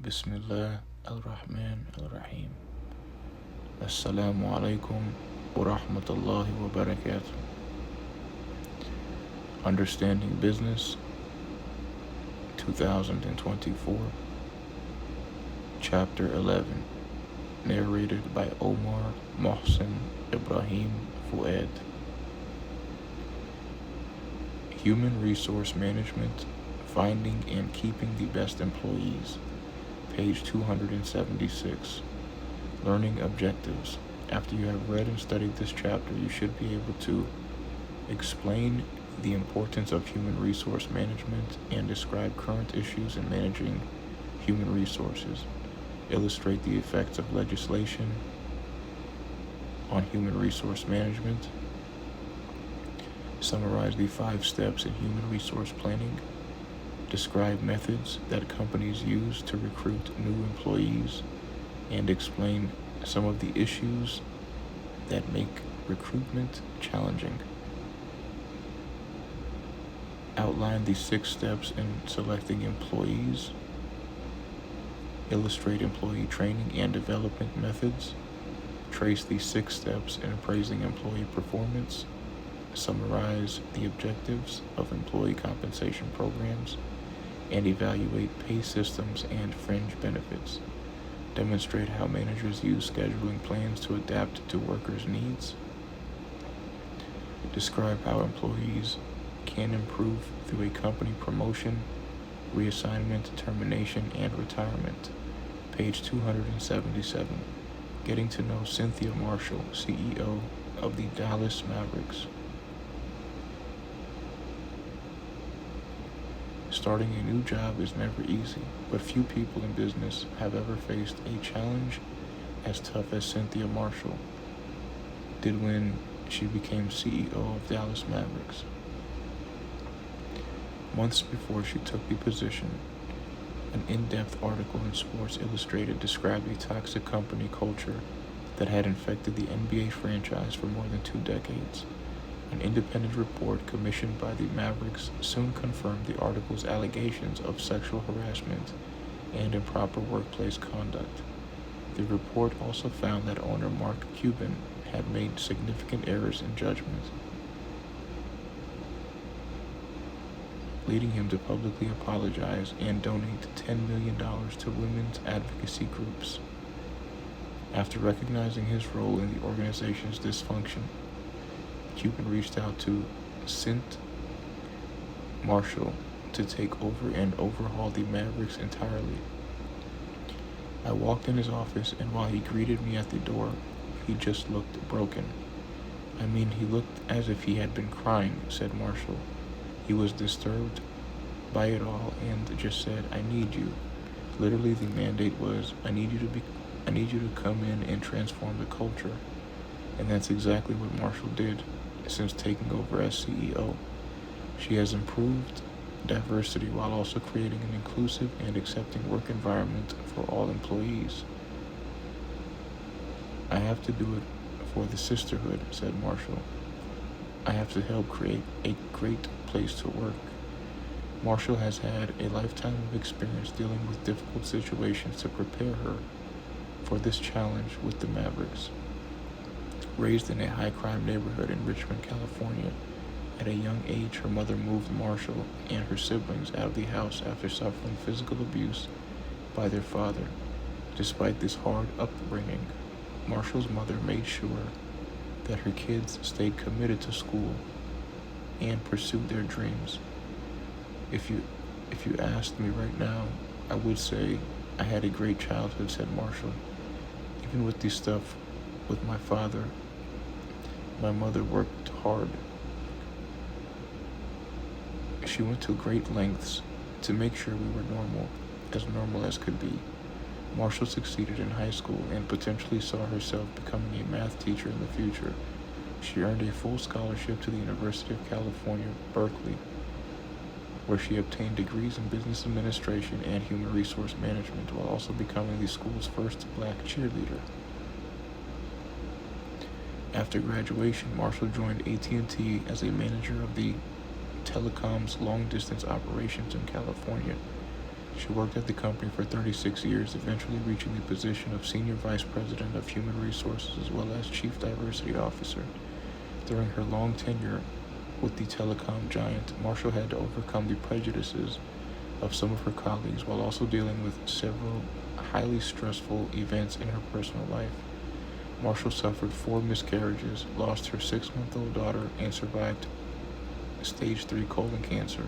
Bismillah al-Rahman al-Rahim. Assalamu alaikum wa rahmatullahi wa barakatuh. Understanding Business 2024, Chapter 11, narrated by Omar Mohsen Ibrahim Fouad. Human Resource Management, Finding and Keeping the Best Employees, page 276. Learning Objectives. After you have read and studied this chapter, you should be able to explain the importance of human resource management and describe current issues in managing human resources, illustrate the effects of legislation on human resource management, summarize the 5 steps in human resource planning, describe methods that companies use to recruit new employees, and explain some of the issues that make recruitment challenging. Outline the 6 steps in selecting employees, illustrate employee training and development methods, trace the 6 steps in appraising employee performance, summarize the objectives of employee compensation programs, and evaluate pay systems and fringe benefits. Demonstrate how managers use scheduling plans to adapt to workers' needs. Describe how employees can improve through a company promotion, reassignment, termination, and retirement. Page 277. Getting to know Cynthia Marshall, CEO of the Dallas Mavericks. Starting a new job is never easy, but few people in business have ever faced a challenge as tough as Cynthia Marshall did when she became CEO of Dallas Mavericks. Months before she took the position, an in-depth article in Sports Illustrated described a toxic company culture that had infected the NBA franchise for more than 2 decades. An independent report commissioned by the Mavericks soon confirmed the article's allegations of sexual harassment and improper workplace conduct. The report also found that owner Mark Cuban had made significant errors in judgment, leading him to publicly apologize and donate $10 million to women's advocacy groups. After recognizing his role in the organization's dysfunction, Cuban reached out to Cynt Marshall to take over and overhaul the Mavericks entirely. I walked in his office, and while he greeted me at the door, he just looked broken. I mean, he looked as if he had been crying, said Marshall. He was disturbed by it all and just said, "I need you." Literally, the mandate was, I need you to come in and transform the culture. And that's exactly what Marshall did since taking over as CEO. She has improved diversity while also creating an inclusive and accepting work environment for all employees. I have to do it for the sisterhood, said Marshall. I have to help create a great place to work. Marshall has had a lifetime of experience dealing with difficult situations to prepare her for this challenge with the Mavericks. Raised in a high-crime neighborhood in Richmond, California, at a young age her mother moved Marshall and her siblings out of the house after suffering physical abuse by their father. Despite this hard upbringing, Marshall's mother made sure that her kids stayed committed to school and pursued their dreams. If you asked me right now, I would say I had a great childhood, said Marshall. Even with the stuff with my father, my mother worked hard. She went to great lengths to make sure we were normal as could be. Marshall succeeded in high school and potentially saw herself becoming a math teacher in the future. She earned a full scholarship to the University of California, Berkeley, where she obtained degrees in business administration and human resource management while also becoming the school's first black cheerleader. After graduation, Marshall joined AT&T as a manager of the telecom's long-distance operations in California. She worked at the company for 36 years, eventually reaching the position of Senior Vice President of Human Resources as well as Chief Diversity Officer. During her long tenure with the telecom giant, Marshall had to overcome the prejudices of some of her colleagues while also dealing with several highly stressful events in her personal life. Marshall suffered 4 miscarriages, lost her 6-month-old daughter, and survived stage 3 colon cancer,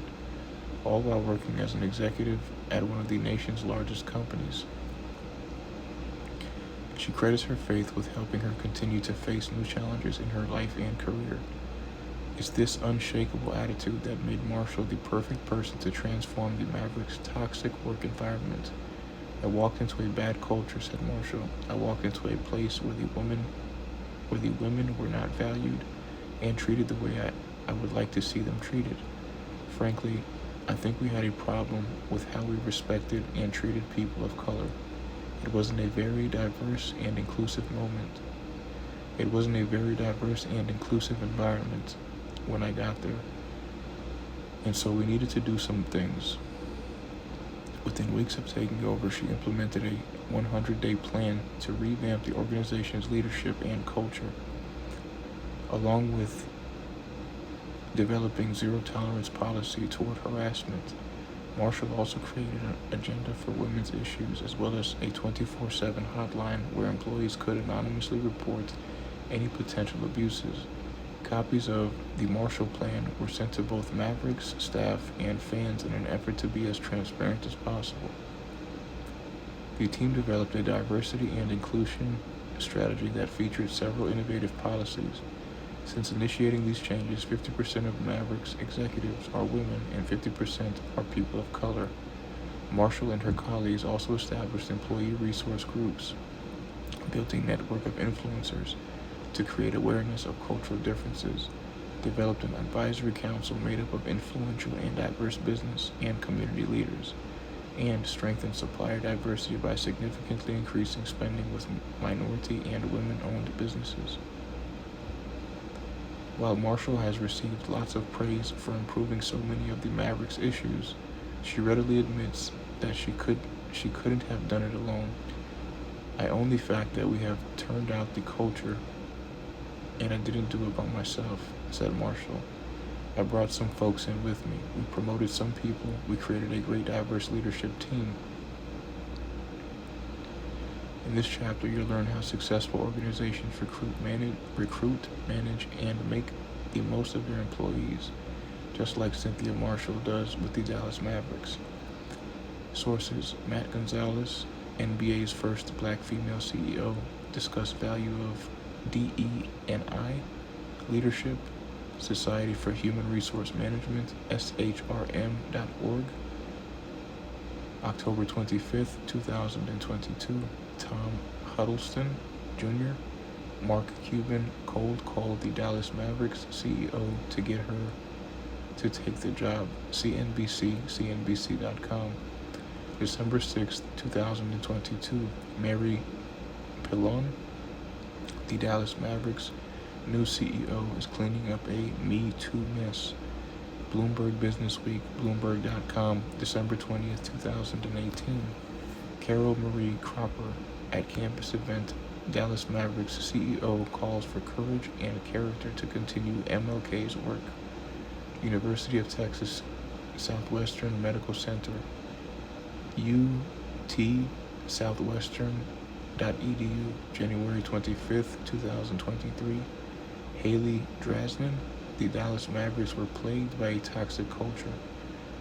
all while working as an executive at one of the nation's largest companies. She credits her faith with helping her continue to face new challenges in her life and career. It's this unshakable attitude that made Marshall the perfect person to transform the Mavericks' toxic work environment. "I walked into a bad culture," said Marshall. "I walked into a place where the women were not valued and treated the way I would like to see them treated. Frankly, I think we had a problem with how we respected and treated people of color. It wasn't a very diverse and inclusive environment when I got there. And so we needed to do some things." Within weeks of taking over, she implemented a 100-day plan to revamp the organization's leadership and culture, along with developing zero-tolerance policy toward harassment. Marshall also created an agenda for women's issues, as well as a 24/7 hotline where employees could anonymously report any potential abuses. Copies of the Marshall Plan were sent to both Mavericks, staff, and fans in an effort to be as transparent as possible. The team developed a diversity and inclusion strategy that featured several innovative policies. Since initiating these changes, 50% of Mavericks executives are women and 50% are people of color. Marshall and her colleagues also established employee resource groups, built a network of influencers to create awareness of cultural differences, developed an advisory council made up of influential and diverse business and community leaders, and strengthened supplier diversity by significantly increasing spending with minority and women-owned businesses. While Marshall has received lots of praise for improving so many of the Mavericks' issues, she readily admits that she couldn't have done it alone. "I own the fact that we have turned out the culture, and I didn't do it by myself," said Marshall. "I brought some folks in with me. We promoted some people. We created a great diverse leadership team." In this chapter, you'll learn how successful organizations recruit, manage, and make the most of their employees, just like Cynthia Marshall does with the Dallas Mavericks. Sources: Matt Gonzalez, NBA's first black female CEO, discussed value of DE&I, leadership, Society for Human Resource Management, SHRM.org. October 25th, 2022, Tom Huddleston Jr., Mark Cuban cold called the Dallas Mavericks CEO to get her to take the job, CNBC, CNBC.com. December 6th, 2022, Mary Pillon, the Dallas Mavericks' new CEO, is cleaning up a Me Too mess. Bloomberg Businessweek, Bloomberg.com, December 20th, 2018. Carol Marie Cropper at campus event, Dallas Mavericks CEO calls for courage and character to continue MLK's work. University of Texas Southwestern Medical Center, UT Southwestern.edu, January 25th, 2023. Haley Drasnin, the Dallas Mavericks were plagued by a toxic culture.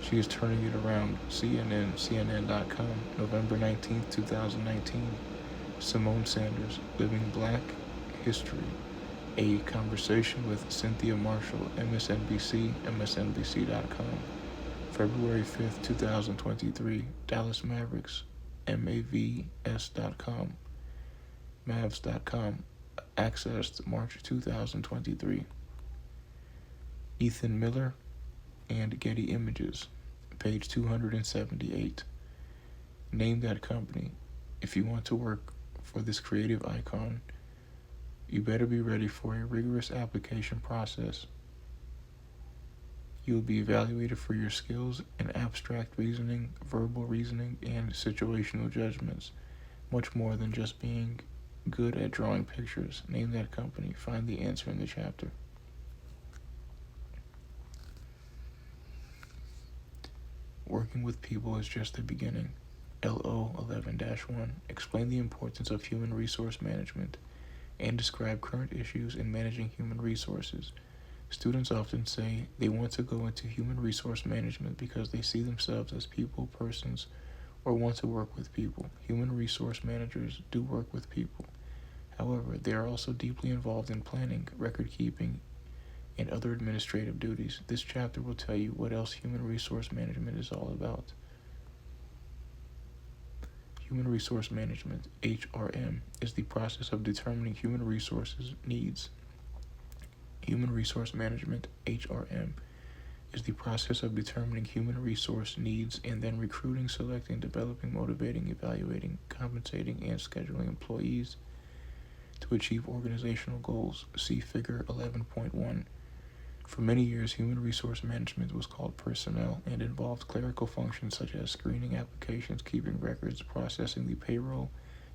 She is turning it around. CNN.com, November 19th, 2019. Simone Sanders, Living Black History, a conversation with Cynthia Marshall, MSNBC, MSNBC.com. February 5th, 2023, Dallas Mavericks, MAVS.com, Mavs.com, accessed March 2023. Ethan Miller and Getty Images, page 278. Name that company. If you want to work for this creative icon, you better be ready for a rigorous application process. You will be evaluated for your skills in abstract reasoning, verbal reasoning, and situational judgments, much more than just being good at drawing pictures. Name that company. Find the answer in the chapter. Working with people is just the beginning. LO 11-1. Explain the importance of human resource management and describe current issues in managing human resources. Students often say they want to go into human resource management because they see themselves as people, persons, or want to work with people. Human resource managers do work with people. However, they are also deeply involved in planning, record keeping, and other administrative duties. This chapter will tell you what else human resource management is all about. Human resource management, HRM, is the process of determining human resources needs. Human resource management, HRM, is the process of determining human resource needs and then recruiting, selecting, developing, motivating, evaluating, compensating, and scheduling employees to achieve organizational goals. See Figure 11.1. For many years, human resource management was called personnel and involved clerical functions such as screening applications, keeping records, processing the payroll,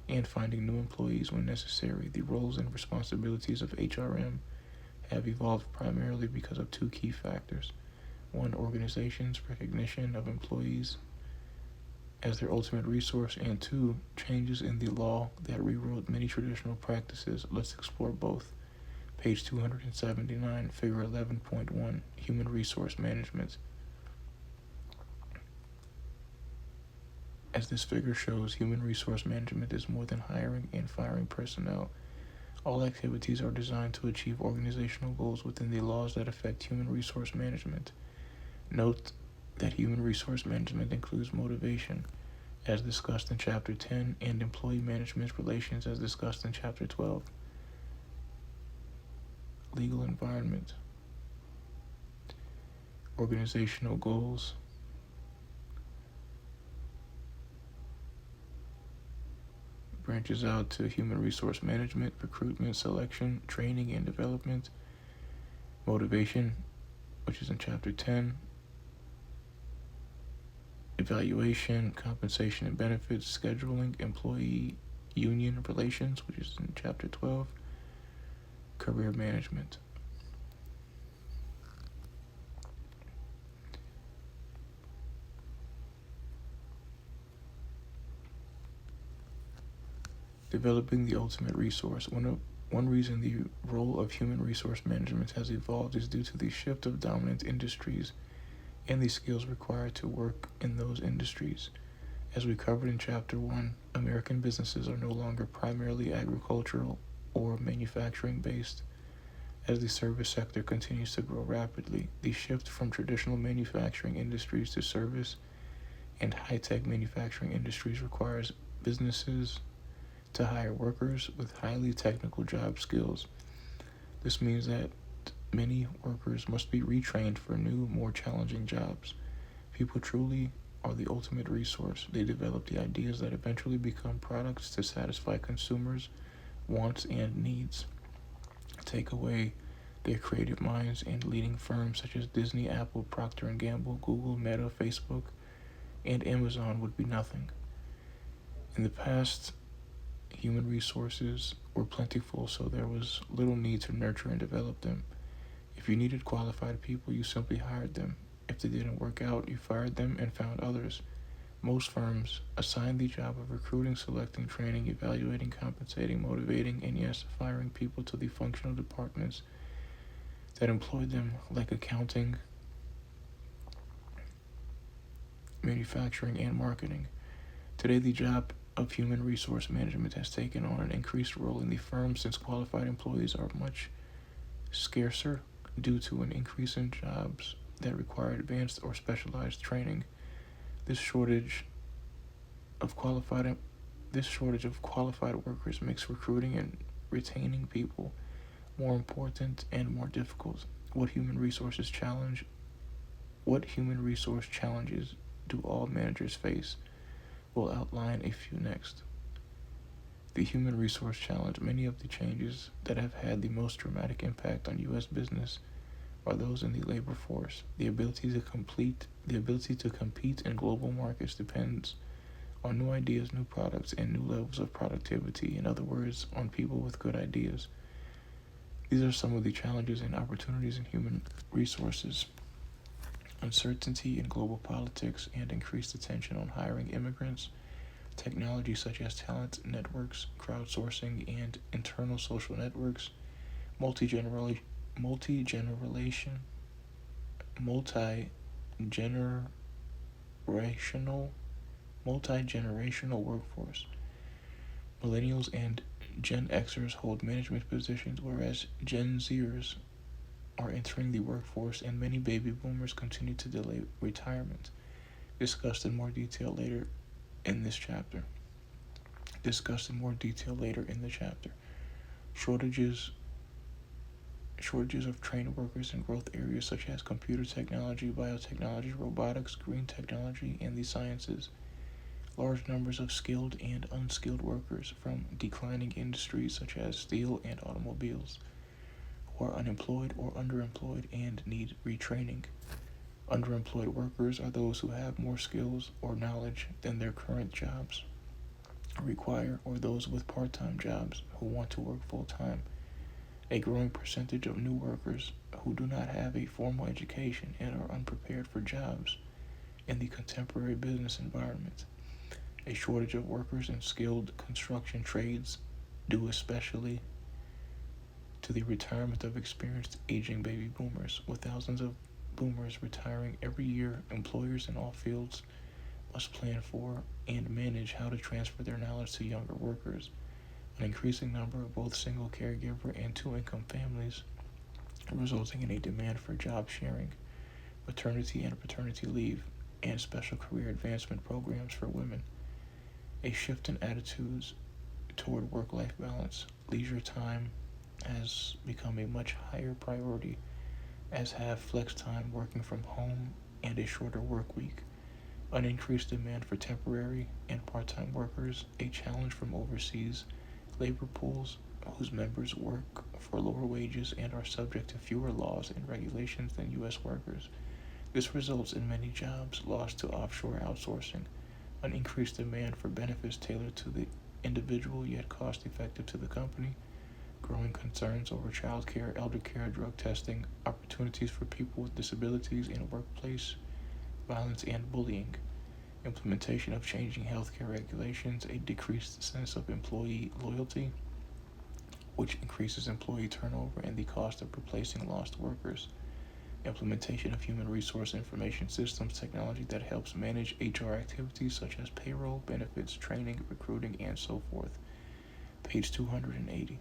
and finding new employees when necessary. The roles and responsibilities of HRM have evolved primarily because of two key factors. One, organizations' recognition of employees as their ultimate resource, and two, changes in the law that rewrote many traditional practices. Let's explore both. Page 279, Figure 11.1, Human Resource Management. As this figure shows, human resource management is more than hiring and firing personnel. All activities are designed to achieve organizational goals within the laws that affect human resource management. Note that human resource management includes motivation, as discussed in Chapter 10, and employee management relations, as discussed in Chapter 12. Legal environment, organizational goals, branches out to human resource management, recruitment, selection, training, and development, motivation, which is in Chapter 10, evaluation, compensation and benefits, scheduling, employee union relations, which is in Chapter 12, career management. Developing the ultimate resource. One reason the role of human resource management has evolved is due to the shift of dominant industries and the skills required to work in those industries. As we covered in Chapter 1, American businesses are no longer primarily agricultural or manufacturing based. As the service sector continues to grow rapidly, the shift from traditional manufacturing industries to service and high-tech manufacturing industries requires businesses to hire workers with highly technical job skills. This means that many workers must be retrained for new, more challenging jobs. People truly are the ultimate resource. They develop the ideas that eventually become products to satisfy consumers' wants and needs. Take away their creative minds, and leading firms such as Disney, Apple, Procter & Gamble, Google, Meta, Facebook, and Amazon would be nothing. In the past, human resources were plentiful, so there was little need to nurture and develop them. If you needed qualified people, you simply hired them. If they didn't work out, you fired them and found others. Most firms assign the job of recruiting, selecting, training, evaluating, compensating, motivating, and yes, firing people to the functional departments that employ them, like accounting, manufacturing, and marketing. Today, the job of human resource management has taken on an increased role in the firm since qualified employees are much scarcer due to an increase in jobs that require advanced or specialized training. This shortage of qualified workers makes recruiting and retaining people more important and more difficult. What human resource challenges do all managers face? We'll outline a few next. The human resource challenge. Many of the changes that have had the most dramatic impact on U.S. business are those in the labor force. The ability to compete in global markets depends on new ideas, new products, and new levels of productivity. In other words, on people with good ideas. These are some of the challenges and opportunities in human resources. Uncertainty in global politics and increased attention on hiring immigrants, technology such as talent networks, crowdsourcing, and internal social networks, multi-generational multi-generational workforce. Millennials and Gen Xers hold management positions, whereas Gen Zers are entering the workforce, and many baby boomers continue to delay retirement. Discussed in more detail later in this chapter. Shortages of trained workers in growth areas such as computer technology, biotechnology, robotics, green technology, and the sciences. Large numbers of skilled and unskilled workers from declining industries such as steel and automobiles who are unemployed or underemployed and need retraining. Underemployed workers are those who have more skills or knowledge than their current jobs require, or those with part-time jobs who want to work full-time. A growing percentage of new workers who do not have a formal education and are unprepared for jobs in the contemporary business environment. A shortage of workers in skilled construction trades due especially to the retirement of experienced aging baby boomers. With thousands of boomers retiring every year, employers in all fields must plan for and manage how to transfer their knowledge to younger workers. An increasing number of both single caregiver and two-income families, resulting in a demand for job sharing, maternity and paternity leave, and special career advancement programs for women. A shift in attitudes toward work-life balance. Leisure time has become a much higher priority, as have flex time, working from home, and a shorter work week. An increased demand for temporary and part-time workers, a challenge from overseas labor pools whose members work for lower wages and are subject to fewer laws and regulations than U.S. workers. This results in many jobs lost to offshore outsourcing, an increased demand for benefits tailored to the individual yet cost-effective to the company, growing concerns over child care, elder care, drug testing, opportunities for people with disabilities in workplace violence and bullying, implementation of changing healthcare regulations, a decreased sense of employee loyalty, which increases employee turnover and the cost of replacing lost workers, implementation of human resource information systems technology that helps manage HR activities such as payroll, benefits, training, recruiting, and so forth. Page 280.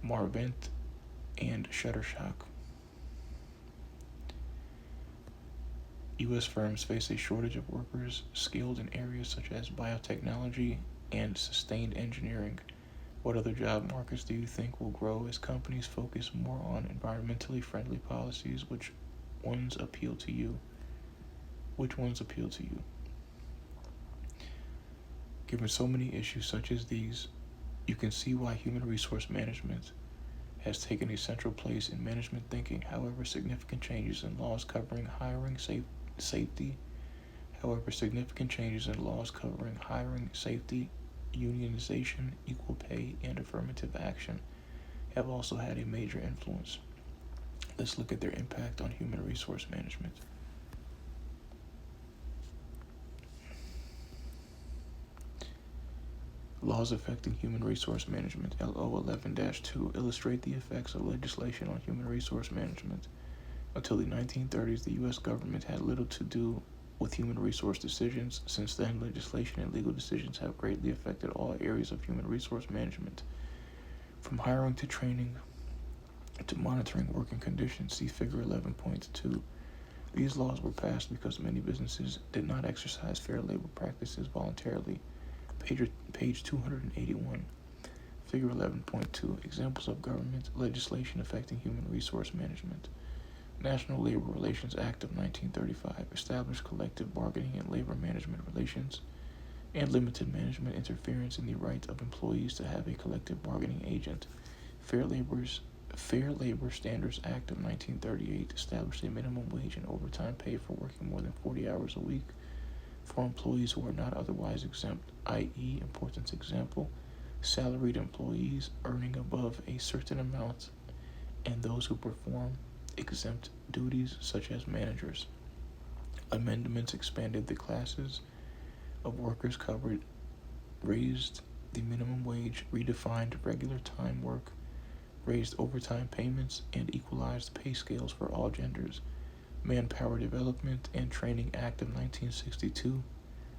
Marvent and Shutterstock. U.S. firms face a shortage of workers skilled in areas such as biotechnology and sustained engineering. What other job markets do you think will grow as companies focus more on environmentally friendly policies? Which ones appeal to you? Given so many issues such as these, you can see why human resource management has taken a central place in management thinking. However, significant changes in laws covering hiring, safety, unionization, equal pay, and affirmative action have also had a major influence. Let's look at their impact on human resource management. Laws affecting human resource management, LO 11-2, illustrate the effects of legislation on human resource management. Until the 1930s, the U.S. government had little to do with human resource decisions. Since then, legislation and legal decisions have greatly affected all areas of human resource management, from hiring to training to monitoring working conditions. See Figure 11.2. These laws were passed because many businesses did not exercise fair labor practices voluntarily. Page 281. Figure 11.2. Examples of government legislation affecting human resource management. National Labor Relations Act of 1935 established collective bargaining and labor management relations and limited management interference in the right of employees to have a collective bargaining agent. Fair Fair Labor Standards Act of 1938 established a minimum wage and overtime pay for working more than 40 hours a week for employees who are not otherwise exempt, i.e., important example, salaried employees earning above a certain amount and those who perform exempt duties such as managers. Amendments expanded the classes of workers covered, raised the minimum wage, redefined regular time work, raised overtime payments, and equalized pay scales for all genders. Manpower Development and Training Act of 1962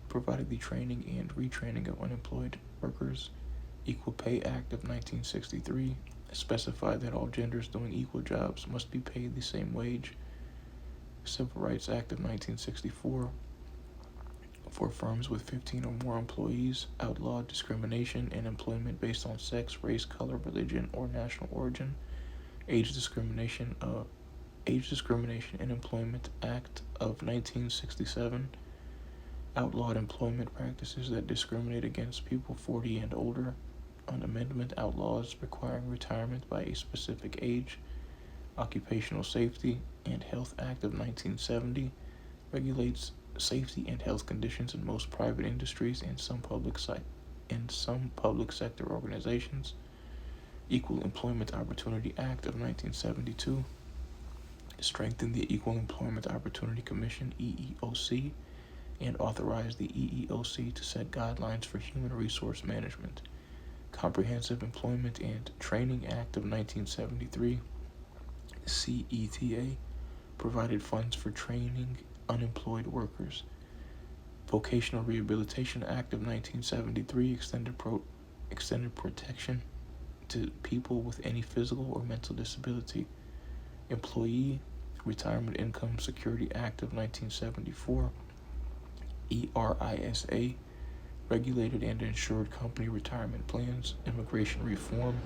provided the training and retraining of unemployed workers. Equal Pay Act of 1963 specified that all genders doing equal jobs must be paid the same wage. Civil Rights Act of 1964 for firms with 15 or more employees outlawed discrimination in employment based on sex, race, color, religion, or national origin. Age Discrimination in Employment Act of 1967 outlawed employment practices that discriminate against people 40 and older. An amendment outlaws requiring retirement by a specific age. Occupational Safety and Health Act of 1970 regulates safety and health conditions in most private industries and some public sector organizations. Equal Employment Opportunity Act of 1972 strengthened the Equal Employment Opportunity Commission, EEOC, and authorized the EEOC to set guidelines for human resource management. Comprehensive Employment and Training Act of 1973, CETA, provided funds for training unemployed workers. Vocational Rehabilitation Act of 1973 extended protection to people with any physical or mental disability. Employee Retirement Income Security Act of 1974, ERISA, regulated and insured company retirement plans. Immigration Reform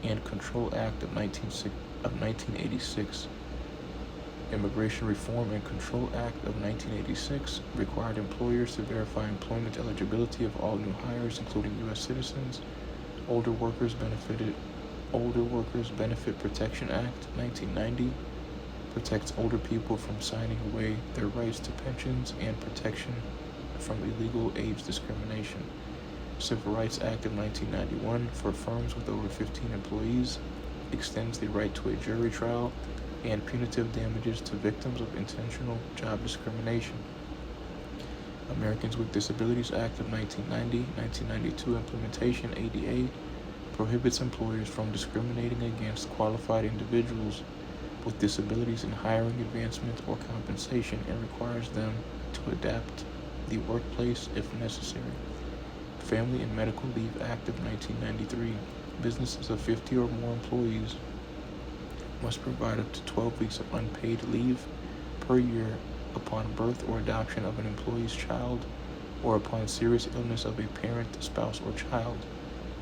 and Control Act of 1986. Immigration Reform and Control Act of 1986 required employers to verify employment eligibility of all new hires, including U.S. citizens. Older Workers Benefit Protection Act 1990 protects older people from signing away their rights to pensions and protection from illegal age discrimination. Civil Rights Act of 1991 for firms with over 15 employees extends the right to a jury trial and punitive damages to victims of intentional job discrimination. Americans with Disabilities Act of 1990, 1992 implementation, ADA, prohibits employers from discriminating against qualified individuals with disabilities in hiring, advancement, or compensation, and requires them to adapt the workplace if necessary. Family and Medical Leave Act of 1993, businesses of 50 or more employees must provide up to 12 weeks of unpaid leave per year upon birth or adoption of an employee's child or upon serious illness of a parent, spouse, or child.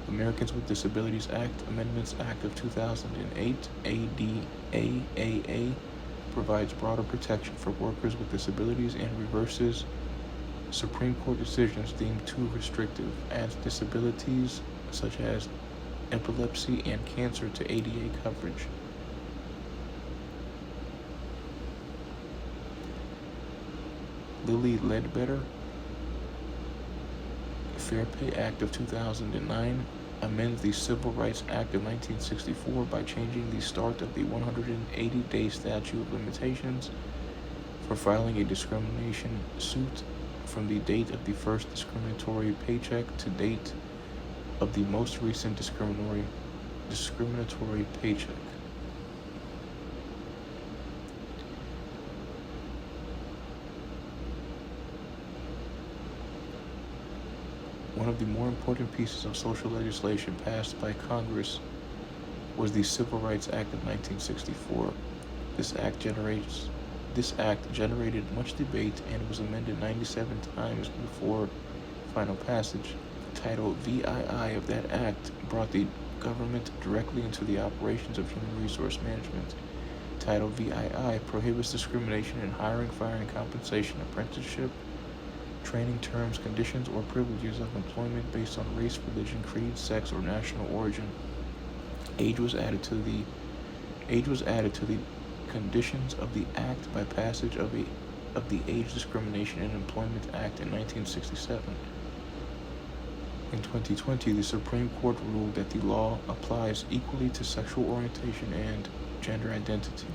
Americans with Disabilities Act, Amendments Act of 2008, ADAAA, provides broader protection for workers with disabilities and reverses Supreme Court decisions deemed too restrictive, adds disabilities such as epilepsy and cancer to ADA coverage. Lilly Ledbetter, Fair Pay Act of 2009 amends the Civil Rights Act of 1964 by changing the start of the 180-day statute of limitations for filing a discrimination suit from the date of the first discriminatory paycheck to date of the most recent discriminatory paycheck. One of the more important pieces of social legislation passed by Congress was the Civil Rights Act of 1964. This act generated much debate and was amended 97 times before final passage. Title VII of that act brought the government directly into the operations of human resource management. Title VII prohibits discrimination in hiring, firing, compensation, apprenticeship, training, terms, conditions, or privileges of employment based on race, religion, creed, sex, or national origin. Age was added to the conditions of the act by passage of the Age Discrimination in Employment Act in 1967. In 2020, the Supreme Court ruled that the law applies equally to sexual orientation and gender identity.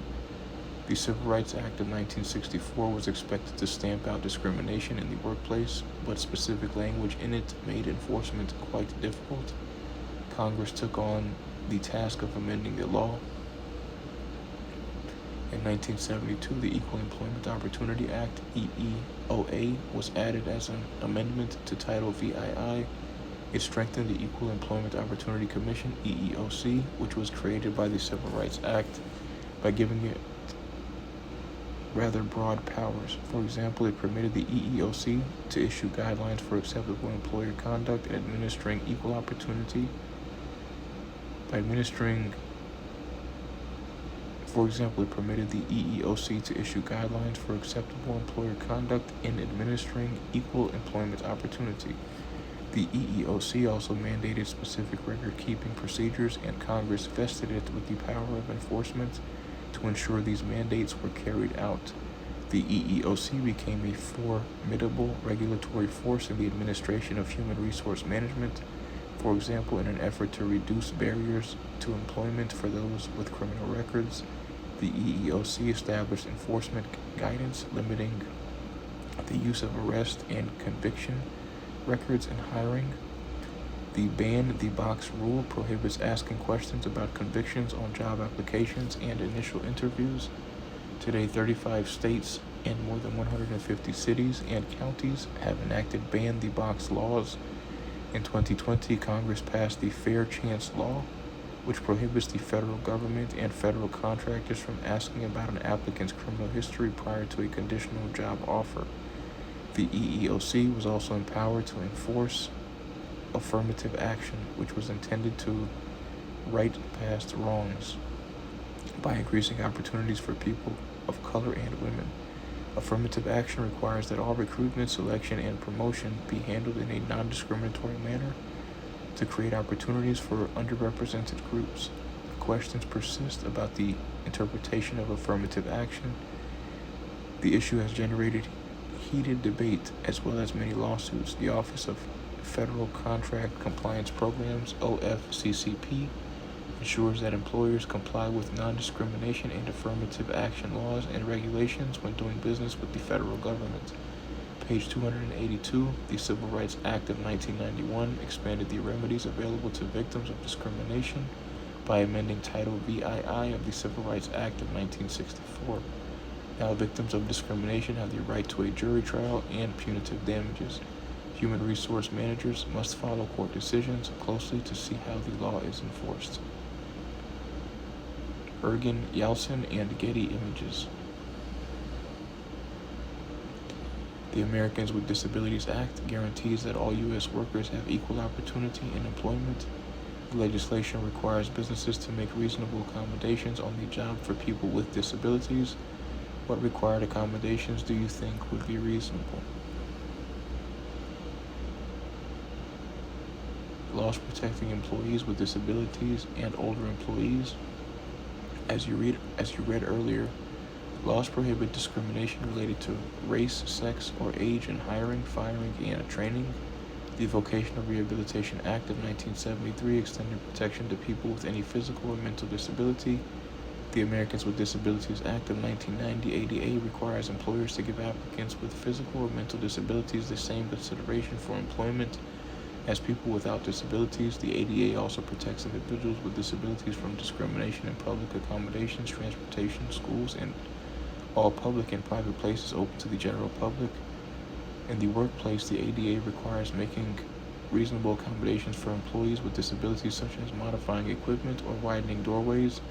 The Civil Rights Act of 1964 was expected to stamp out discrimination in the workplace, but specific language in it made enforcement quite difficult. Congress took on the task of amending the law. In 1972, the Equal Employment Opportunity Act, EEOA, was added as an amendment to Title VII. It strengthened the Equal Employment Opportunity Commission, EEOC, which was created by the Civil Rights Act, by giving it rather broad powers. For example, it permitted the EEOC to issue guidelines for acceptable employer conduct and administering equal opportunity. For example, it permitted the EEOC to issue guidelines for acceptable employer conduct in administering equal employment opportunity. The EEOC also mandated specific record-keeping procedures, and Congress vested it with the power of enforcement to ensure these mandates were carried out. The EEOC became a formidable regulatory force in the administration of human resource management. For example, in an effort to reduce barriers to employment for those with criminal records, the EEOC established enforcement guidance limiting the use of arrest and conviction records in hiring. The ban the box rule prohibits asking questions about convictions on job applications and initial interviews. Today, 35 states and more than 150 cities and counties have enacted ban the box laws. In 2020, Congress passed the Fair Chance Law, which prohibits the federal government and federal contractors from asking about an applicant's criminal history prior to a conditional job offer. The EEOC was also empowered to enforce affirmative action, which was intended to right past wrongs by increasing opportunities for people of color and women. Affirmative action requires that all recruitment, selection, and promotion be handled in a non-discriminatory manner to create opportunities for underrepresented groups. Questions persist about the interpretation of affirmative action. The issue has generated heated debate as well as many lawsuits. The Office of Federal Contract Compliance Programs, OFCCP, ensures that employers comply with non-discrimination and affirmative action laws and regulations when doing business with the federal government. Page 282, the Civil Rights Act of 1991 expanded the remedies available to victims of discrimination by amending Title VII of the Civil Rights Act of 1964. Now victims of discrimination have the right to a jury trial and punitive damages. Human resource managers must follow court decisions closely to see how the law is enforced. Ergin Yalcin and Getty Images. The Americans with Disabilities Act guarantees that all U.S. workers have equal opportunity in employment. The legislation requires businesses to make reasonable accommodations on the job for people with disabilities. What required accommodations do you think would be reasonable? Laws protecting employees with disabilities and older employees. As you read earlier, laws prohibit discrimination related to race, sex, or age in hiring, firing, and training. The Vocational Rehabilitation Act of 1973 extended protection to people with any physical or mental disability. The Americans with Disabilities Act of 1990, ADA, requires employers to give applicants with physical or mental disabilities the same consideration for employment as people without disabilities. The ADA also protects individuals with disabilities from discrimination in public accommodations, transportation, schools, and all public and private places open to the general public. In the workplace, the ADA requires making reasonable accommodations for employees with disabilities, such as modifying equipment or widening doorways.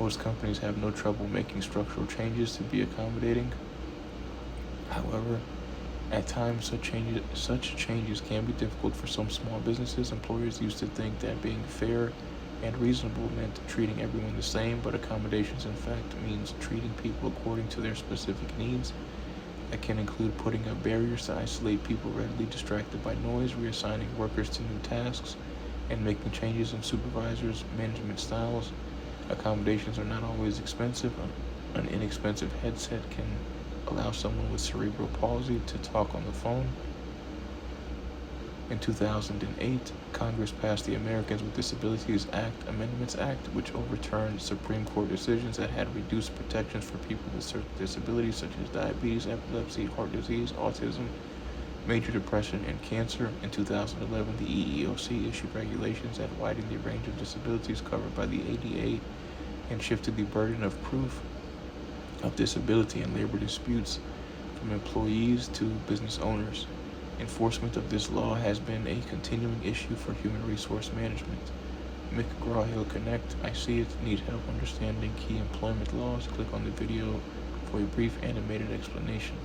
Most companies have no trouble making structural changes to be accommodating. However, at times, such changes can be difficult for some small businesses. Employers used to think that being fair and reasonable meant treating everyone the same, but accommodations in fact means treating people according to their specific needs. That can include putting up barriers to isolate people readily distracted by noise, reassigning workers to new tasks, and making changes in supervisors' management styles. Accommodations are not always expensive. An inexpensive headset can allow someone with cerebral palsy to talk on the phone. In 2008, Congress passed the Americans with Disabilities Amendments Act, which overturned Supreme Court decisions that had reduced protections for people with certain disabilities such as diabetes, epilepsy, heart disease, autism, major depression, and cancer. In 2011, the EEOC issued regulations that widened the range of disabilities covered by the ADA and shifted the burden of proof of disability in labor disputes from employees to business owners. Enforcement of this law has been a continuing issue for human resource management. McGraw-Hill Connect, I see it, need help understanding key employment laws? Click on the video for a brief animated explanation.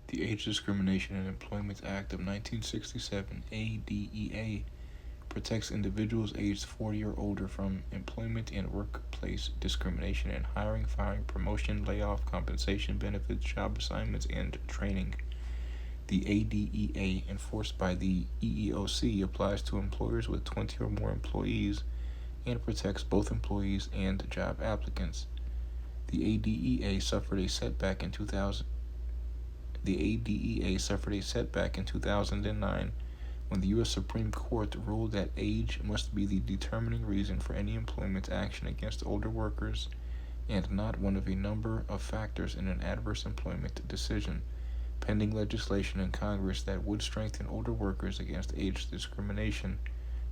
The Age Discrimination in Employment Act of 1967, ADEA, protects individuals aged 40 or older from employment and workplace discrimination in hiring, firing, promotion, layoff, compensation, benefits, job assignments, and training. The ADEA, enforced by the EEOC, applies to employers with 20 or more employees and protects both employees and job applicants. The ADEA suffered a setback in 2000. The ADEA suffered a setback in 2009 when the U.S. Supreme Court ruled that age must be the determining reason for any employment action against older workers and not one of a number of factors in an adverse employment decision. Pending legislation in Congress that would strengthen older workers against age discrimination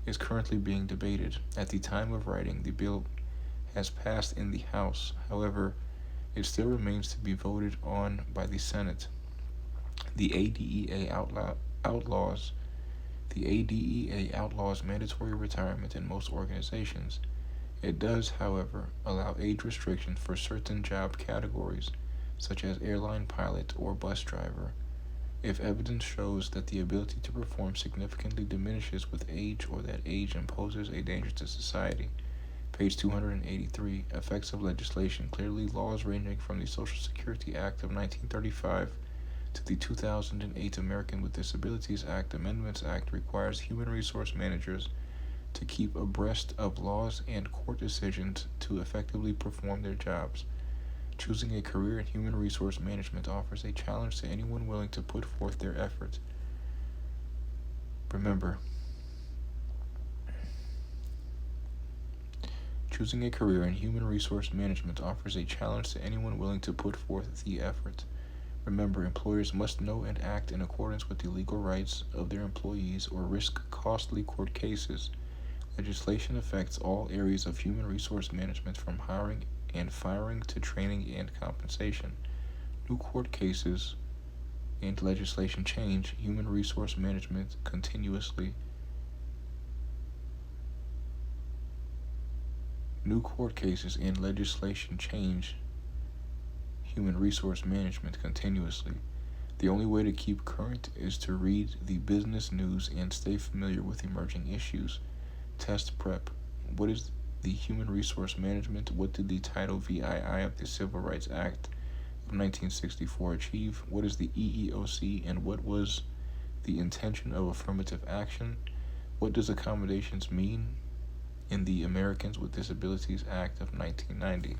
is currently being debated. At the time of writing, the bill has passed in the House. However, it still remains to be voted on by the Senate. The ADEA outlaws mandatory retirement in most organizations. It does, however, allow age restrictions for certain job categories, such as airline pilot or bus driver, if evidence shows that the ability to perform significantly diminishes with age or that age imposes a danger to society. Page 283, Effects of legislation. Clearly, laws ranging from the Social Security Act of 1935 to the 2008 American with Disabilities Act Amendments Act requires human resource managers to keep abreast of laws and court decisions to effectively perform their jobs. Choosing a career in human resource management offers a challenge to anyone willing to put forth their effort. Remember, choosing a career in human resource management offers a challenge to anyone willing to put forth the effort. Remember, employers must know and act in accordance with the legal rights of their employees or risk costly court cases. Legislation affects all areas of human resource management from hiring and firing to training and compensation. New court cases and legislation change human resource management continuously. New court cases and legislation change human resource management continuously. The only way to keep current is to read the business news and stay familiar with emerging issues. Test prep. What is the human resource management? What did the Title VII of the Civil Rights Act of 1964 achieve? What is the EEOC and what was the intention of affirmative action? What does accommodations mean in the Americans with Disabilities Act of 1990?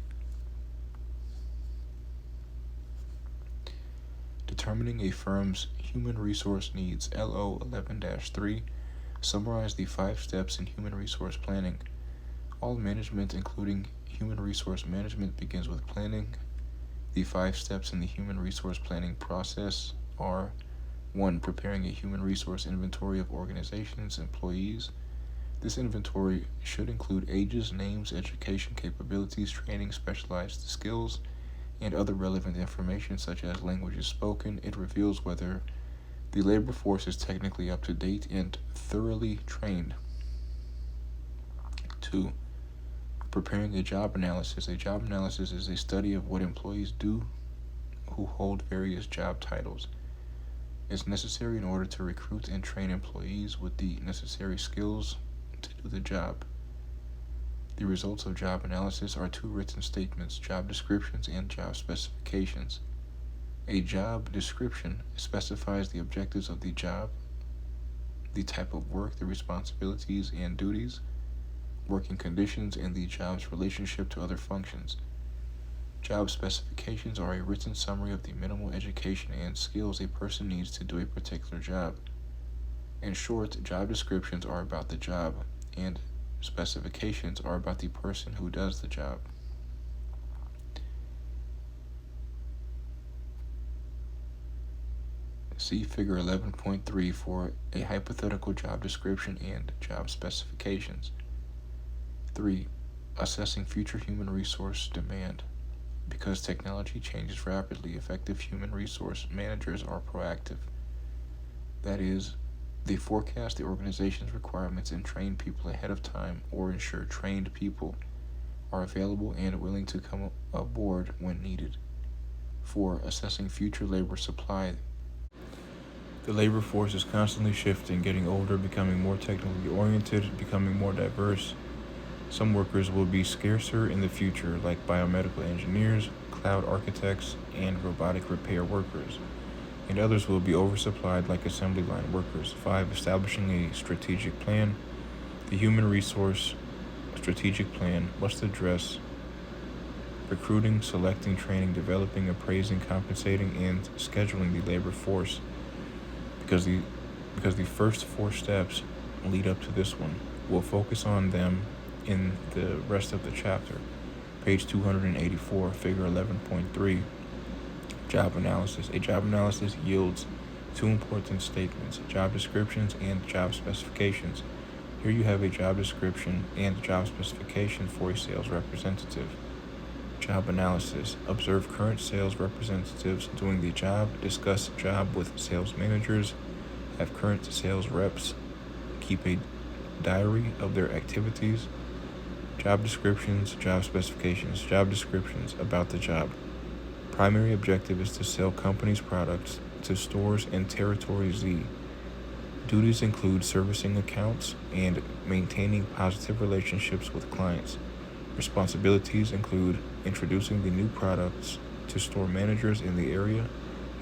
Determining a firm's human resource needs, LO 11-3, summarize the 5 steps in human resource planning. All management, including human resource management, begins with planning. The 5 steps in the human resource planning process are: 1. Preparing a human resource inventory of organizations' employees. This inventory should include ages, names, education capabilities, training, specialized skills, and other relevant information such as languages spoken. It reveals whether the labor force is technically up to date and thoroughly trained. 2. Preparing a job analysis. A job analysis is a study of what employees do who hold various job titles. It's necessary in order to recruit and train employees with the necessary skills to do the job. The results of job analysis are 2 written statements, job descriptions and job specifications. A job description specifies the objectives of the job, the type of work, the responsibilities and duties, working conditions, and the job's relationship to other functions. Job specifications are a written summary of the minimal education and skills a person needs to do a particular job. In short, job descriptions are about the job, and specifications are about the person who does the job. See Figure 11.3 for a hypothetical job description and job specifications. 3. Assessing future human resource demand. Because technology changes rapidly, effective human resource managers are proactive. That is, they forecast the organization's requirements and train people ahead of time, or ensure trained people are available and willing to come aboard when needed. 4. Assessing future labor supply. The labor force is constantly shifting, getting older, becoming more technically oriented, becoming more diverse. Some workers will be scarcer in the future, like biomedical engineers, cloud architects, and robotic repair workers, and others will be oversupplied, like assembly line workers. 5. Establishing a strategic plan. The human resource strategic plan must address recruiting, selecting, training, developing, appraising, compensating, and scheduling the labor force. Because the first 4 steps lead up to this one. We'll focus on them in the rest of the chapter. Page 284, Figure 11.3, Job analysis. A job analysis yields 2 important statements, job descriptions and job specifications. Here you have a job description and job specification for a sales representative. Job analysis. Observe current sales representatives doing the job, discuss job with sales managers, have current sales reps keep a diary of their activities. Job descriptions, job specifications, job descriptions about the job. Primary objective is to sell company's products to stores in Territory Z. Duties include servicing accounts and maintaining positive relationships with clients. Responsibilities include introducing the new products to store managers in the area,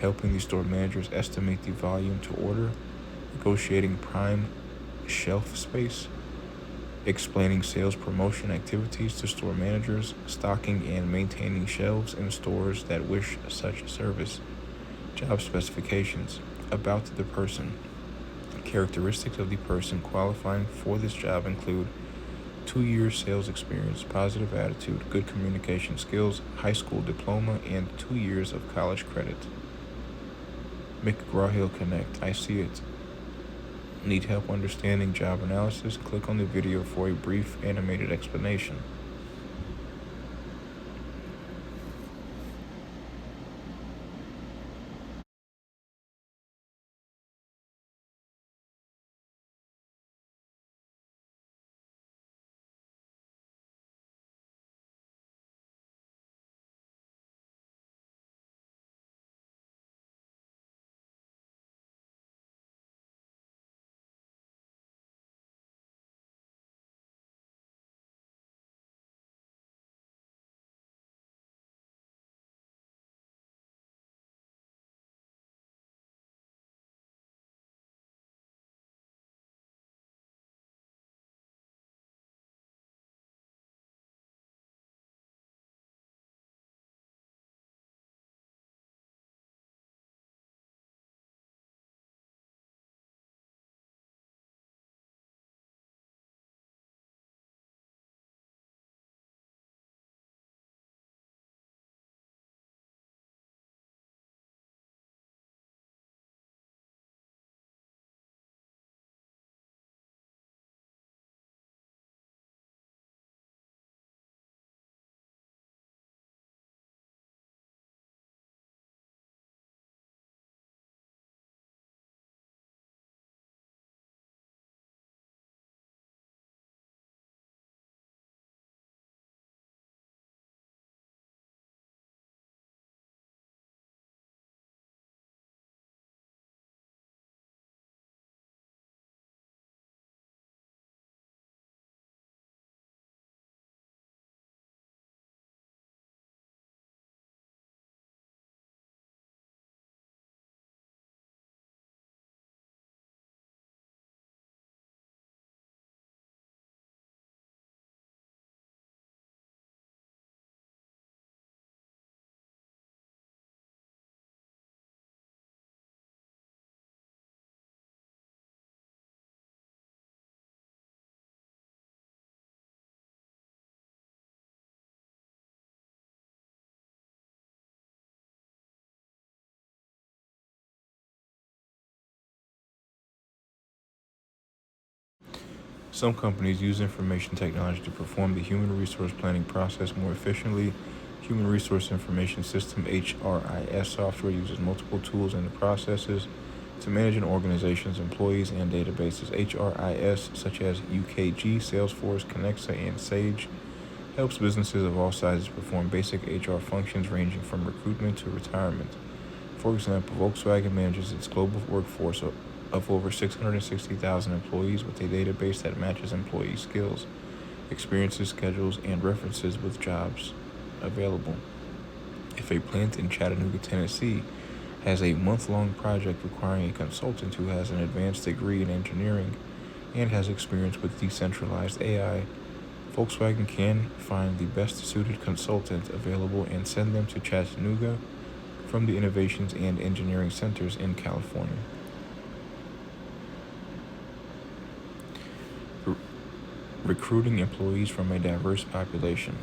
helping the store managers estimate the volume to order, negotiating prime shelf space, explaining sales promotion activities to store managers, stocking and maintaining shelves in stores that wish such service. Job specifications about the person. Characteristics of the person qualifying for this job include 2 years sales experience, positive attitude, good communication skills, high school diploma, and 2 years of college credit. McGraw-Hill Connect, I see it. Need help understanding job analysis? Click on the video for a brief animated explanation. Some companies use information technology to perform the human resource planning process more efficiently. Human Resource Information System (HRIS) software uses multiple tools and processes to manage an organization's employees and databases. HRIS, such as UKG, Salesforce, Connexa, and Sage, helps businesses of all sizes perform basic HR functions ranging from recruitment to retirement. For example, Volkswagen manages its global workforce of over 660,000 employees with a database that matches employee skills, experiences, schedules, and references with jobs available. If a plant in Chattanooga, Tennessee, has a month-long project requiring a consultant who has an advanced degree in engineering and has experience with decentralized AI, Volkswagen can find the best-suited consultant available and send them to Chattanooga from the Innovations and Engineering Centers in California. Recruiting employees from a diverse population.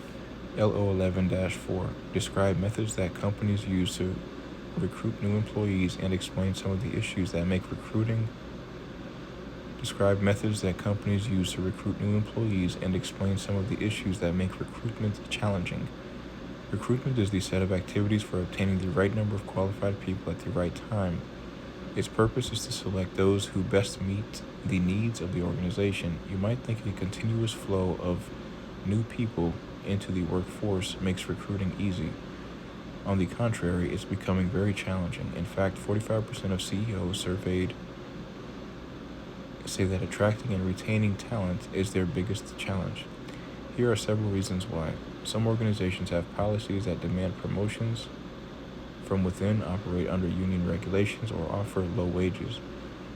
LO11-4. Describe methods that companies use to recruit new employees and explain some of the issues that make recruiting. Describe methods that companies use to recruit new employees and explain some of the issues that make recruitment challenging. Recruitment is the set of activities for obtaining the right number of qualified people at the right time. Its purpose is to select those who best meet the needs of the organization. You might think a continuous flow of new people into the workforce makes recruiting easy. On the contrary, it's becoming very challenging. In fact, 45% of CEOs surveyed say that attracting and retaining talent is their biggest challenge. Here are several reasons why. Some organizations have policies that demand promotions from within, operate under union regulations, or offer low wages,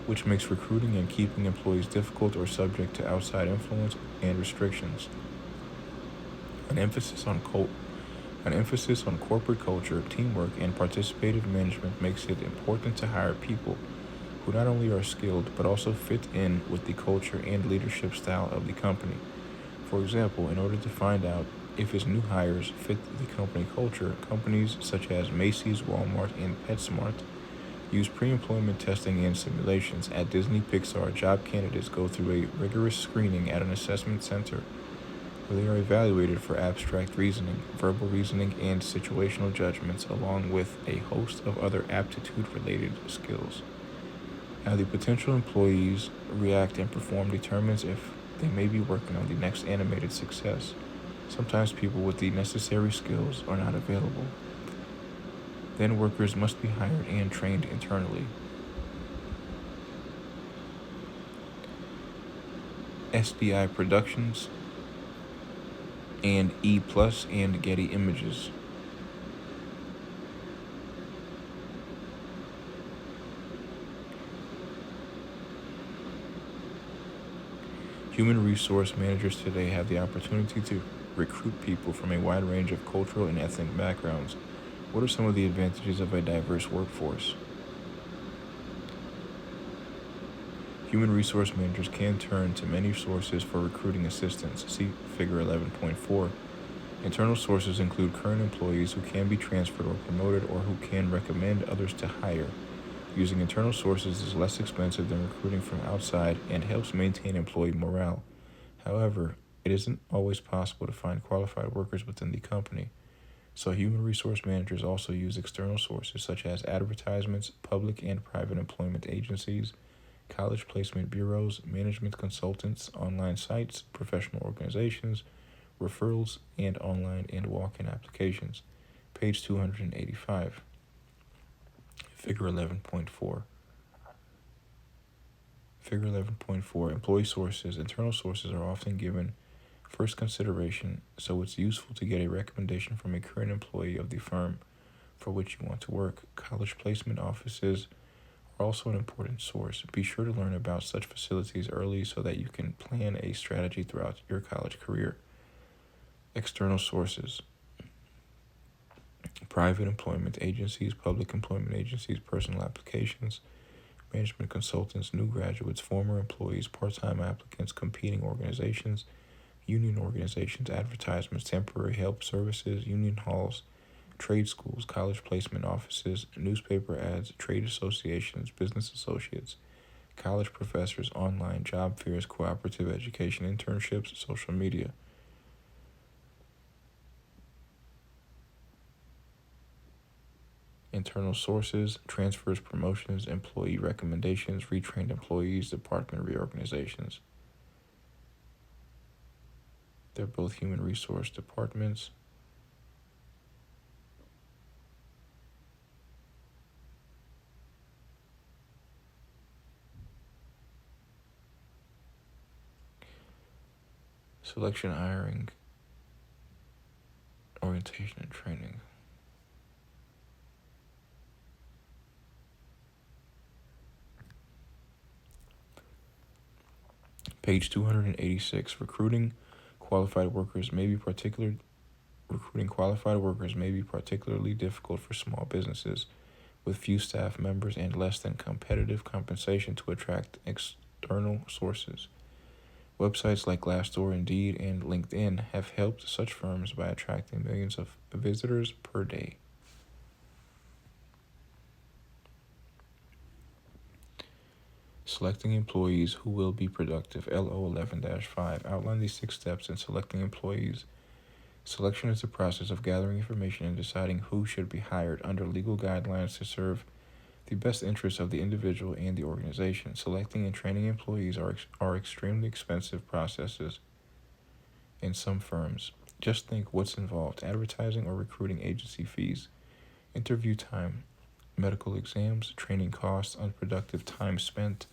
which makes recruiting and keeping employees difficult or subject to outside influence and restrictions. An emphasis on corporate culture, teamwork, and participative management makes it important to hire people who not only are skilled but also fit in with the culture and leadership style of the company. For example, in order to find out if its new hires fit the company culture, companies such as Macy's, Walmart, and PetSmart use pre-employment testing and simulations. At Disney Pixar, job candidates go through a rigorous screening at an assessment center where they are evaluated for abstract reasoning, verbal reasoning, and situational judgments, along with a host of other aptitude-related skills. How the potential employees react and perform determines if they may be working on the next animated success. Sometimes people with the necessary skills are not available. Then workers must be hired and trained internally. SDI Productions and E Plus and Getty Images. Human resource managers today have the opportunity to recruit people from a wide range of cultural and ethnic backgrounds. What are some of the advantages of a diverse workforce? Human resource managers can turn to many sources for recruiting assistance. See Figure 11.4. Internal sources include current employees who can be transferred or promoted or who can recommend others to hire. Using internal sources is less expensive than recruiting from outside and helps maintain employee morale. However, it isn't always possible to find qualified workers within the company. So human resource managers also use external sources such as advertisements, public and private employment agencies, college placement bureaus, management consultants, online sites, professional organizations, referrals, and online and walk-in applications. Page 285. Figure 11.4. Figure 11.4. Employee sources. Internal sources are often given first consideration, so it's useful to get a recommendation from a current employee of the firm for which you want to work. College placement offices are also an important source. Be sure to learn about such facilities early so that you can plan a strategy throughout your college career. External sources. Private employment agencies, public employment agencies, personal applications, management consultants, new graduates, former employees, part-time applicants, competing organizations, union organizations, advertisements, temporary help services, union halls, trade schools, college placement offices, newspaper ads, trade associations, business associates, college professors, online job fairs, cooperative education, internships, social media. Internal sources, transfers, promotions, employee recommendations, retrained employees, department reorganizations. They're both human resource departments. Selection, hiring, orientation, and training. Page 286. Recruiting qualified workers may be particularly difficult for small businesses with few staff members and less than competitive compensation to attract external sources. Websites like Glassdoor, Indeed, and LinkedIn have helped such firms by attracting millions of visitors per day. Selecting employees who will be productive. LO 11-5. Outline the 6 steps in selecting employees. Selection is the process of gathering information and deciding who should be hired under legal guidelines to serve the best interests of the individual and the organization. Selecting and training employees are extremely expensive processes. in some firms. Just think what's involved: advertising or recruiting agency fees, interview time, medical exams, training costs, unproductive time spent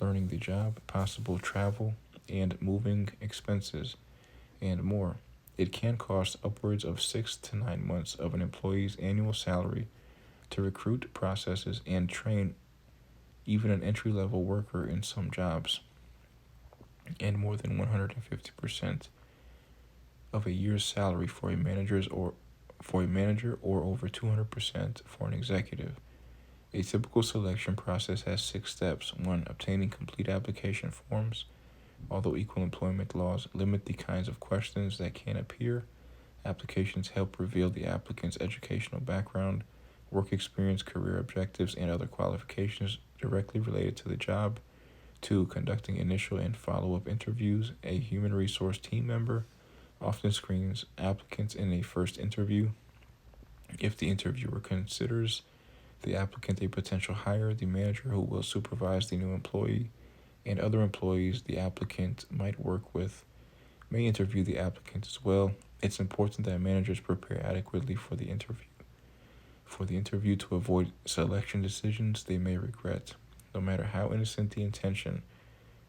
learning the job, possible travel and moving expenses, and more. It can cost upwards of 6 to 9 months of an employee's annual salary to recruit, processes, and train even an entry-level worker in some jobs, and more than 150% of a year's salary for a manager or over 200% for an executive. A typical selection process has 6 steps. 1. Obtaining complete application forms. Although equal employment laws limit the kinds of questions that can appear, applications help reveal the applicant's educational background, work experience, career objectives, and other qualifications directly related to the job. 2. Conducting initial and follow-up interviews. A human resource team member often screens applicants in a first interview. If the interviewer considers the applicant a potential hire, the manager who will supervise the new employee and other employees the applicant might work with may interview the applicant as well. It's important that managers prepare adequately for the interview to avoid selection decisions they may regret. No matter how innocent the intention,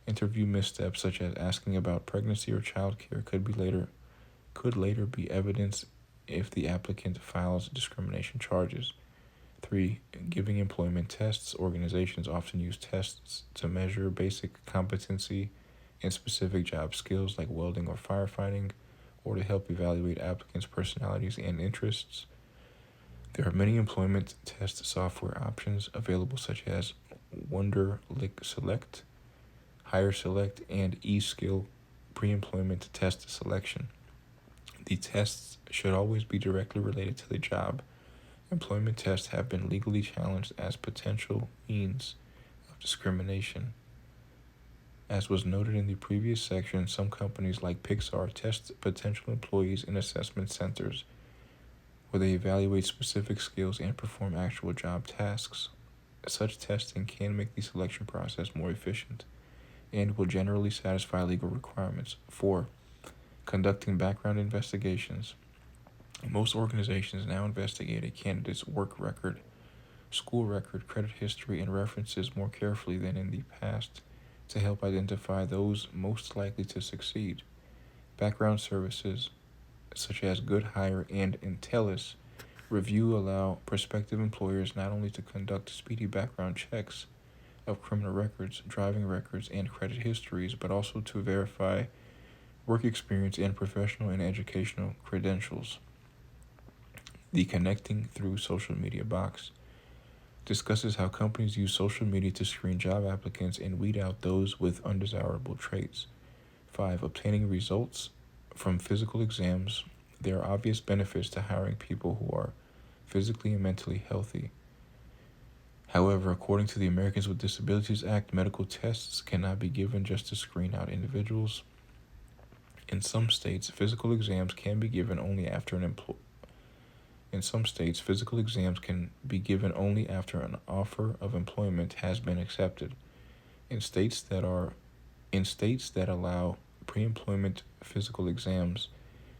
interview missteps such as asking about pregnancy or childcare could later be evidence if the applicant files discrimination charges. 3. Giving employment tests. Organizations often use tests to measure basic competency in specific job skills like welding or firefighting, or to help evaluate applicants' personalities and interests. There are many employment test software options available, such as Wonderlic Select, Hire Select, and eSkill Pre-Employment Test Selection. The tests should always be directly related to the job. Employment tests have been legally challenged as potential means of discrimination. As was noted in the previous section, some companies like Pixar test potential employees in assessment centers where they evaluate specific skills and perform actual job tasks. Such testing can make the selection process more efficient and will generally satisfy legal requirements. 4. Conducting background investigations. Most organizations now investigate a candidate's work record, school record, credit history, and references more carefully than in the past to help identify those most likely to succeed. Background services such as Good Hire and Intellis Review allow prospective employers not only to conduct speedy background checks of criminal records, driving records, and credit histories, but also to verify work experience and professional and educational credentials. The Connecting Through Social Media box discusses how companies use social media to screen job applicants and weed out those with undesirable traits. 5. Obtaining results from physical exams. There are obvious benefits to hiring people who are physically and mentally healthy. However, according to the Americans with Disabilities Act, medical tests cannot be given just to screen out individuals. In some states, physical exams can be given only after an offer of employment has been accepted. In states that allow pre-employment physical exams,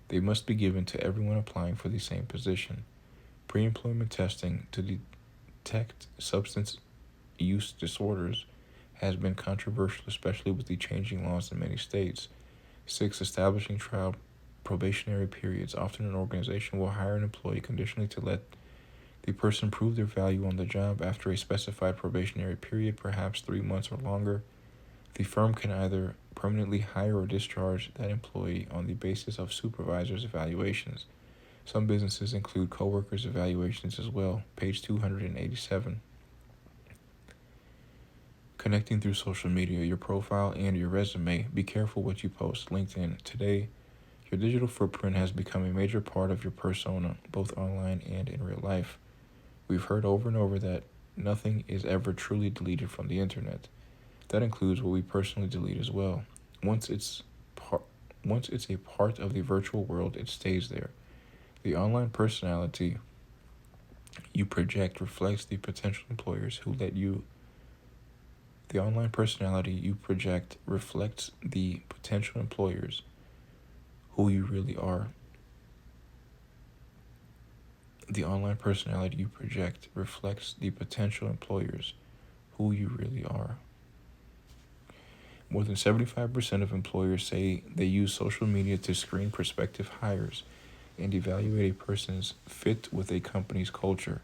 they must be given to everyone applying for the same position. Pre-employment testing to detect substance use disorders has been controversial, especially with the changing laws in many states. 6. Establishing trial probationary periods. Often an organization will hire an employee conditionally to let the person prove their value on the job. After a specified probationary period, perhaps 3 months or longer, the firm can either permanently hire or discharge that employee on the basis of supervisors' evaluations. Some businesses include coworkers' evaluations as well. Page 287. Connecting through social media, your profile and your resume. Be careful what you post. LinkedIn. Today, your digital footprint has become a major part of your persona, both online and in real life. We've heard over and over that nothing is ever truly deleted from the internet. That includes what we personally delete as well. Once it's a part of the virtual world, it stays there. The online personality you project reflects the potential employers who let you. The online personality you project reflects the potential employers who you really are. The online personality you project reflects the potential employers, who you really are. More than 75% of employers say they use social media to screen prospective hires and evaluate a person's fit with a company's culture.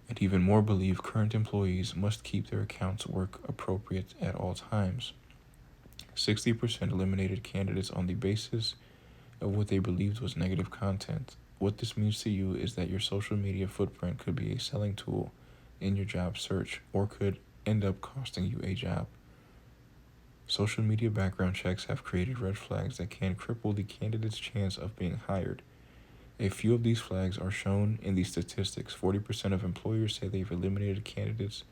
And even more believe current employees must keep their accounts work appropriate at all times. 60% eliminated candidates on the basis of what they believed was negative content. What this means to you is that your social media footprint could be a selling tool in your job search or could end up costing you a job. Social media background checks have created red flags that can cripple the candidate's chance of being hired. A few of these flags are shown in the statistics. 40% of employers say they've eliminated candidates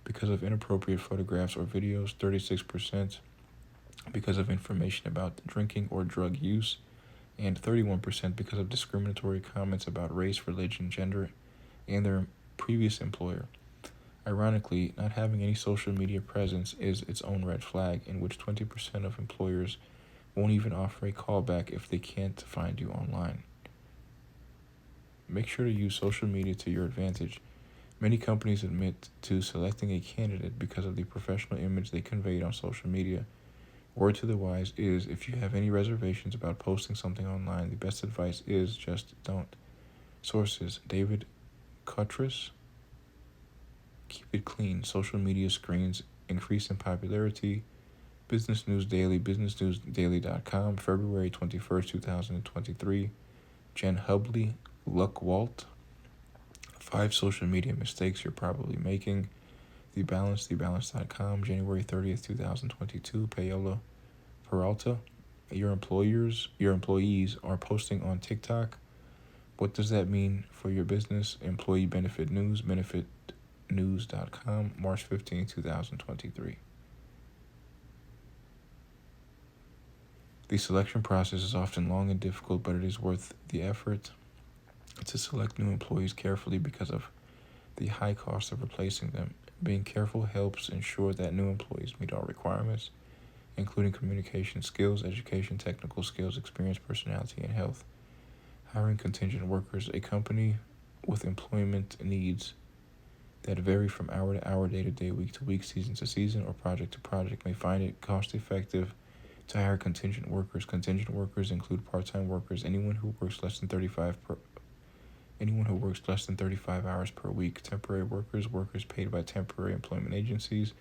because of inappropriate photographs or videos, 36% because of information about drinking or drug use, and 31% because of discriminatory comments about race, religion, gender, and their previous employer. Ironically, not having any social media presence is its own red flag, in which 20% of employers won't even offer a callback if they can't find you online. Make sure to use social media to your advantage. Many companies admit to selecting a candidate because of the professional image they conveyed on social media. Word to the wise is, if you have any reservations about posting something online, the best advice is just don't. Sources: David Cutress. Keep it clean. Social media screens increase in popularity. Business News Daily, businessnewsdaily.com, February 21st, 2023. Jen Hubley, Luckwalt. 5 social media mistakes you're probably making. The Balance, thebalance.com, January 30th, 2022. Paola Peralta. Your employees are posting on TikTok. What does that mean for your business? Employee Benefit News, benefitnews.com, March 15, 2023. The selection process is often long and difficult, but it is worth the effort to select new employees carefully because of the high cost of replacing them. Being careful helps ensure that new employees meet all requirements, including communication skills, education, technical skills, experience, personality, and health. Hiring contingent workers. A company with employment needs that vary from hour to hour, day to day, week to week, season to season, or project to project may find it cost effective to hire contingent workers. Contingent workers include part-time workers, anyone who works less than 35 hours per week, temporary workers, workers paid by temporary employment agencies,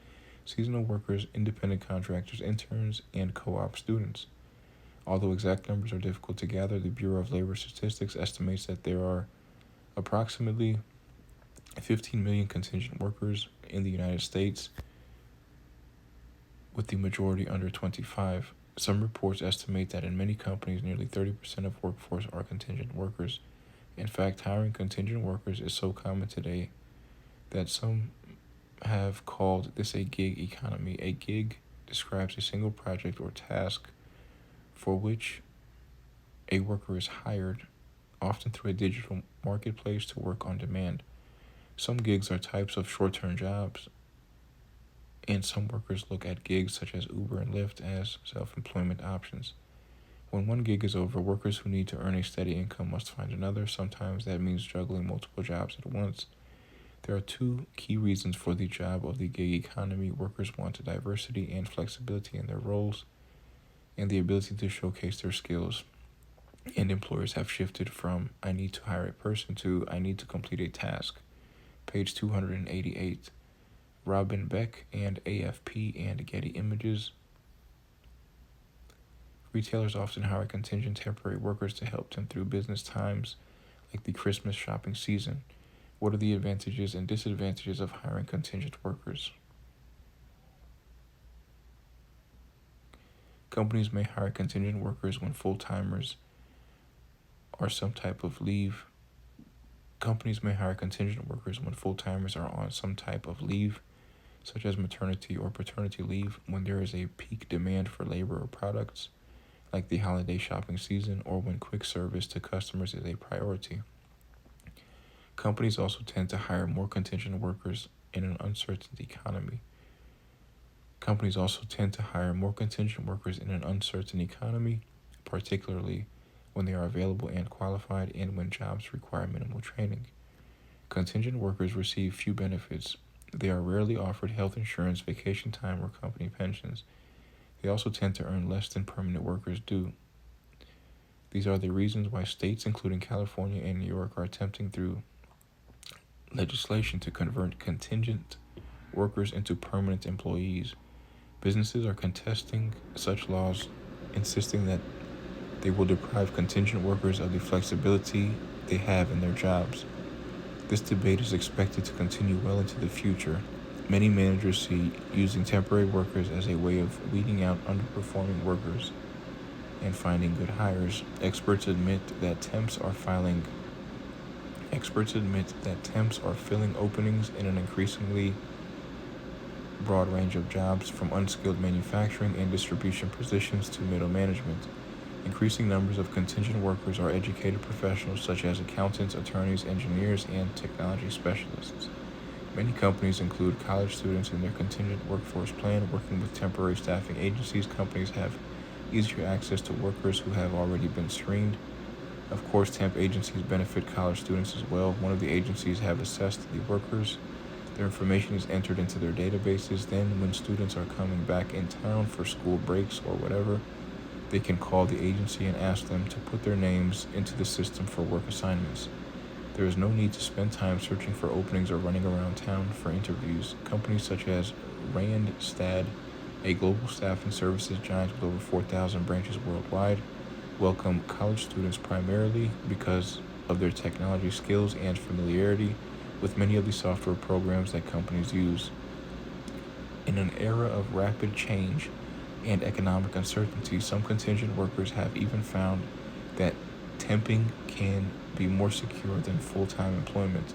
seasonal workers, independent contractors, interns, and co-op students. Although exact numbers are difficult to gather, the Bureau of Labor Statistics estimates that there are approximately 15 million contingent workers in the United States, with the majority under 25. Some reports estimate that in many companies, nearly 30% of workforce are contingent workers. In fact, hiring contingent workers is so common today that some have called this a gig economy. A gig describes a single project or task for which a worker is hired, often through a digital marketplace, to work on demand. Some gigs are types of short-term jobs, and some workers look at gigs such as Uber and Lyft as self-employment options. When one gig is over, workers who need to earn a steady income must find another. Sometimes that means juggling multiple jobs at once. There are 2 key reasons for the job of the gig economy. Workers want diversity and flexibility in their roles and the ability to showcase their skills. And employers have shifted from "I need to hire a person" to "I need to complete a task." Page 288. Robin Beck and AFP and Getty Images. Retailers often hire contingent temporary workers to help them through business times like the Christmas shopping season. What are the advantages and disadvantages of hiring contingent workers? Companies may hire contingent workers when full-timers are some type of leave. Companies may hire contingent workers when full-timers are on some type of leave, such as maternity or paternity leave, when there is a peak demand for labor or products, like the holiday shopping season, or when quick service to customers is a priority. Companies also tend to hire more contingent workers in an uncertain economy. particularly when they are available and qualified and when jobs require minimal training. Contingent workers receive few benefits. They are rarely offered health insurance, vacation time, or company pensions. They also tend to earn less than permanent workers do. These are the reasons why states, including California and New York, are attempting through legislation to convert contingent workers into permanent employees. Businesses are contesting such laws, insisting that they will deprive contingent workers of the flexibility they have in their jobs. This debate is expected to continue well into the future. Many managers see using temporary workers as a way of weeding out underperforming workers and finding good hires. Experts admit that temps are filling openings in an increasingly broad range of jobs, from unskilled manufacturing and distribution positions to middle management. Increasing numbers of contingent workers are educated professionals such as accountants, attorneys, engineers, and technology specialists. Many companies include college students in their contingent workforce plan. Working with temporary staffing agencies, companies have easier access to workers who have already been screened. Of course, temp agencies benefit college students as well. One of the agencies have assessed the workers. Their information is entered into their databases. Then, when students are coming back in town for school breaks or whatever, they can call the agency and ask them to put their names into the system for work assignments. There is no need to spend time searching for openings or running around town for interviews. Companies such as Randstad, a global staffing services giant with over 4,000 branches worldwide, welcome college students primarily because of their technology skills and familiarity with many of the software programs that companies use. In an era of rapid change and economic uncertainty, some contingent workers have even found that temping can be more secure than full-time employment.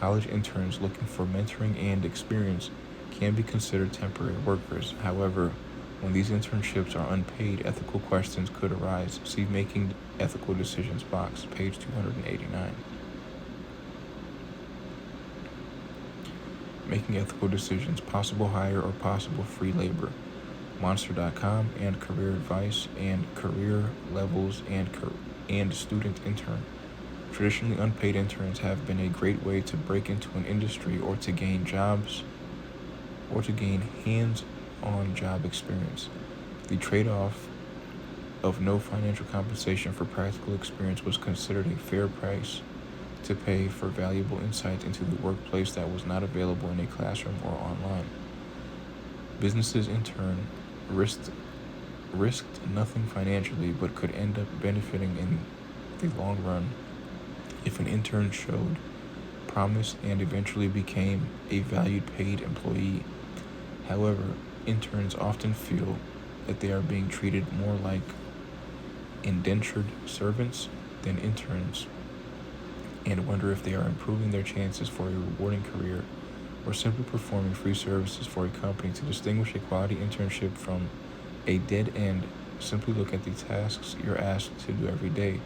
College interns looking for mentoring and experience can be considered temporary workers. However, when these internships are unpaid, ethical questions could arise. See Making Ethical Decisions box, page 289. Making Ethical Decisions, Possible Hire or Possible Free Labor. Monster.com and Career Advice and Career Levels and Student Intern. Traditionally, unpaid interns have been a great way to break into an industry or to gain hands-on job experience. The trade-off of no financial compensation for practical experience was considered a fair price to pay for valuable insight into the workplace that was not available in a classroom or online. Businesses, in turn, risked nothing financially but could end up benefiting in the long run if an intern showed promise and eventually became a valued paid employee. However, interns often feel that they are being treated more like indentured servants than interns, and wonder if they are improving their chances for a rewarding career or simply performing free services for a company. To distinguish a quality internship from a dead end, simply look at the tasks you're asked to do every day.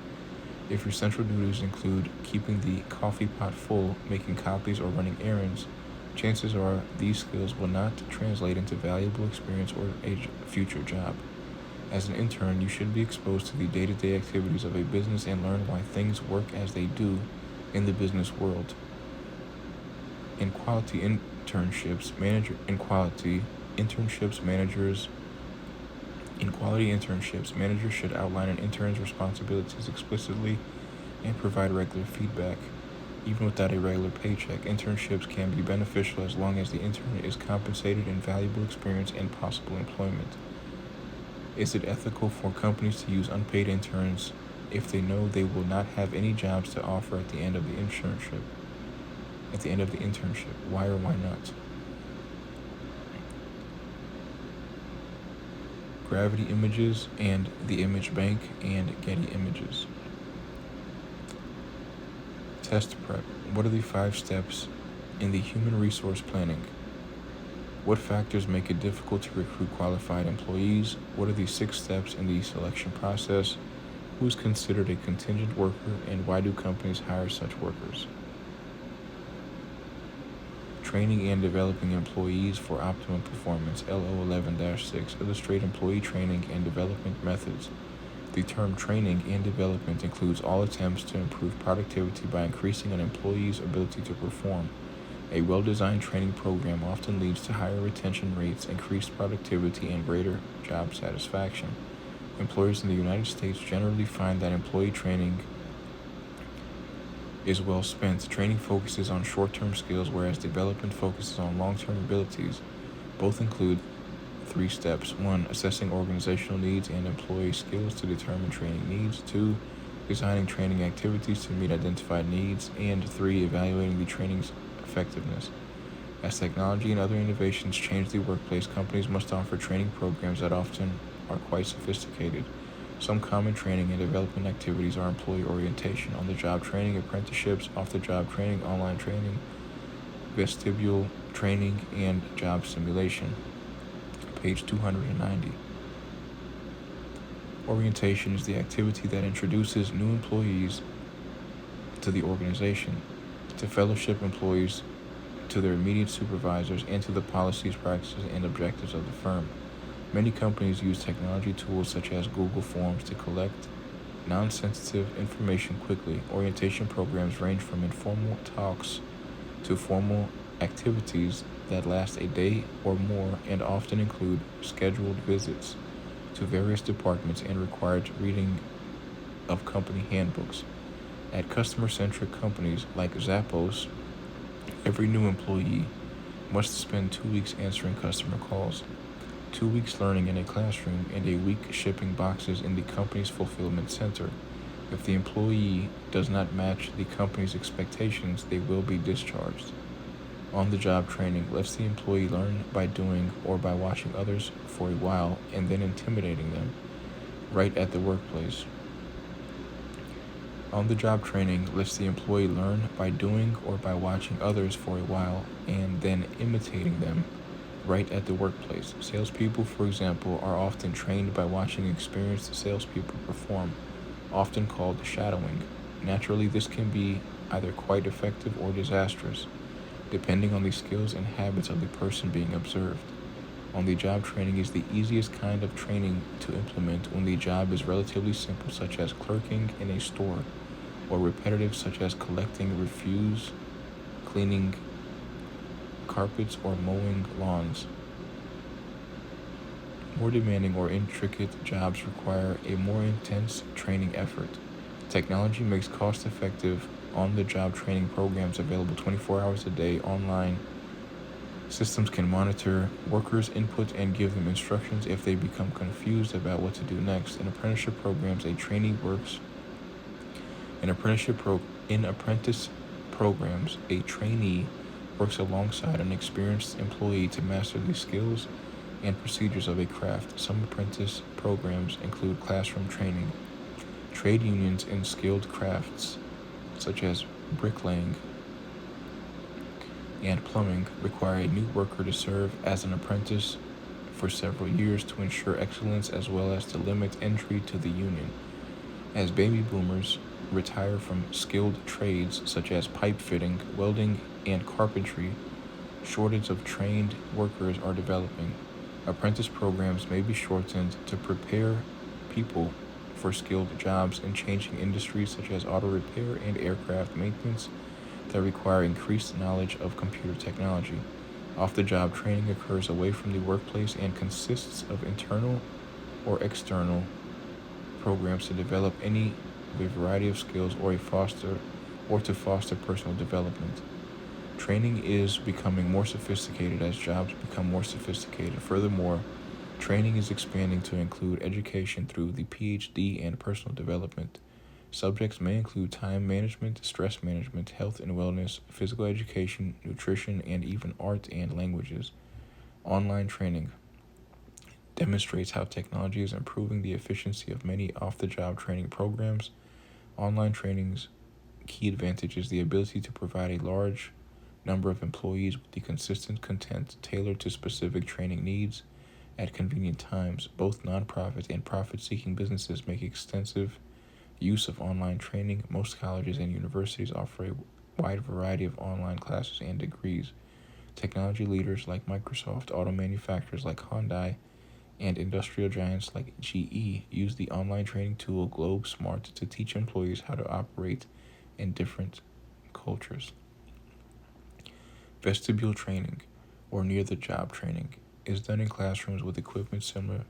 If your central duties include keeping the coffee pot full, making copies, or running errands, chances are these skills will not translate into valuable experience or a future job. As an intern, you should be exposed to the day-to-day activities of a business and learn why things work as they do in the business world. In quality internships, managers should outline an intern's responsibilities explicitly and provide regular feedback. Even without a regular paycheck, internships can be beneficial as long as the intern is compensated in valuable experience and possible employment. Is it ethical for companies to use unpaid interns if they know they will not have any jobs to offer at the end of the internship? Why or why not? Gravity Images and the Image Bank and Getty Images. Test prep. What are the 5 steps in the human resource planning? What factors make it difficult to recruit qualified employees? What are the 6 steps in the selection process? Who is considered a contingent worker, and why do companies hire such workers? Training and developing employees for optimum performance. LO 11-6. Illustrate employee training and development methods. The term training and development includes all attempts to improve productivity by increasing an employee's ability to perform. A well-designed training program often leads to higher retention rates, increased productivity, and greater job satisfaction. Employers in the United States generally find that employee training is well spent. Training focuses on short-term skills, whereas development focuses on long-term abilities. Both include 3 steps. 1. Assessing organizational needs and employee skills to determine training needs. 2. Designing training activities to meet identified needs. And 3. Evaluating the training's effectiveness. As technology and other innovations change the workplace, companies must offer training programs that often are quite sophisticated. Some common training and development activities are employee orientation, on-the-job training, apprenticeships, off-the-job training, online training, vestibular training, and job simulation. Page 290. Orientation is the activity that introduces new employees to the organization, to fellowship employees, to their immediate supervisors, and to the policies, practices, and objectives of the firm. Many companies use technology tools such as Google Forms to collect non-sensitive information quickly. Orientation programs range from informal talks to formal activities that last a day or more and often include scheduled visits to various departments and required reading of company handbooks. At customer-centric companies like Zappos, every new employee must spend 2 weeks answering customer calls, 2 weeks learning in a classroom, and a week shipping boxes in the company's fulfillment center. If the employee does not match the company's expectations, they will be discharged. On-the-job training lets the employee learn by doing or by watching others for a while and then intimidating them right at the workplace. On-the-job training lets the employee learn by doing or by watching others for a while and then imitating them right at the workplace. Salespeople, for example, are often trained by watching experienced salespeople perform, often called shadowing. Naturally, this can be either quite effective or disastrous, depending on the skills and habits of the person being observed. On-the-job training is the easiest kind of training to implement when the job is relatively simple, such as clerking in a store, or repetitive, such as collecting refuse, cleaning carpets, or mowing lawns. More demanding or intricate jobs require a more intense training effort. Technology makes cost-effective on-the-job training programs available 24 hours a day online. Systems can monitor workers' input and give them instructions if they become confused about what to do next. In apprenticeship programs, a trainee works. In apprentice programs, a trainee works alongside an experienced employee to master the skills and procedures of a craft. Some apprentice programs include classroom training. Trade unions in skilled crafts, such as bricklaying and plumbing, require a new worker to serve as an apprentice for several years to ensure excellence as well as to limit entry to the union. As baby boomers retire from skilled trades such as pipe fitting, welding, and carpentry, shortage of trained workers are developing. Apprentice programs may be shortened to prepare people for skilled jobs in changing industries such as auto repair and aircraft maintenance that require increased knowledge of computer technology. Off-the-job training occurs away from the workplace and consists of internal or external programs to develop a variety of skills or to foster personal development. Training is becoming more sophisticated as jobs become more sophisticated. Furthermore, training is expanding to include education through the PhD and personal development. Subjects may include time management, stress management, health and wellness, physical education, nutrition, and even art and languages. Online training demonstrates how technology is improving the efficiency of many off-the-job training programs. Online training's key advantage is the ability to provide a large number of employees with the consistent content tailored to specific training needs at convenient times. Both nonprofit and profit-seeking businesses make extensive use of online training. Most colleges and universities offer a wide variety of online classes and degrees. Technology leaders like Microsoft, auto manufacturers like Hyundai, and industrial giants like GE use the online training tool GlobeSmart to teach employees how to operate in different cultures. Vestibule training, or near-the-job training, is done in classrooms with equipment similar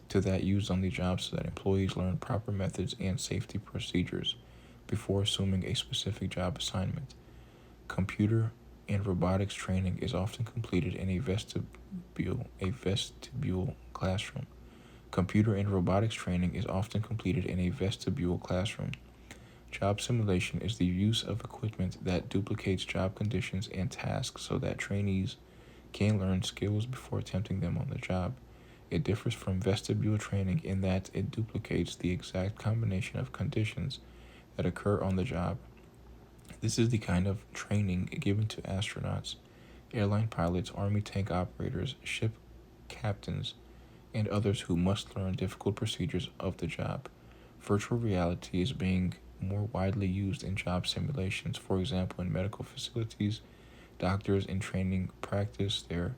to that used on the job so that employees learn proper methods and safety procedures before assuming a specific job assignment. Computer and robotics training is often completed in a vestibule classroom. Computer and robotics training is often completed in a vestibule classroom. Job simulation is the use of equipment that duplicates job conditions and tasks so that trainees can learn skills before attempting them on the job. It differs from vestibule training in that it duplicates the exact combination of conditions that occur on the job. This is the kind of training given to astronauts, airline pilots, army tank operators, ship captains, and others who must learn difficult procedures of the job. Virtual reality is being more widely used in job simulations. For example, in medical facilities, doctors in training practice their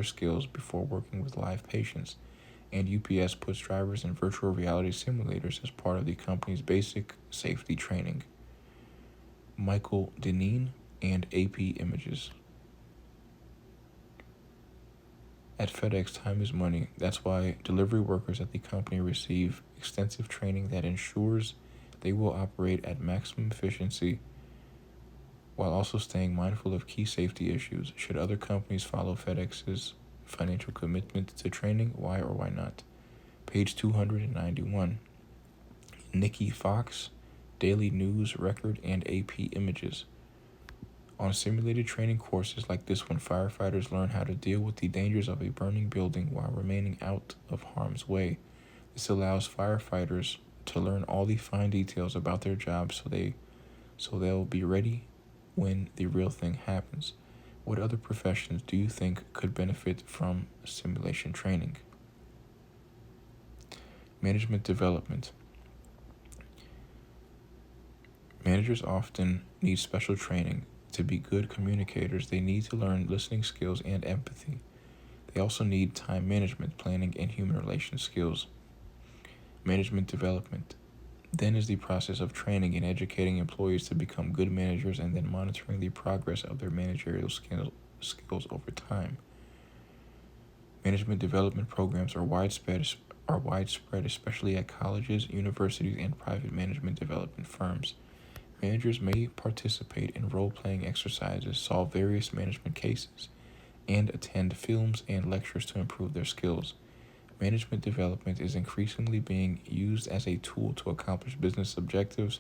skills before working with live patients, and UPS puts drivers in virtual reality simulators as part of the company's basic safety training. Michael Deneen and AP Images. At FedEx, time is money. That's why delivery workers at the company receive extensive training that ensures they will operate at maximum efficiency while also staying mindful of key safety issues. Should other companies follow FedEx's financial commitment to training? Why or why not? Page 291. Nikki Fox, Daily News, Record, and AP Images. On simulated training courses like this one, firefighters learn how to deal with the dangers of a burning building while remaining out of harm's way. This allows firefighters to learn all the fine details about their job so they'll be ready when the real thing happens. What other professions do you think could benefit from simulation training? Management development. Managers often need special training. To be good communicators, they need to learn listening skills and empathy. They also need time management, planning, and human relations skills. Management development then is the process of training and educating employees to become good managers and then monitoring the progress of their managerial skills over time. Management development programs are widespread, especially at colleges, universities, and private management development firms. Managers may participate in role-playing exercises, solve various management cases, and attend films and lectures to improve their skills. Management development is increasingly being used as a tool to accomplish business objectives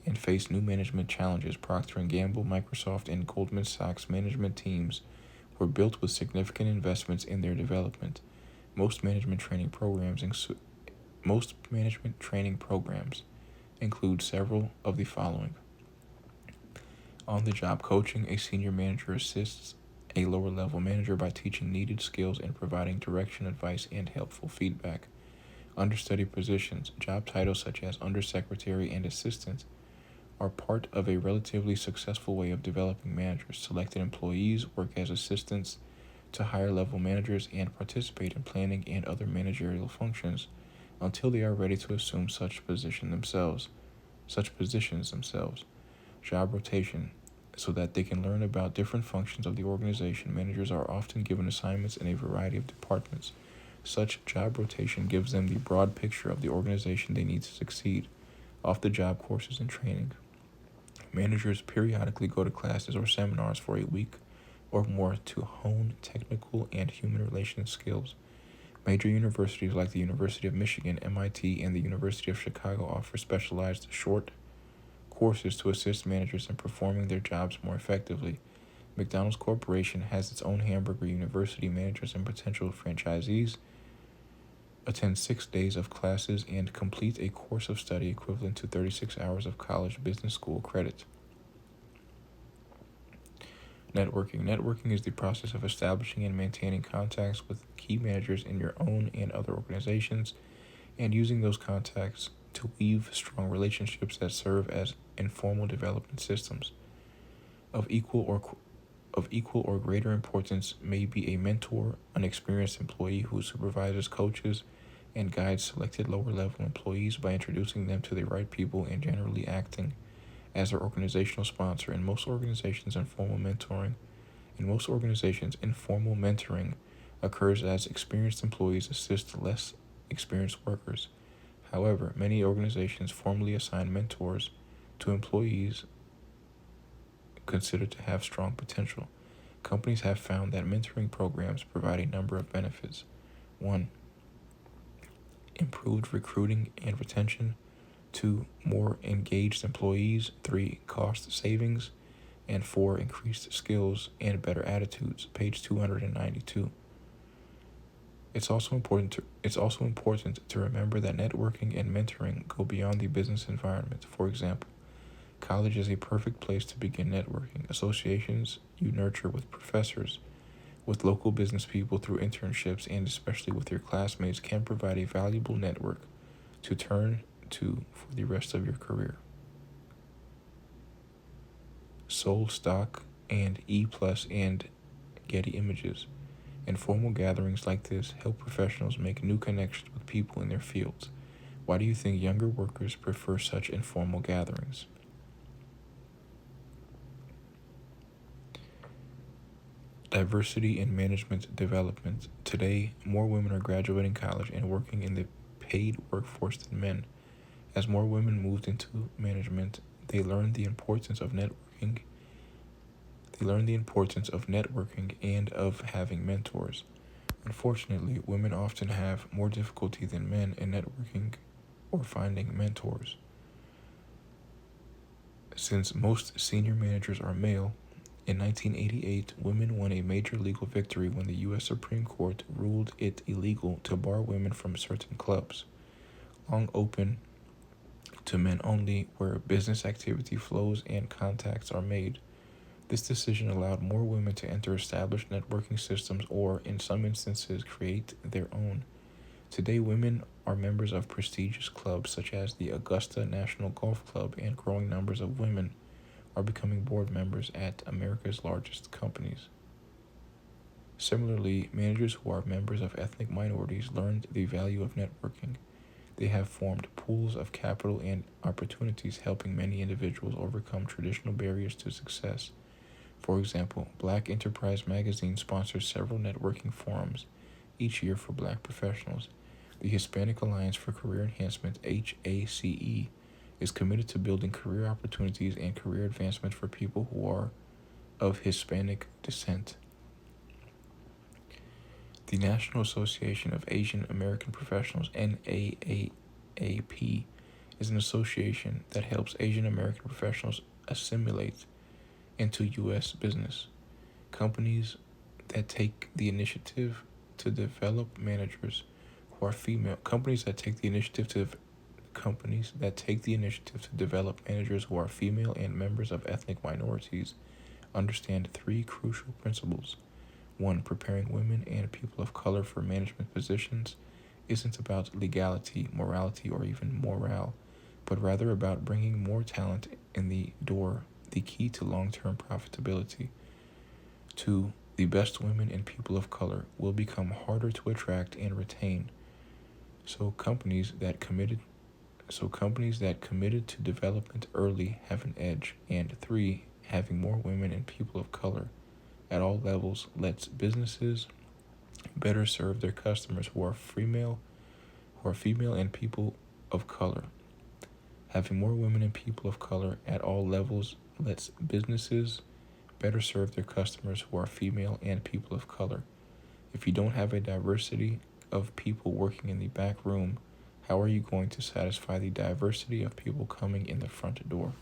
and face new management challenges. Procter & Gamble, Microsoft, and Goldman Sachs management teams were built with significant investments in their development. Most management training programs include several of the following. On-the-job coaching, a senior manager assists a lower-level manager by teaching needed skills and providing direction, advice, and helpful feedback. Understudy positions, job titles such as undersecretary and assistant, are part of a relatively successful way of developing managers. Selected employees work as assistants to higher-level managers and participate in planning and other managerial functions until they are ready to assume such positions themselves. Job rotation. So that they can learn about different functions of the organization, managers are often given assignments in a variety of departments. Such job rotation gives them the broad picture of the organization they need to succeed. Off-the-job courses and training. Managers periodically go to classes or seminars for a week or more to hone technical and human relations skills. Major universities like the University of Michigan, MIT, and the University of Chicago offer specialized short courses to assist managers in performing their jobs more effectively. McDonald's Corporation has its own hamburger university. Managers and potential franchisees attend 6 days of classes and complete a course of study equivalent to 36 hours of college business school credit. Networking. Networking is the process of establishing and maintaining contacts with key managers in your own and other organizations, and using those contacts to weave strong relationships that serve as informal development systems of equal Of equal or greater importance may be a mentor, an experienced employee who supervises, coaches, and guides selected lower-level employees by introducing them to the right people and generally acting as their organizational sponsor. In most organizations, informal mentoring occurs as experienced employees assist less experienced workers. However, many organizations formally assign mentors to employees considered to have strong potential. Companies have found that mentoring programs provide a number of benefits. 1. Improved recruiting and retention. 2. More engaged employees. 3. Cost savings. And 4. Increased skills and better attitudes. Page 292. It's also important to remember that networking and mentoring go beyond the business environment. For example, college is a perfect place to begin networking. Associations you nurture with professors, with local business people through internships, and especially with your classmates can provide a valuable network to turn to for the rest of your career. Soul Stock and E+ and Getty Images. Informal gatherings like this help professionals make new connections with people in their fields. Why do you think younger workers prefer such informal gatherings? Diversity in management development. Today, more women are graduating college and working in the paid workforce than men. As more women moved into management, they learned the importance of networking. And of having mentors. Unfortunately, women often have more difficulty than men in networking or finding mentors. Since most senior managers are male, in 1988, women won a major legal victory when the U.S. Supreme Court ruled it illegal to bar women from certain clubs, long open to men only, where business activity flows and contacts are made. This decision allowed more women to enter established networking systems or, in some instances, create their own. Today, women are members of prestigious clubs such as the Augusta National Golf Club, and growing numbers of women are becoming board members at America's largest companies. Similarly, managers who are members of ethnic minorities learned the value of networking. They have formed pools of capital and opportunities, helping many individuals overcome traditional barriers to success. For example, Black Enterprise Magazine sponsors several networking forums each year for Black professionals. The Hispanic Alliance for Career Enhancement, HACE, is committed to building career opportunities and career advancement for people who are of Hispanic descent. The National Association of Asian American Professionals, NAAAP, is an association that helps Asian American professionals assimilate into U.S. business. Companies that take the initiative to develop managers who are female. Companies that take the initiative to develop managers who are female and members of ethnic minorities understand 3 crucial principles. 1. Preparing women and people of color for management positions isn't about legality, morality, or even morale, but rather about bringing more talent in the door, the key to long-term profitability. 2. The best women and people of color will become harder to attract and retain. So companies that committed to development early have an edge. And 3. Having more women and people of color at all levels lets businesses better serve their customers who are female and people of color. Having more women and people of color at all levels lets businesses better serve their customers who are female and people of color. If you don't have a diversity of people working in the back room, how are you going to satisfy the diversity of people coming in the front door?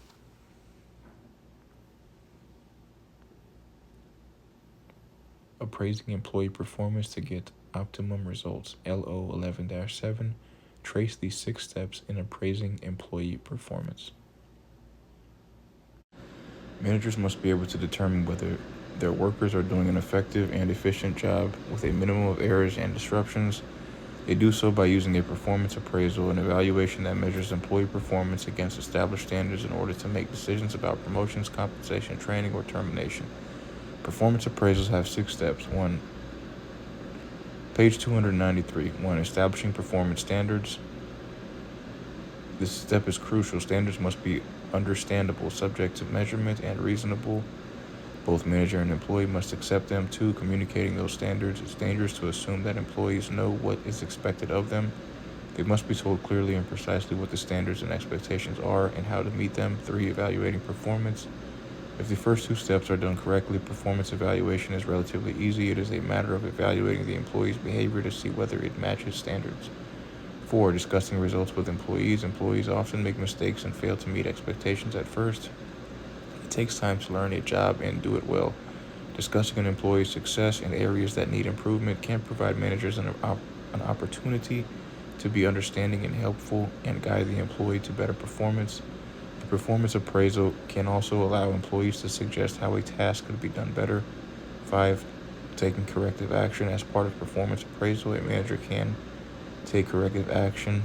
Appraising employee performance to get optimum results. LO 11-7. Trace the 6 steps in appraising employee performance. Managers must be able to determine whether their workers are doing an effective and efficient job with a minimum of errors and disruptions. They do so by using a performance appraisal, an evaluation that measures employee performance against established standards in order to make decisions about promotions, compensation, training, or termination. Performance appraisals have 6 steps. 1. Page 293. 1. Establishing performance standards. This step is crucial. Standards must be understandable, subject to measurement, and reasonable. Both manager and employee must accept them. 2. Communicating those standards. It's dangerous to assume that employees know what is expected of them. They must be told clearly and precisely what the standards and expectations are and how to meet them. 3. Evaluating performance. If the first 2 steps are done correctly, performance evaluation is relatively easy. It is a matter of evaluating the employee's behavior to see whether it matches standards. 4. Discussing results with employees. Employees often make mistakes and fail to meet expectations at first. It takes time to learn a job and do it well. Discussing an employee's success and areas that need improvement can provide managers an opportunity to be understanding and helpful and guide the employee to better performance. The performance appraisal can also allow employees to suggest how a task could be done better. 5. Taking corrective action. As part of performance appraisal, a manager can take corrective action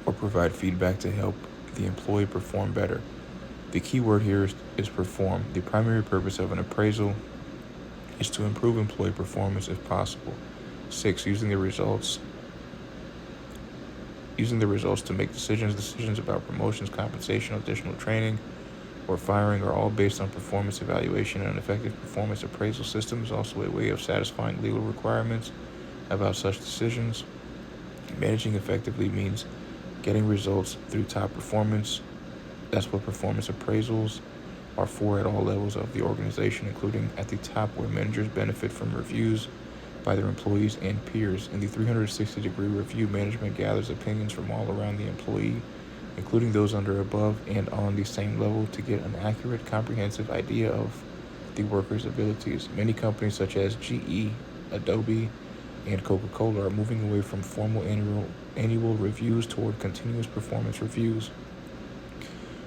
or provide feedback to help the employee perform better. The key word here is perform. The primary purpose of an appraisal is to improve employee performance if possible. 6. Using the results to make decisions. Decisions about promotions, compensation, additional training, or firing are all based on performance evaluation. An effective performance appraisal system is also a way of satisfying legal requirements about such decisions. Managing effectively means getting results through top performance. That's what performance appraisals are for at all levels of the organization, including at the top where managers benefit from reviews by their employees and peers. In the 360-degree review, management gathers opinions from all around the employee, including those under, above, and on the same level, to get an accurate, comprehensive idea of the worker's abilities. Many companies such as GE, Adobe, and Coca-Cola are moving away from formal annual reviews toward continuous performance reviews.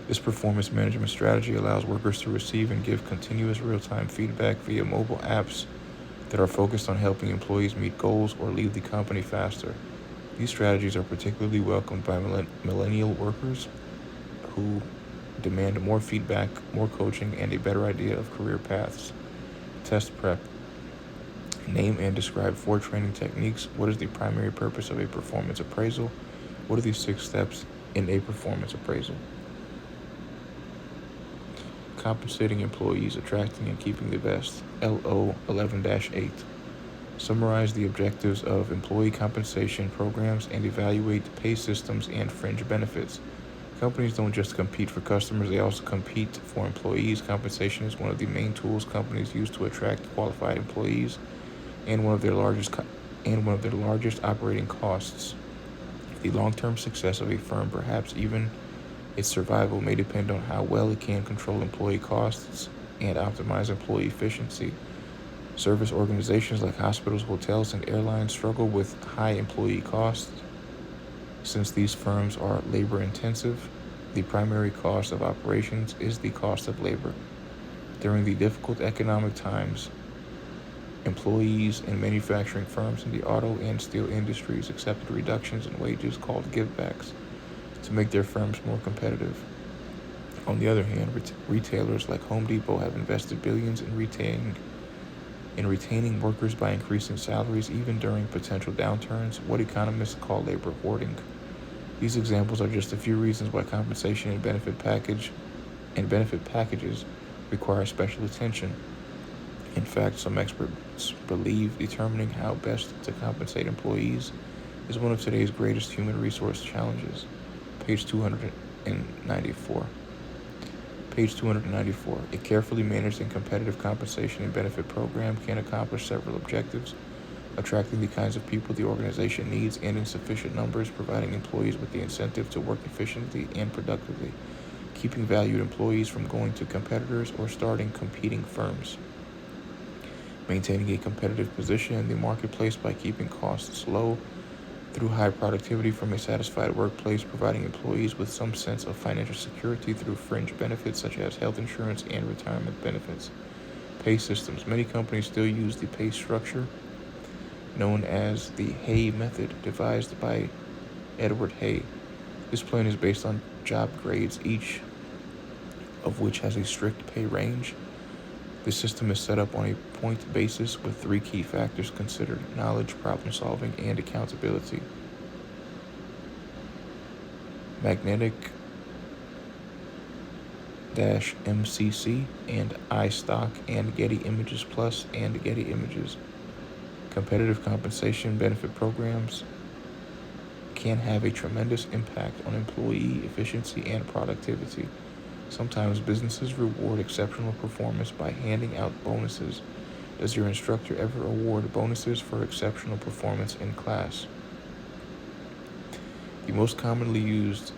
This performance management strategy allows workers to receive and give continuous real-time feedback via mobile apps that are focused on helping employees meet goals or leave the company faster. These strategies are particularly welcomed by millennial workers who demand more feedback, more coaching, and a better idea of career paths. Test prep. Name and describe 4 training techniques. What is the primary purpose of a performance appraisal? What are the 6 steps in a performance appraisal? Compensating employees, attracting and keeping the best. LO 11-8. Summarize the objectives of employee compensation programs and evaluate pay systems and fringe benefits. Companies don't just compete for customers, they also compete for employees. Compensation is one of the main tools companies use to attract qualified employees and one of their largest operating costs. The long-term success of a firm, perhaps even its survival, may depend on how well it can control employee costs and optimize employee efficiency. Service organizations like hospitals, hotels, and airlines struggle with high employee costs. Since these firms are labor-intensive, the primary cost of operations is the cost of labor. During the difficult economic times, employees in manufacturing firms in the auto and steel industries accepted reductions in wages called givebacks to make their firms more competitive. On the other hand, retailers like Home Depot have invested billions in retaining workers by increasing salaries even during potential downturns, what economists call labor hoarding. These examples are just a few reasons why compensation and benefit packages require special attention. In fact, some experts believe determining how best to compensate employees is one of today's greatest human resource challenges. Page 294. Page 294. A carefully managed and competitive compensation and benefit program can accomplish several objectives: attracting the kinds of people the organization needs and in sufficient numbers, providing employees with the incentive to work efficiently and productively, keeping valued employees from going to competitors or starting competing firms, maintaining a competitive position in the marketplace by keeping costs low through high productivity from a satisfied workplace, providing employees with some sense of financial security through fringe benefits such as health insurance and retirement benefits. Pay systems. Many companies still use the pay structure known as the Hay method, devised by Edward Hay. This plan is based on job grades, each of which has a strict pay range. The system is set up on a point basis with three key factors considered: knowledge, problem solving, and accountability. Magnetic MCC and iStock and Getty Images Plus and Getty Images. Competitive compensation benefit programs can have a tremendous impact on employee efficiency and productivity. Sometimes businesses reward exceptional performance by handing out bonuses. Does your instructor ever award bonuses for exceptional performance in class? The most commonly used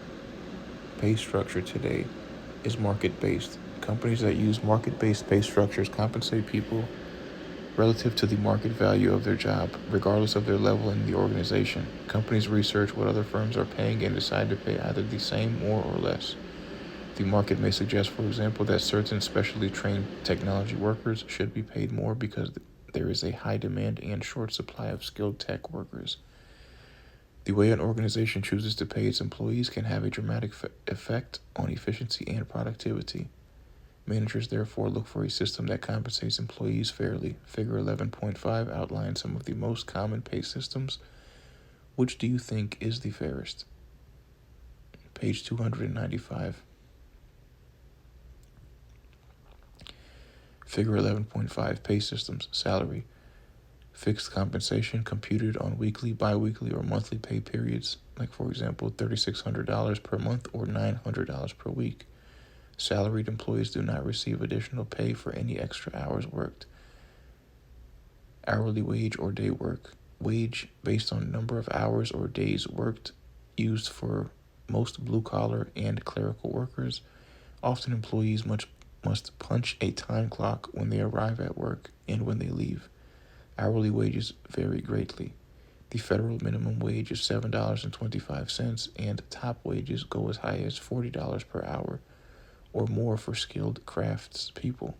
pay structure today is market-based. Companies that use market-based pay structures compensate people relative to the market value of their job, regardless of their level in the organization. Companies research what other firms are paying and decide to pay either the same, more, or less. The market may suggest, for example, that certain specially trained technology workers should be paid more because there is a high demand and short supply of skilled tech workers. The way an organization chooses to pay its employees can have a dramatic effect on efficiency and productivity. Managers therefore look for a system that compensates employees fairly. Figure 11.5 outlines some of the most common pay systems. Which do you think is the fairest? Page 295. Figure 11.5 pay systems. Salary. Fixed compensation computed on weekly, bi-weekly, or monthly pay periods, like for example $3,600 per month or $900 per week. Salaried employees do not receive additional pay for any extra hours worked. Hourly wage or day work. Wage based on number of hours or days worked, used for most blue-collar and clerical workers. Often employees must punch a time clock when they arrive at work and when they leave. Hourly wages vary greatly. The federal minimum wage is $7.25, and top wages go as high as $40 per hour or more for skilled craftspeople.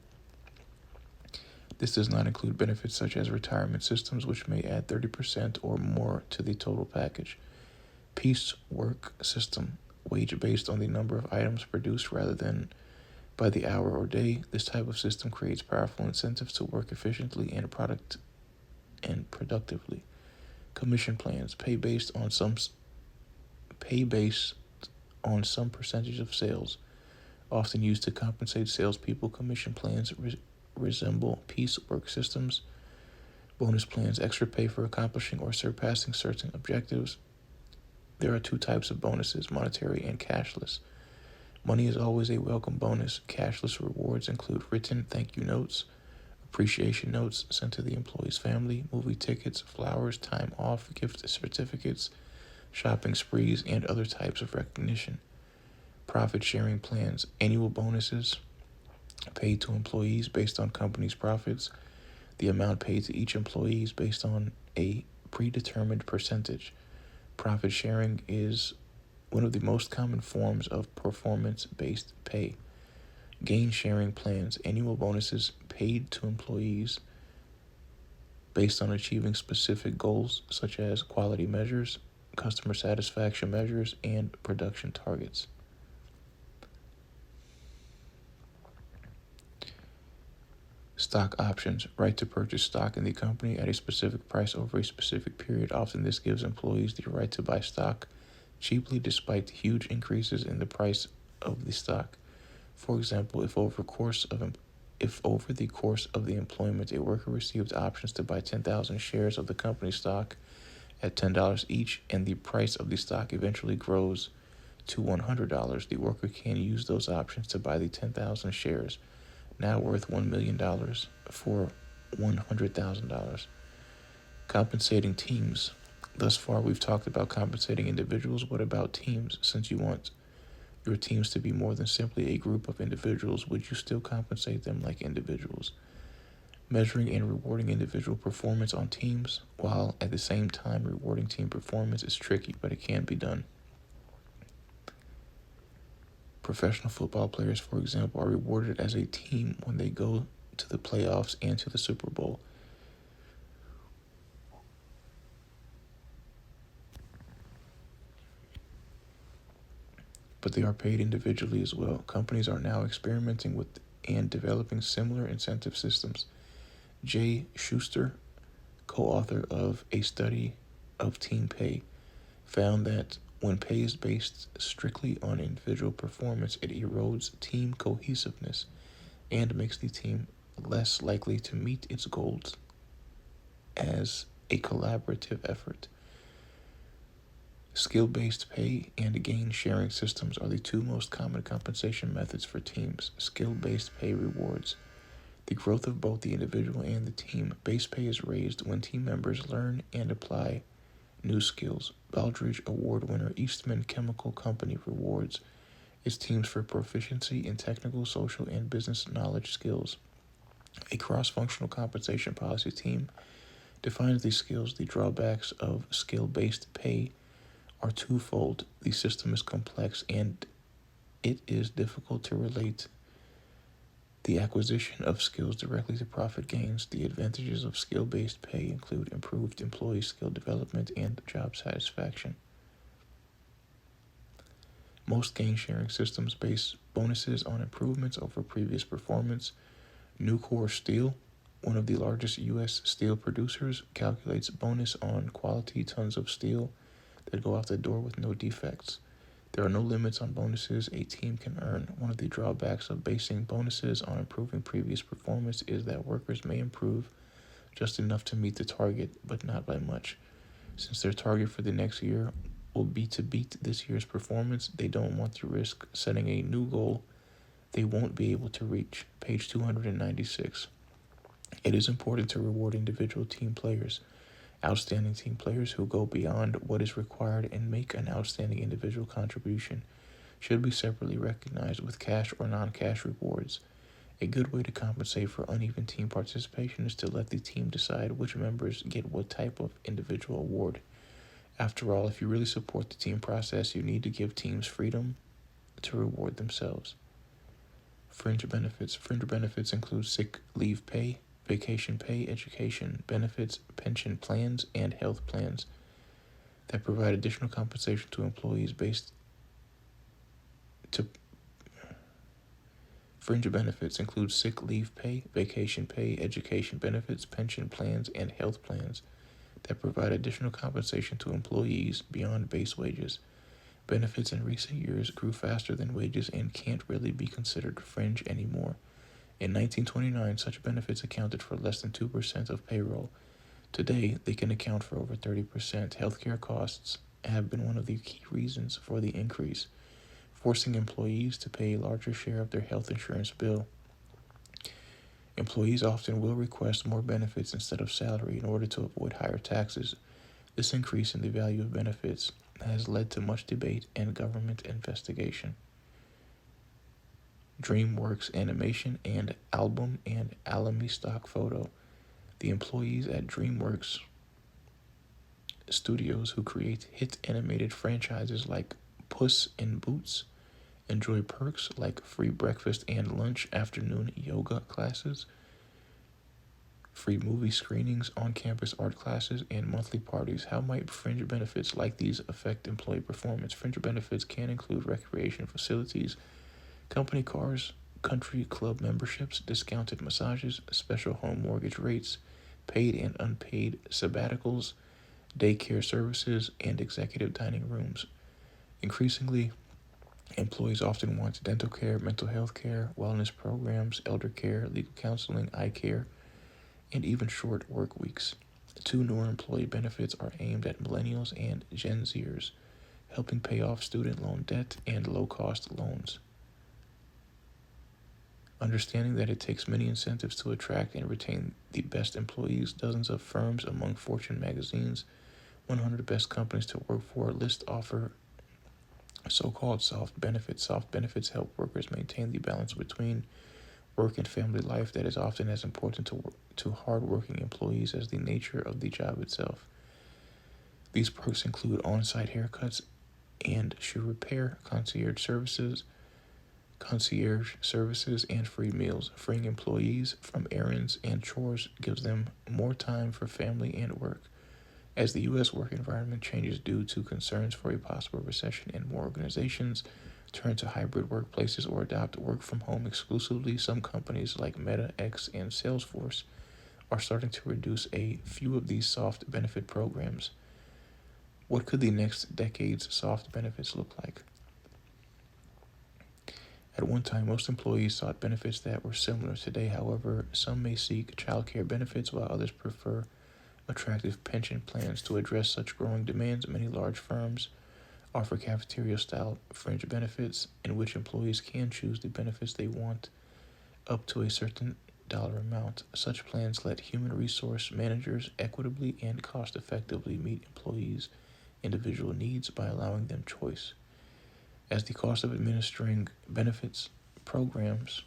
This does not include benefits such as retirement systems, which may add 30% or more to the total package. Piecework system, wage based on the number of items produced rather than by the hour or day. This type of system creates powerful incentives to work efficiently and productively. Commission plans, pay based on some percentage of sales, often used to compensate salespeople. Commission plans resemble piecework systems. Bonus plans, extra pay for accomplishing or surpassing certain objectives. There are two types of bonuses, monetary and cashless. Money is always a welcome bonus. Cashless rewards include written thank you notes, appreciation notes sent to the employee's family, movie tickets, flowers, time off, gift certificates, shopping sprees, and other types of recognition. Profit sharing plans, annual bonuses paid to employees based on company's profits. The amount paid to each employee is based on a predetermined percentage. Profit sharing is one of the most common forms of performance-based pay. Gain sharing plans, annual bonuses paid to employees based on achieving specific goals such as quality measures, customer satisfaction measures, and production targets. Stock options, right to purchase stock in the company at a specific price over a specific period. Often this gives employees the right to buy stock cheaply despite huge increases in the price of the stock. For example, if over the course of the employment a worker received options to buy 10,000 shares of the company stock at $10 each, and the price of the stock eventually grows to $100, the worker can use those options to buy the 10,000 shares, now worth $1 million, for $100,000. Compensating teams. Thus far, we've talked about compensating individuals. What about teams? Since you want your teams to be more than simply a group of individuals, would you still compensate them like individuals? Measuring and rewarding individual performance on teams while at the same time rewarding team performance is tricky, but it can be done. Professional football players, for example, are rewarded as a team when they go to the playoffs and to the Super Bowl. But they are paid individually as well. Companies are now experimenting with and developing similar incentive systems. Jay Schuster, co-author of a study of team pay, found that when pay is based strictly on individual performance, it erodes team cohesiveness and makes the team less likely to meet its goals as a collaborative effort. Skill-based pay and gain-sharing systems are the two most common compensation methods for teams. Skill-based pay rewards the growth of both the individual and the team. Base pay is raised when team members learn and apply new skills. Baldrige Award winner Eastman Chemical Company rewards its teams for proficiency in technical, social, and business knowledge skills. A cross-functional compensation policy team defines these skills. The drawbacks of skill-based pay are twofold. The system is complex and it is difficult to relate the acquisition of skills directly to profit gains. The advantages of skill-based pay include improved employee skill development and job satisfaction. Most gain-sharing systems base bonuses on improvements over previous performance. Nucor Steel, one of the largest U.S. steel producers, calculates bonus on quality tons of steel that go out the door with no defects. There are no limits on bonuses a team can earn. One of the drawbacks of basing bonuses on improving previous performance is that workers may improve just enough to meet the target, but not by much. Since their target for the next year will be to beat this year's performance, they don't want to risk setting a new goal they won't be able to reach. Page 296. It is important to reward individual team players. Outstanding team players who go beyond what is required and make an outstanding individual contribution should be separately recognized with cash or non-cash rewards. A good way to compensate for uneven team participation is to let the team decide which members get what type of individual award. After all, if you really support the team process, you need to give teams freedom to reward themselves. Fringe benefits. Fringe benefits include sick leave pay, vacation pay, education benefits, pension plans, and health plans that provide additional compensation to employees based to fringe benefits include sick leave pay, vacation pay, education benefits, pension plans, and health plans that provide additional compensation to employees beyond base wages. Benefits in recent years grew faster than wages and can't really be considered fringe anymore. In 1929, such benefits accounted for less than 2% of payroll. Today, they can account for over 30%. Healthcare costs have been one of the key reasons for the increase, forcing employees to pay a larger share of their health insurance bill. Employees often will request more benefits instead of salary in order to avoid higher taxes. This increase in the value of benefits has led to much debate and government investigation. DreamWorks Animation and Album and Alamy Stock Photo. The employees at DreamWorks Studios who create hit animated franchises like Puss in Boots enjoy perks like free breakfast and lunch, afternoon yoga classes, free movie screenings, on-campus art classes, and monthly parties. How might fringe benefits like these affect employee performance? Fringe benefits can include recreation facilities, company cars, country club memberships, discounted massages, special home mortgage rates, paid and unpaid sabbaticals, daycare services, and executive dining rooms. Increasingly, employees often want dental care, mental health care, wellness programs, elder care, legal counseling, eye care, and even short work weeks. Two newer employee benefits are aimed at millennials and Gen Zers, helping pay off student loan debt and low-cost loans. Understanding that it takes many incentives to attract and retain the best employees, dozens of firms among Fortune magazine's 100 best companies to work for list offer so-called soft benefits. Soft benefits help workers maintain the balance between work and family life that is often as important to hard-working employees as the nature of the job itself. These perks include on-site haircuts and shoe repair, concierge services, and free meals. Freeing employees from errands and chores gives them more time for family and work. As the U.S. work environment changes due to concerns for a possible recession and more organizations turn to hybrid workplaces or adopt work from home exclusively. Some companies like Meta, X, and Salesforce are starting to reduce a few of these soft benefit programs. What could the next decade's soft benefits look like? At one time, most employees sought benefits that were similar. Today, however, some may seek childcare benefits while others prefer attractive pension plans. To address such growing demands, many large firms offer cafeteria-style fringe benefits in which employees can choose the benefits they want up to a certain dollar amount. Such plans let human resource managers equitably and cost-effectively meet employees' individual needs by allowing them choice. As the cost of administering benefits programs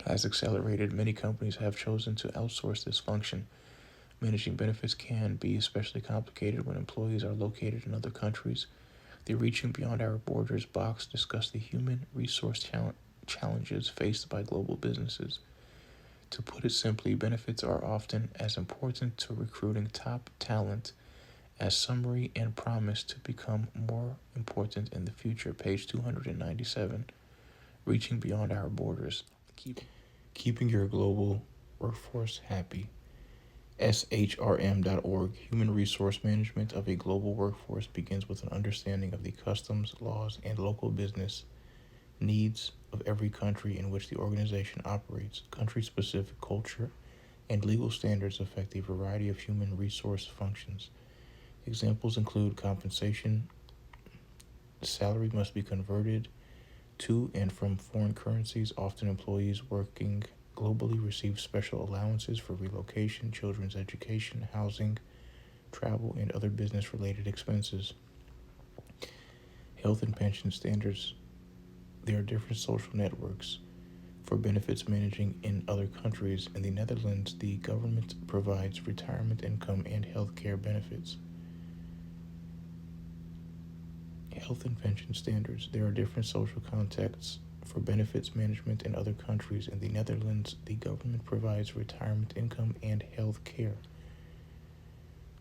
has accelerated, many companies have chosen to outsource this function. Managing benefits can be especially complicated when employees are located in other countries. The Reaching Beyond Our Borders box discussed the human resource challenges faced by global businesses. To put it simply, benefits are often as important to recruiting top talent as summary and promise to become more important in the future. Page 297. Reaching Beyond Our Borders. Keeping your global workforce happy. SHRM.org. Human resource management of a global workforce begins with an understanding of the customs, laws, and local business needs of every country in which the organization operates. Country-specific culture and legal standards affect a variety of human resource functions. Examples include compensation. Salary must be converted to and from foreign currencies. Often employees working globally receive special allowances for relocation, children's education, housing, travel, and other business-related expenses. Health and pension standards. There are different social networks for benefits managing in other countries. In the Netherlands, the government provides retirement income and health care benefits. Health and pension standards. There are different social contexts for benefits management in other countries. In the Netherlands, the government provides retirement income and health care.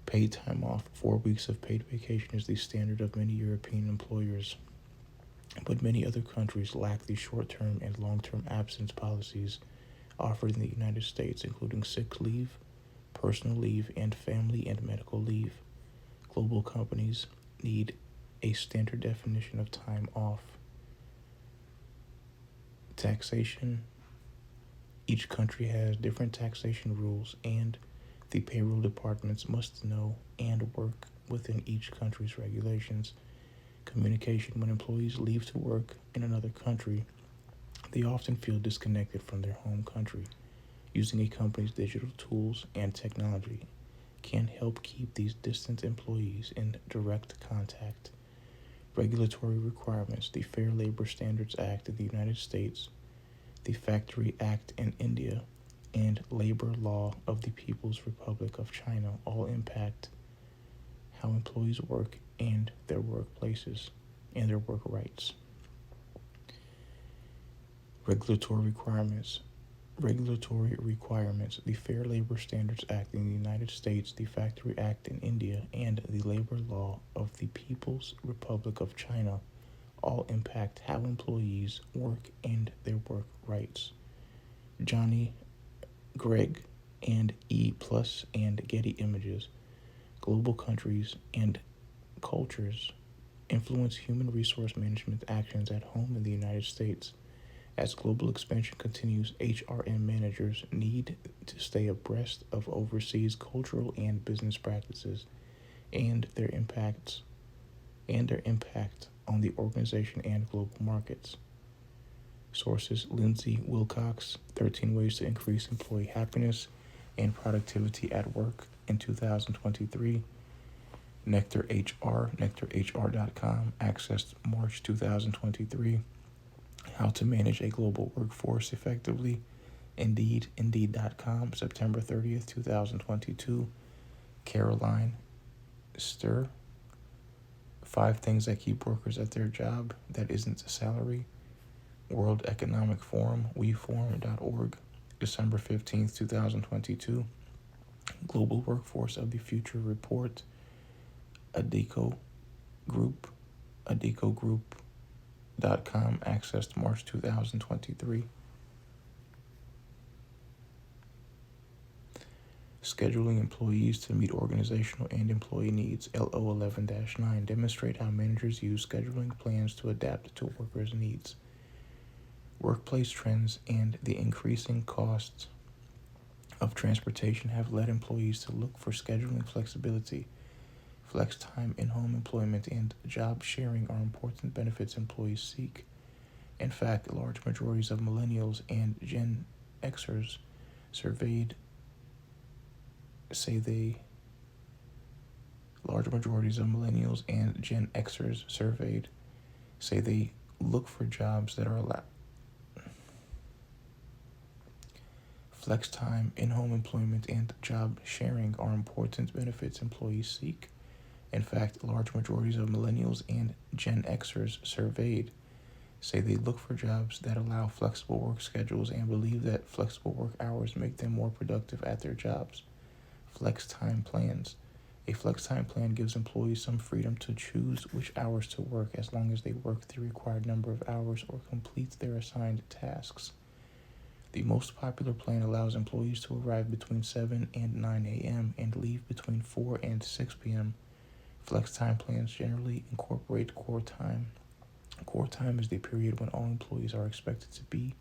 Paid time off. 4 weeks of paid vacation is the standard of many European employers, but many other countries lack the short-term and long-term absence policies offered in the United States, including sick leave, personal leave, and family and medical leave. Global companies need a standard definition of time off. Taxation. Each country has different taxation rules, and the payroll departments must know and work within each country's regulations. Communication. When employees leave to work in another country, they often feel disconnected from their home country. Using a company's digital tools and technology can help keep these distant employees in direct contact. Regulatory requirements. The Fair Labor Standards Act in the United States, the Factory Act in India, and labor law of the People's Republic of China all impact how employees work and their workplaces and their work rights. Regulatory requirements. The Fair Labor Standards Act in the United States, the Factory Act in India, and the labor law of the People's Republic of China all impact how employees work and their work rights. Johnny, Greg, and E+ and Getty Images. Global countries and cultures influence human resource management actions at home in the United States. As global expansion continues, HRM managers need to stay abreast of overseas cultural and business practices and their impact on the organization and global markets. Sources: Lindsay Wilcox, 13 Ways to Increase Employee Happiness and Productivity at Work in 2023. Nectar HR, nectarhr.com, accessed March 2023. How to Manage a Global Workforce Effectively. Indeed, indeed.com, September 30th, 2022. Caroline Stir, 5 Things That Keep Workers at Their Job That Isn't a Salary. World Economic Forum, weforum.org, December 15th, 2022. Global Workforce of the Future Report, Adecco Group, Narrated.com, accessed March 2023. Scheduling employees to meet organizational and employee needs, LO 11-9, demonstrate how managers use scheduling plans to adapt to workers' needs. Workplace trends and the increasing costs of transportation have led employees to look for scheduling flexibility. Flex time, in-home employment, and job sharing are important benefits employees seek. In fact, large majorities of millennials and Gen Xers surveyed say they look for jobs that are allowed. Flex time, in-home employment, and job sharing are important benefits employees seek. In fact, large majorities of millennials and Gen Xers surveyed say they look for jobs that allow flexible work schedules and believe that flexible work hours make them more productive at their jobs. Flex time plans. A flex time plan gives employees some freedom to choose which hours to work as long as they work the required number of hours or complete their assigned tasks. The most popular plan allows employees to arrive between 7 and 9 a.m. and leave between 4 and 6 p.m. Flex time plans generally incorporate core time. Core time is the period when all employees are expected to be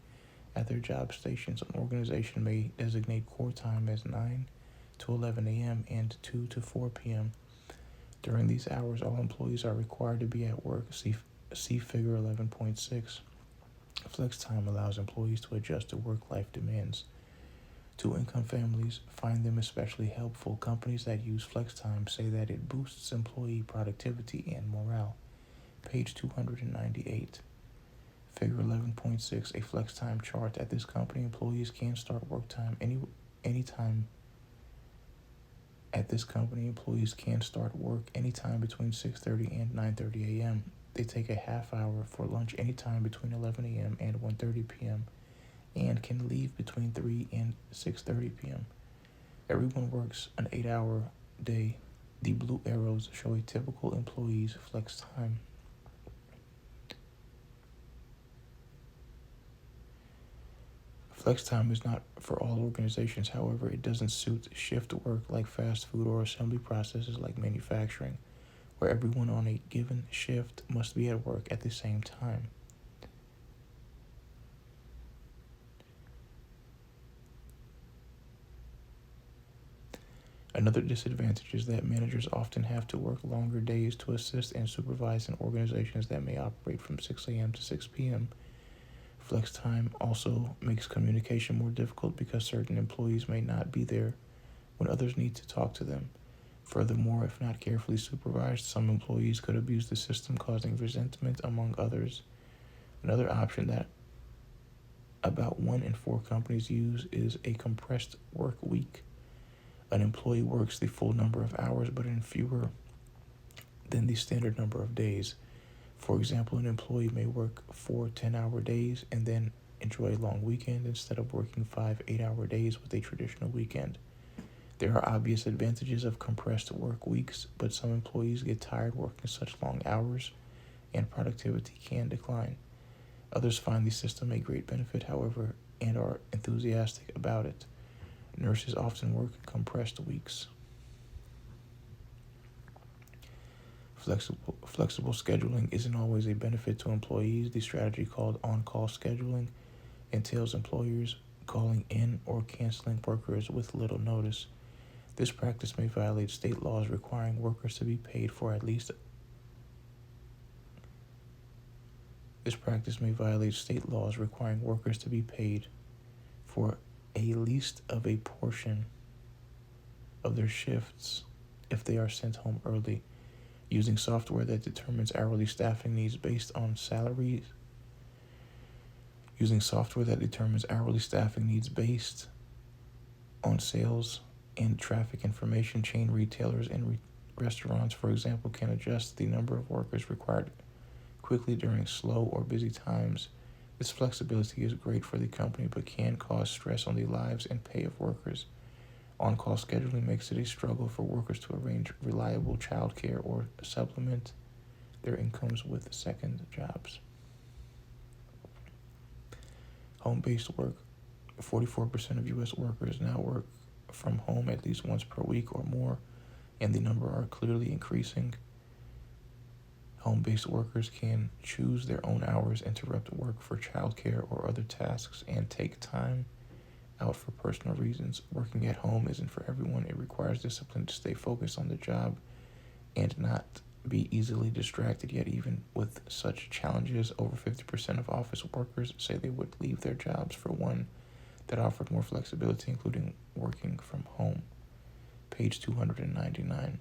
at their job stations. An organization may designate core time as 9 to 11 a.m. and 2 to 4 p.m. During these hours, all employees are required to be at work. See Figure 11.6. Flex time allows employees to adjust to work-life demands. Two-income families find them especially helpful. Companies that use flex time say that it boosts employee productivity and morale. Page 298. Figure 11.6, a flex time chart. At this company, employees can start work time anytime. At this company, employees can start work anytime between 6:30 and 9:30 a.m. They take a half hour for lunch anytime between 11 a.m. and 1:30 p.m. and can leave between 3 and 6:30 p.m. Everyone works an 8-hour day. The blue arrows show a typical employee's flex time. Flex time is not for all organizations. However, it doesn't suit shift work like fast food or assembly processes like manufacturing, where everyone on a given shift must be at work at the same time. Another disadvantage is that managers often have to work longer days to assist and supervise in organizations that may operate from 6 a.m. to 6 p.m. Flex time also makes communication more difficult because certain employees may not be there when others need to talk to them. Furthermore, if not carefully supervised, some employees could abuse the system, causing resentment among others. Another option that about 1 in 4 companies use is a compressed work week. An employee works the full number of hours, but in fewer than the standard number of days. For example, an employee may work 4 10-hour days and then enjoy a long weekend instead of working 5 8-hour days with a traditional weekend. There are obvious advantages of compressed work weeks, but some employees get tired working such long hours and productivity can decline. Others find the system a great benefit, however, and are enthusiastic about it. Nurses often work compressed weeks. Flexible scheduling isn't always a benefit to employees. The strategy called on-call scheduling entails employers calling in or canceling workers with little notice. This practice may violate state laws requiring workers to be paid for at least of a portion of their shifts if they are sent home early. Using software that determines hourly staffing needs based on sales and traffic information, chain retailers and restaurants, for example, can adjust the number of workers required quickly during slow or busy times. This flexibility is great for the company but can cause stress on the lives and pay of workers. On-call scheduling makes it a struggle for workers to arrange reliable childcare or supplement their incomes with second jobs. Home-based work. 44% of U.S. workers now work from home at least once per week or more, and the number are clearly increasing. Home-based workers can choose their own hours, interrupt work for childcare or other tasks, and take time out for personal reasons. Working at home isn't for everyone. It requires discipline to stay focused on the job and not be easily distracted. Yet even with such challenges, over 50% of office workers say they would leave their jobs for one that offered more flexibility, including working from home. Page 299.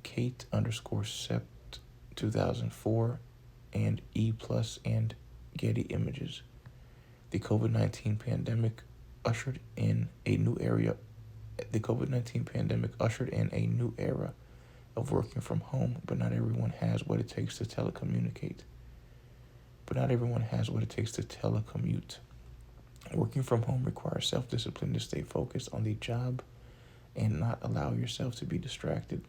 Kate_Sept 2004 and E+ and Getty Images. The COVID-19 pandemic ushered in a new era. Of working from home, but not everyone has what it takes to telecommute. Working from home requires self-discipline to stay focused on the job and not allow yourself to be distracted.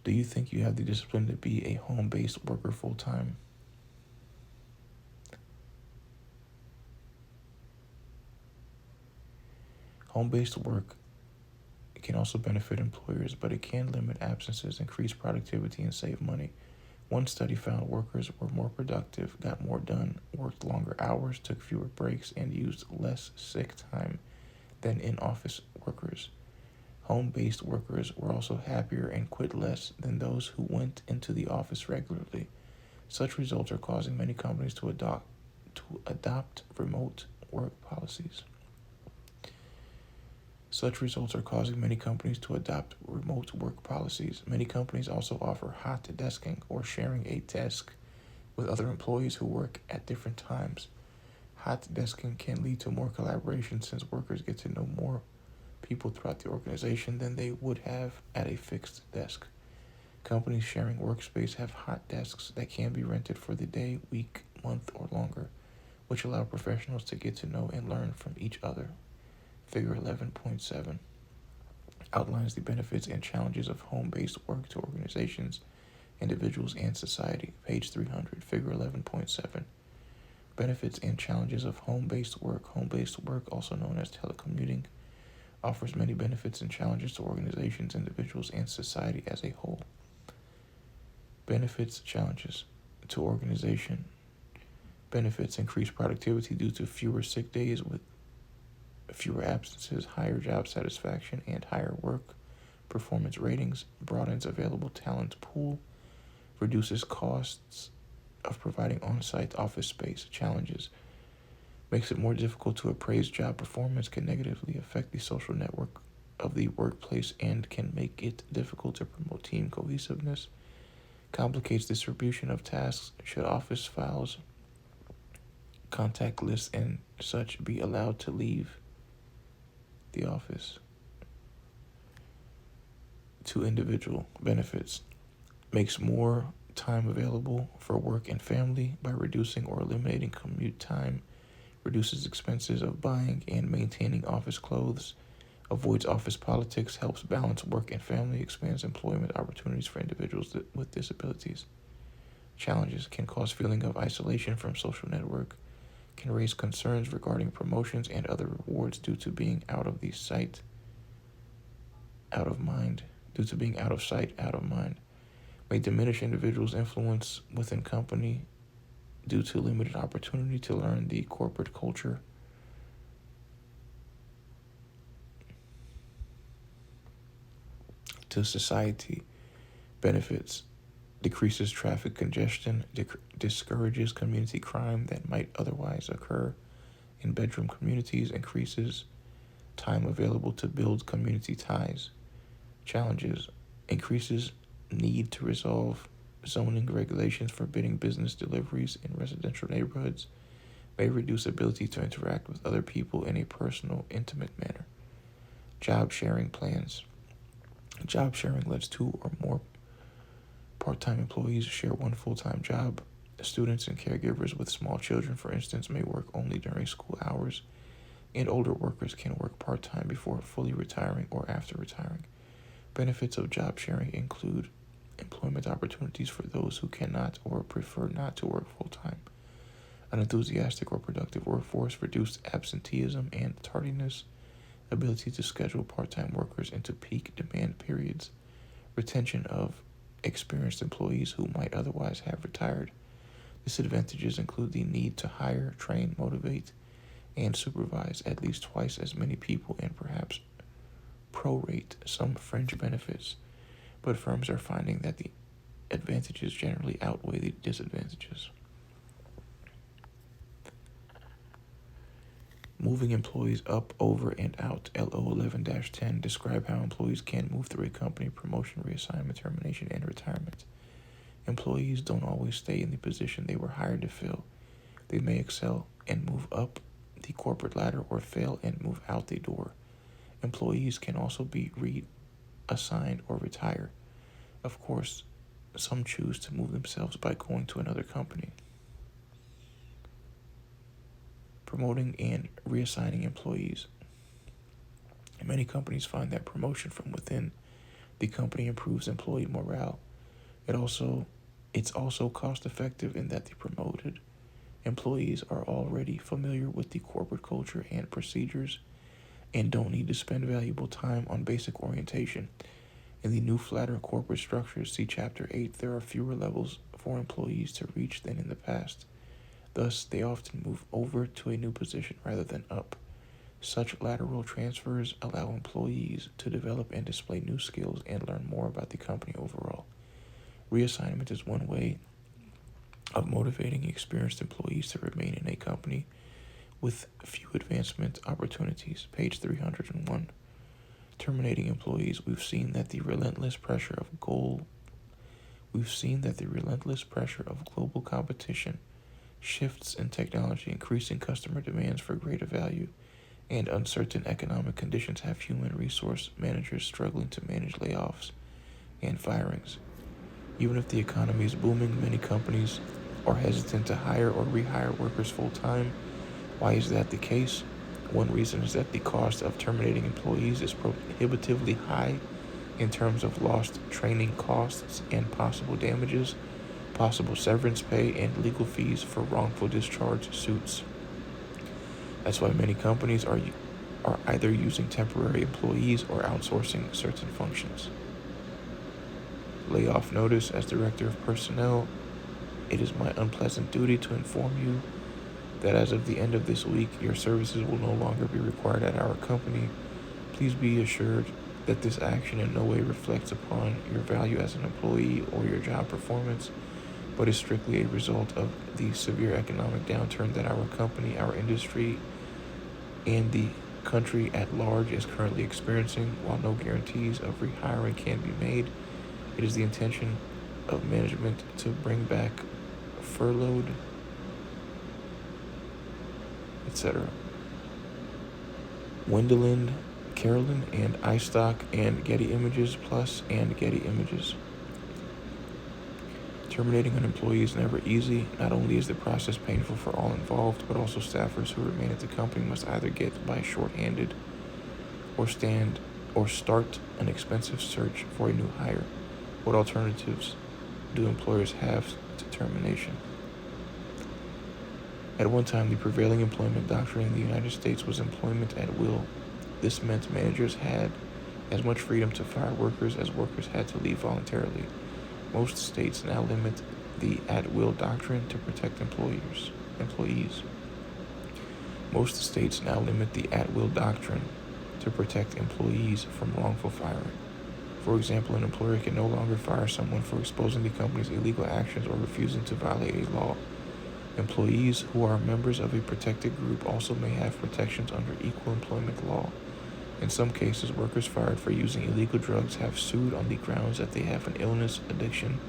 Do you think you have the discipline to be a home-based worker full-time? Home-based work can also benefit employers, but it can limit absences, increase productivity, and save money. One study found workers were more productive, got more done, worked longer hours, took fewer breaks, and used less sick time than in-office workers. Home-based workers were also happier and quit less than those who went into the office regularly. Such results are causing many companies to adopt remote work policies. Many companies also offer hot desking or sharing a desk with other employees who work at different times. Hot desking can lead to more collaboration since workers get to know more people throughout the organization than they would have at a fixed desk. Companies sharing workspace have hot desks that can be rented for the day, week, month, or longer, which allow professionals to get to know and learn from each other. Figure 11.7 outlines the benefits and challenges of home-based work to organizations, individuals, and society. Page 300, Figure 11.7. Benefits and challenges of home-based work. Home-based work, also known as telecommuting, offers many benefits and challenges to organizations, individuals, and society as a whole. Benefits, challenges to organization. Benefits: increased productivity due to fewer sick days with fewer absences, higher job satisfaction, and higher work performance ratings, broadens available talent pool, reduces costs of providing on-site office space. Challenges: makes it more difficult to appraise job performance, can negatively affect the social network of the workplace, and can make it difficult to promote team cohesiveness, complicates distribution of tasks. Should office files, contact lists, and such be allowed to leave the office? To individual benefits: makes more time available for work and family by reducing or eliminating commute time, reduces expenses of buying and maintaining office clothes, avoids office politics, helps balance work and family, expands employment opportunities for individuals with disabilities. Challenges: can cause feeling of isolation from social network, can raise concerns regarding promotions and other rewards due to being out of sight, out of mind, may diminish individuals' influence within company due to limited opportunity to learn the corporate culture. To society benefits: decreases traffic congestion, discourages community crime that might otherwise occur in bedroom communities, increases time available to build community ties. Challenges: increases need to resolve zoning regulations forbidding business deliveries in residential neighborhoods, may reduce ability to interact with other people in a personal, intimate manner. Job sharing plans: job sharing lets two or more part-time employees share one full-time job. Students and caregivers with small children, for instance, may work only during school hours, and older workers can work part-time before fully retiring or after retiring. Benefits of job sharing include employment opportunities for those who cannot or prefer not to work full-time, An enthusiastic or productive workforce, reduced absenteeism and tardiness, ability to schedule part-time workers into peak demand periods, retention of experienced employees who might otherwise have retired. Disadvantages include the need to hire, train, motivate, and supervise at least twice as many people and perhaps prorate some fringe benefits, but firms are finding that the advantages generally outweigh the disadvantages. Moving employees up, over, and out. LO 11-10 describe how employees can move through a company: promotion, reassignment, termination, and retirement. Employees don't always stay in the position they were hired to fill. They may excel and move up the corporate ladder or fail and move out the door. Employees can also be reassigned or retire. Of course, some choose to move themselves by going to another company. Promoting and reassigning employees. Many companies find that promotion from within the company improves employee morale. It's also cost effective in that the promoted employees are already familiar with the corporate culture and procedures and don't need to spend valuable time on basic orientation. In the new, flatter corporate structures, see Chapter 8, there are fewer levels for employees to reach than in the past. Thus, they often move over to a new position rather than up. Such lateral transfers allow employees to develop and display new skills and learn more about the company overall. Reassignment is one way of motivating experienced employees to remain in a company with few advancement opportunities. Page 301. Terminating employees. We've seen that the relentless pressure of global competition, shifts in technology, increasing customer demands for greater value, and uncertain economic conditions have human resource managers struggling to manage layoffs and firings. Even if the economy is booming, many companies are hesitant to hire or rehire workers full-time. Why is that the case? One reason is that the cost of terminating employees is prohibitively high in terms of lost training costs and possible damages, possible severance pay, and legal fees for wrongful discharge suits. That's why many companies are either using temporary employees or outsourcing certain functions. Layoff notice. As Director of Personnel, it is my unpleasant duty to inform you that as of the end of this week, your services will no longer be required at our company. Please be assured that this action in no way reflects upon your value as an employee or your job performance, but is strictly a result of the severe economic downturn that our company, our industry, and the country at large is currently experiencing. While no guarantees of rehiring can be made, it is the intention of management to bring back furloughed, etc. Wendeland, Carolyn, and iStock, and Getty Images Plus, and Getty Images. Terminating an employee is never easy. Not only is the process painful for all involved, but also staffers who remain at the company must either get by shorthanded or start an expensive search for a new hire. What alternatives do employers have to termination? At one time, the prevailing employment doctrine in the United States was employment at will. This meant managers had as much freedom to fire workers as workers had to leave voluntarily. Most states now limit the at-will doctrine to protect employees. Most states now limit the at-will doctrine to protect employees from wrongful firing. For example, an employer can no longer fire someone for exposing the company's illegal actions or refusing to violate a law. Employees who are members of a protected group also may have protections under equal employment law. In some cases, workers fired for using illegal drugs have sued on the grounds that they have an illness, addiction,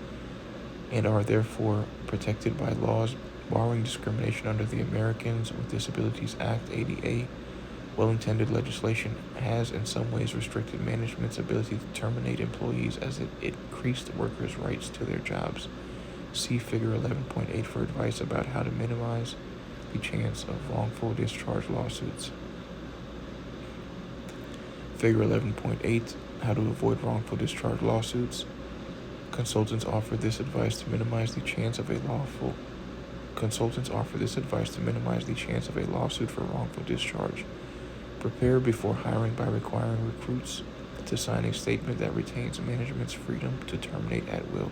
and are therefore protected by laws barring discrimination under the Americans with Disabilities Act, ADA. Well-intended legislation has in some ways restricted management's ability to terminate employees as it increased workers' rights to their jobs. See Figure 11.8 for advice about how to minimize the chance of wrongful discharge lawsuits. Figure 11.8, how to avoid wrongful discharge lawsuits. Consultants offer this advice to minimize the chance of a Consultants offer this advice to minimize the chance of a lawsuit for wrongful discharge. Prepare before hiring by requiring recruits to sign a statement that retains management's freedom to terminate at will.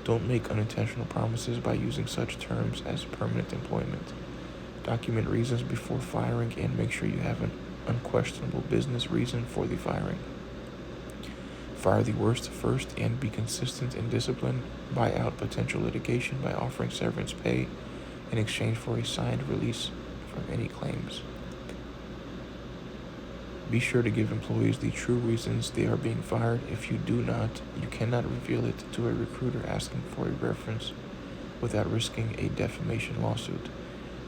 Don't make unintentional promises by using such terms as permanent employment. Document reasons before firing and make sure you have an unquestionable business reason for the firing. Fire the worst first and be consistent in discipline. Buy out potential litigation by offering severance pay in exchange for a signed release from any claims. Be sure to give employees the true reasons they are being fired. If you do not, you cannot reveal it to a recruiter asking for a reference without risking a defamation lawsuit.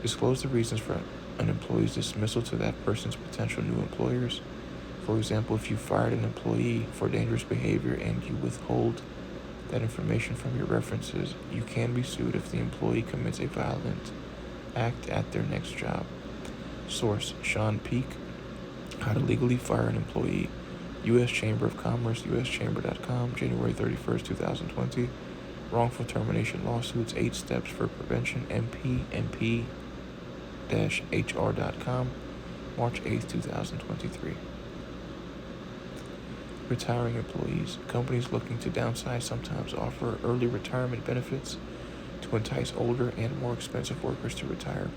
Disclose the reasons for an employee's dismissal to that person's potential new employers. For example, if you fired an employee for dangerous behavior and you withhold that information from your references, you can be sued if the employee commits a violent act at their next job. Source: Sean Peak, How to Legally Fire an Employee, U.S. Chamber of Commerce, uschamber.com, January 31st, 2020. Wrongful termination lawsuits, 8 steps for prevention, mp-hr.com, March 8th, 2023. Retiring employees. Companies looking to downsize sometimes offer early retirement benefits to entice older and more expensive workers to retire.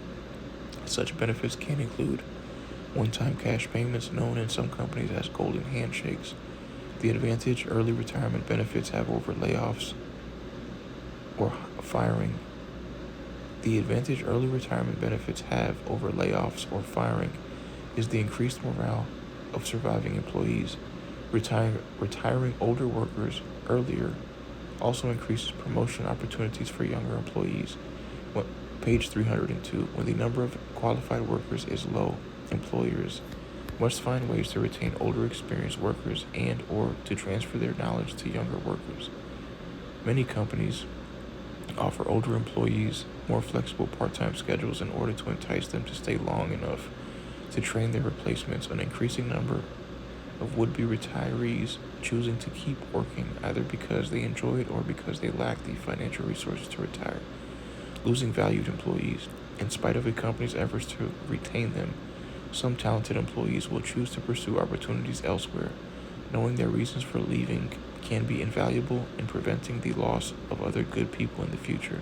Such benefits can include one-time cash payments known in some companies as golden handshakes. The advantage early retirement benefits have over layoffs or firing. The advantage early retirement benefits have over layoffs or firing is the increased morale of surviving employees. Retiring older workers earlier also increases promotion opportunities for younger employees. Page 302. When the number of qualified workers is low, employers must find ways to retain older experienced workers and or to transfer their knowledge to younger workers. Many companies offer older employees more flexible part-time schedules in order to entice them to stay long enough to train their replacements. An increasing number of would-be retirees choosing to keep working either because they enjoy it or because they lack the financial resources to retire. Losing valued employees. In spite of a company's efforts to retain them, some talented employees will choose to pursue opportunities elsewhere. Knowing their reasons for leaving can be invaluable in preventing the loss of other good people in the future.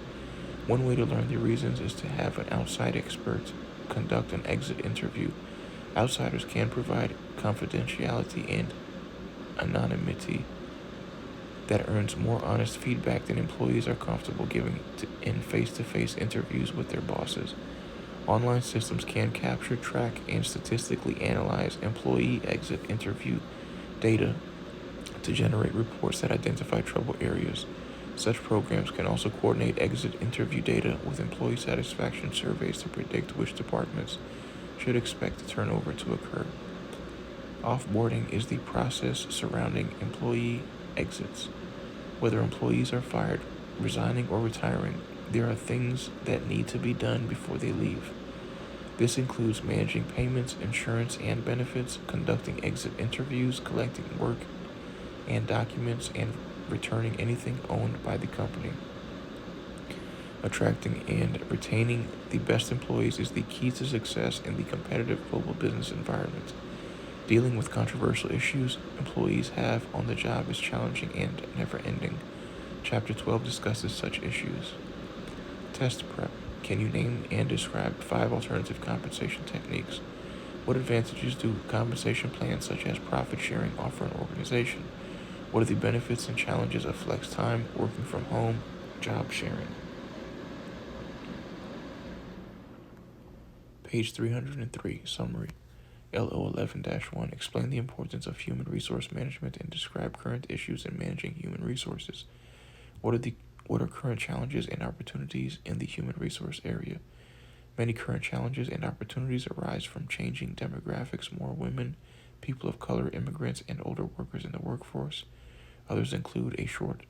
One way to learn the reasons is to have an outside expert conduct an exit interview. Outsiders can provide confidentiality and anonymity that earns more honest feedback than employees are comfortable giving in face-to-face interviews with their bosses. Online systems can capture, track, and statistically analyze employee exit interview data to generate reports that identify trouble areas. Such programs can also coordinate exit interview data with employee satisfaction surveys to predict which departments should expect turnover to occur. Offboarding is the process surrounding employee exits. Whether employees are fired, resigning, or retiring, there are things that need to be done before they leave. This includes managing payments, insurance, and benefits, conducting exit interviews, collecting work and documents, and returning anything owned by the company. Attracting and retaining the best employees is the key to success in the competitive global business environment. Dealing with controversial issues employees have on the job is challenging and never-ending. Chapter 12 discusses such issues. Test prep. Can you name and describe 5 alternative compensation techniques? What advantages do compensation plans such as profit sharing offer an organization? What are the benefits and challenges of flex time, working from home, job sharing? Page 303, Summary. LO11-1, explain the importance of human resource management and describe current issues in managing human resources. What are current challenges and opportunities in the human resource area? Many current challenges and opportunities arise from changing demographics, more women, people of color, immigrants, and older workers in the workforce. Others include a shortage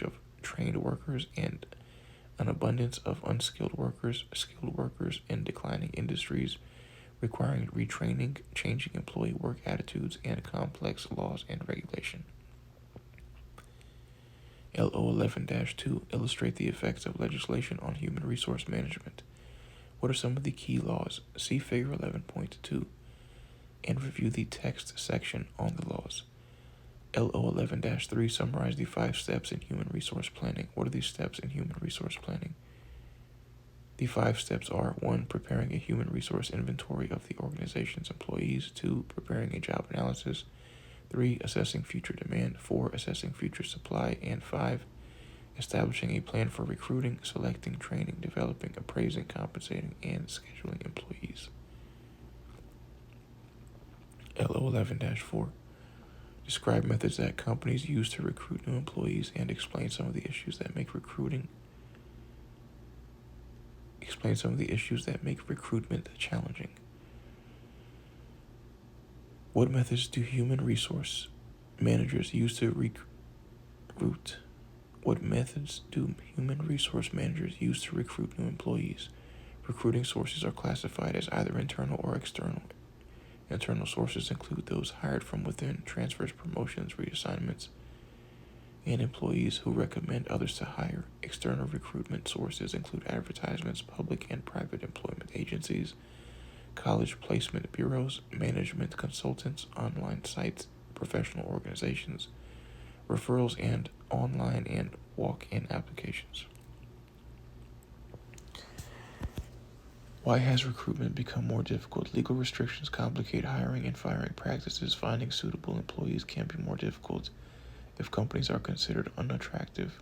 of trained workers and an abundance of unskilled workers, skilled workers in declining industries, requiring retraining, changing employee work attitudes, and complex laws and regulation. LO 11-2, illustrate the effects of legislation on human resource management. What are some of the key laws? See Figure 11.2 and review the text section on the laws. LO 11-3, summarize the 5 steps in human resource planning. What are these steps in human resource planning? The 5 steps are: 1. Preparing a human resource inventory of the organization's employees. 2. Preparing a job analysis. 3. Assessing future demand. 4. Assessing future supply. And 5. Establishing a plan for recruiting, selecting, training, developing, appraising, compensating, and scheduling employees. LO 11-4. Describe methods that companies use to recruit new employees and explain some of the issues that make recruitment challenging. What methods do human resource managers use to recruit? What methods do human resource managers use to recruit new employees? Recruiting sources are classified as either internal or external. Internal sources include those hired from within, transfers, promotions, reassignments, and employees who recommend others to hire. External recruitment sources include advertisements, public and private employment agencies, college placement bureaus, management consultants, online sites, professional organizations, referrals, and online and walk-in applications. Why has recruitment become more difficult? Legal restrictions complicate hiring and firing practices. Finding suitable employees can be more difficult if companies are considered unattractive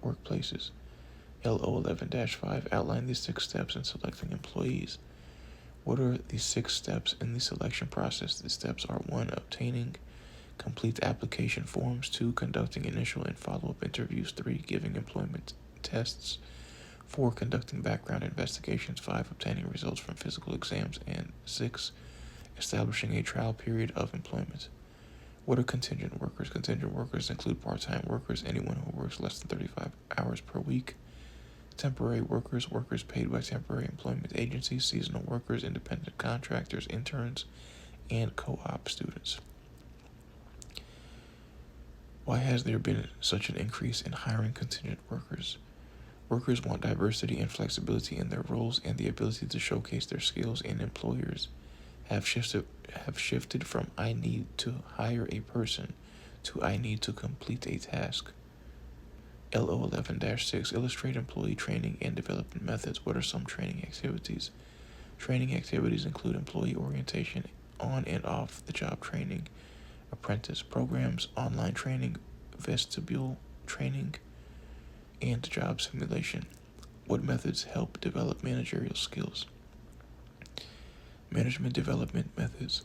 workplaces. LO 11-5, outline the 6 steps in selecting employees. What are the 6 steps in the selection process? The steps are: 1. Obtaining complete application forms. 2. Conducting initial and follow-up interviews. 3. Giving employment tests. 4. Conducting background investigations. 5. Obtaining results from physical exams. And 6. Establishing a trial period of employment. What are contingent workers? Contingent workers include part-time workers, anyone who works less than 35 hours per week. Temporary workers, workers paid by temporary employment agencies, seasonal workers, independent contractors, interns, and co-op students. Why has there been such an increase in hiring contingent workers? Workers want diversity and flexibility in their roles and the ability to showcase their skills, and employers have shifted from "I need to hire a person" to "I need to complete a task." LO 11-6, illustrate employee training and development methods. What are some training activities? Training activities include employee orientation, on and off the job training, apprentice programs, online training, vestibule training, and job simulation. What methods help develop managerial skills? Management development methods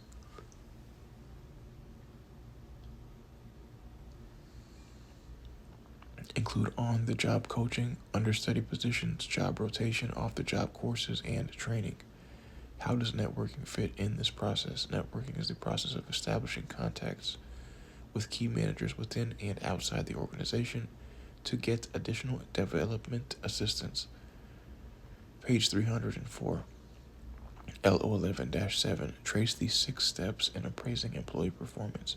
include on-the-job coaching, understudy positions, job rotation, off-the-job courses, and training. How does networking fit in this process? Networking is the process of establishing contacts with key managers within and outside the organization to get additional development assistance. Page 304. LO 11-7, trace the 6 steps in appraising employee performance.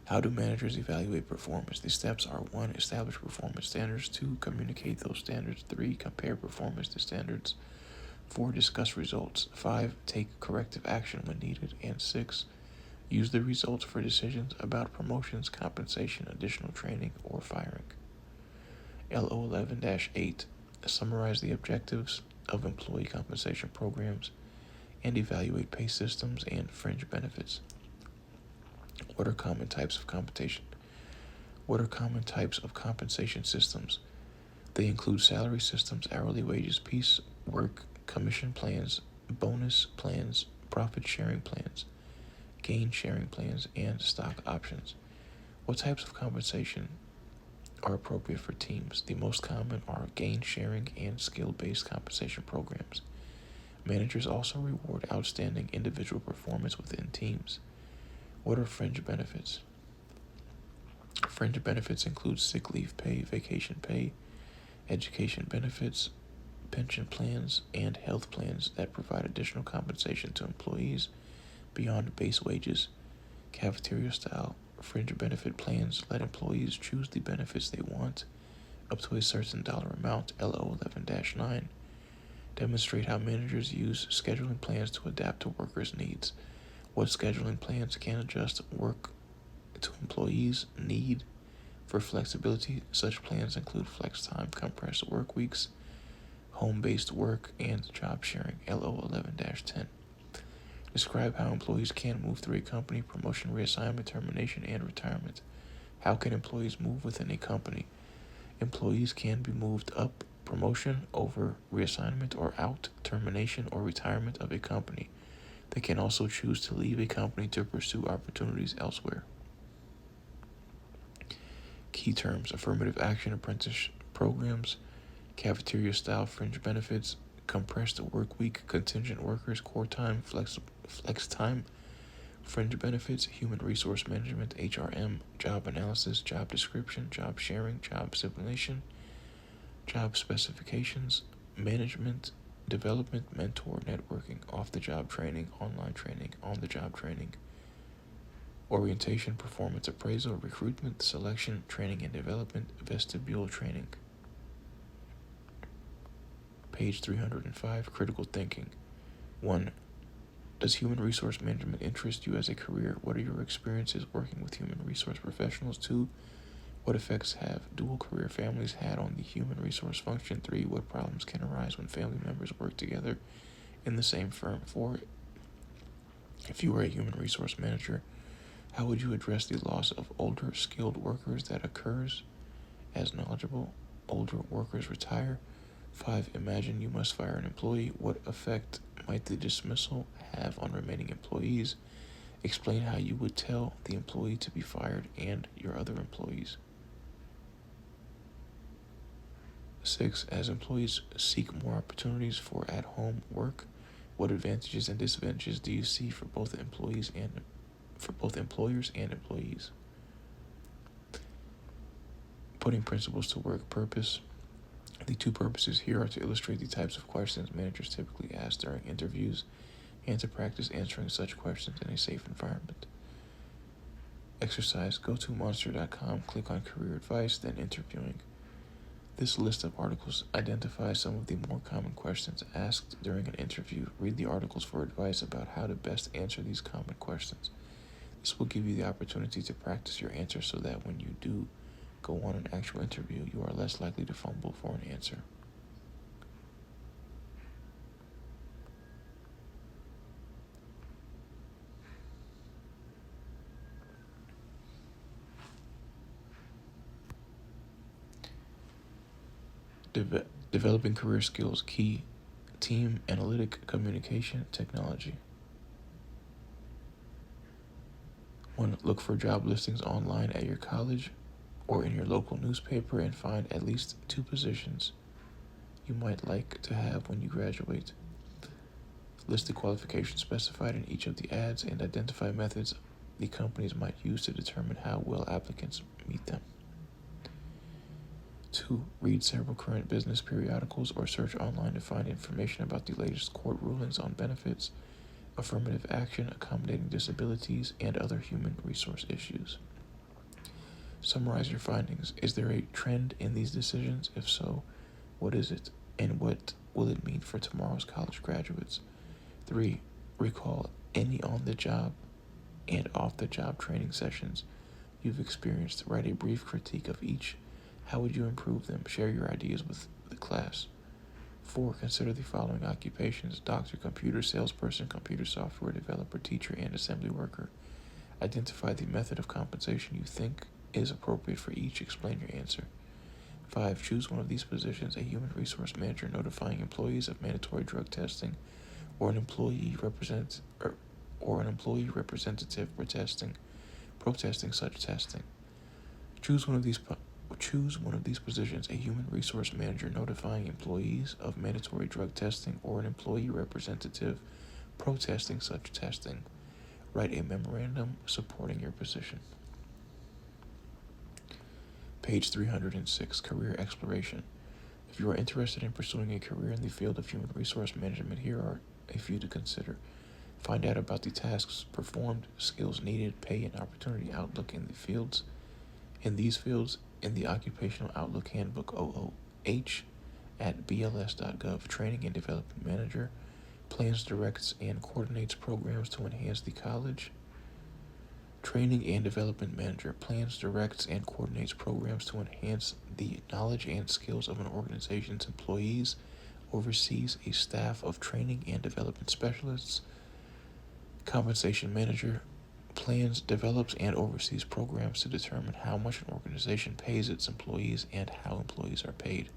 How do managers evaluate performance? The steps are: 1. Establish performance standards. 2. Communicate those standards. 3. Compare performance to standards. 4. Discuss results. 5. Take corrective action when needed. And 6. Use the results for decisions about promotions, compensation, additional training, or firing. LO 11-8, summarize the objectives of employee compensation programs and evaluate pay systems and fringe benefits. What are common types of compensation? What are common types of compensation systems? They include salary systems, hourly wages, piece work, commission plans, bonus plans, profit sharing plans, gain sharing plans, and stock options. What types of compensation are appropriate for teams? The most common are gain sharing and skill-based compensation programs. Managers also reward outstanding individual performance within teams. What are fringe benefits? Fringe benefits include sick leave pay, vacation pay, education benefits, pension plans, and health plans that provide additional compensation to employees beyond base wages. Cafeteria-style fringe benefit plans let employees choose the benefits they want up to a certain dollar amount, LO 11-9. Demonstrate how managers use scheduling plans to adapt to workers' needs. What scheduling plans can adjust work to employees' need for flexibility. Such plans include flex time, compressed work weeks, home-based work, and job sharing, LO 11-10. Describe how employees can move through a company: promotion, reassignment, termination, and retirement. How can employees move within a company? Employees can be moved up, promotion, over, reassignment, or out, termination, or retirement of a company. They can also choose to leave a company to pursue opportunities elsewhere. Key terms: affirmative action apprentice programs, cafeteria-style fringe benefits, compressed work week, contingent workers, core time, flex time, fringe benefits, human resource management, HRM, job analysis, job description, job sharing, job simulation, job specifications, management, development, mentor, networking, off-the-job training, online training, on-the-job training, orientation, performance appraisal, recruitment, selection, training and development, vestibule training. Page 305, critical thinking. 1. Does human resource management interest you as a career? What are your experiences working with human resource professionals? 2. What effects have dual career families had on the human resource function? 3. What problems can arise when family members work together in the same firm? 4. If you were a human resource manager, how would you address the loss of older skilled workers that occurs as knowledgeable older workers retire? 5. Imagine you must fire an employee. What effect might the dismissal have on remaining employees? Explain how you would tell the employee to be fired and your other employees. 6. As employees seek more opportunities for at-home work, what advantages and disadvantages do you see for both employers and employees? Putting principles to work. Purpose. The 2 purposes here are to illustrate the types of questions managers typically ask during interviews and to practice answering such questions in a safe environment. Exercise. Go to monster.com, click on career advice, then interviewing. This list of articles identifies some of the more common questions asked during an interview. Read the articles for advice about how to best answer these common questions. This will give you the opportunity to practice your answer so that when you do go on an actual interview, you are less likely to fumble for an answer. Developing career skills. Key: team, analytic, communication, technology. 1. Look for job listings online at your college or in your local newspaper and find at least 2 positions you might like to have when you graduate. List the qualifications specified in each of the ads and identify methods the companies might use to determine how well applicants meet them. 2. Read several current business periodicals or search online to find information about the latest court rulings on benefits, affirmative action, accommodating disabilities, and other human resource issues. Summarize your findings. Is there a trend in these decisions? If so, what is it? And what will it mean for tomorrow's college graduates? 3. Recall any on-the-job and off-the-job training sessions you've experienced. Write a brief critique of each. How would you improve them? Share your ideas with the class. 4. Consider the following occupations: doctor, computer salesperson, computer software developer, teacher, and assembly worker. Identify the method of compensation you think is appropriate for each. Explain your answer. 5. Choose one of these positions: a human resource manager notifying employees of mandatory drug testing, or an employee representative protesting such testing. Choose one of these positions: a human resource manager notifying employees of mandatory drug testing, or an employee representative protesting such testing. Write a memorandum supporting your position. Page 306, career exploration. If you are interested in pursuing a career in the field of human resource management, here are a few to consider. Find out about the tasks performed, skills needed, pay and opportunity outlook in these fields, in the Occupational Outlook Handbook OOH at bls.gov. Training and Development Manager plans, directs, and coordinates programs to enhance the college. Training and Development Manager plans, directs, and coordinates programs to enhance the knowledge and skills of an organization's employees, oversees a staff of training and development specialists. Compensation Manager plans, develops, and oversees programs to determine how much an organization pays its employees and how employees are paid.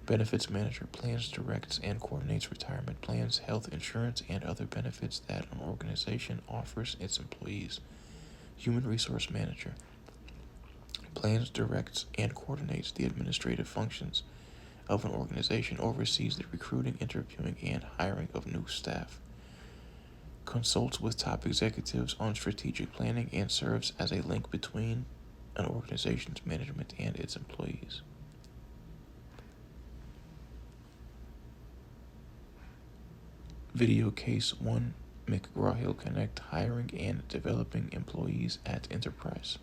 Benefits Manager plans, directs, and coordinates retirement plans, health insurance, and other benefits that an organization offers its employees. Human Resource Manager plans, directs, and coordinates the administrative functions of an organization, oversees the recruiting, interviewing, and hiring of new staff, consults with top executives on strategic planning, and serves as a link between an organization's management and its employees. Video Case 1, McGraw-Hill Connect, Hiring and Developing Employees at Enterprise.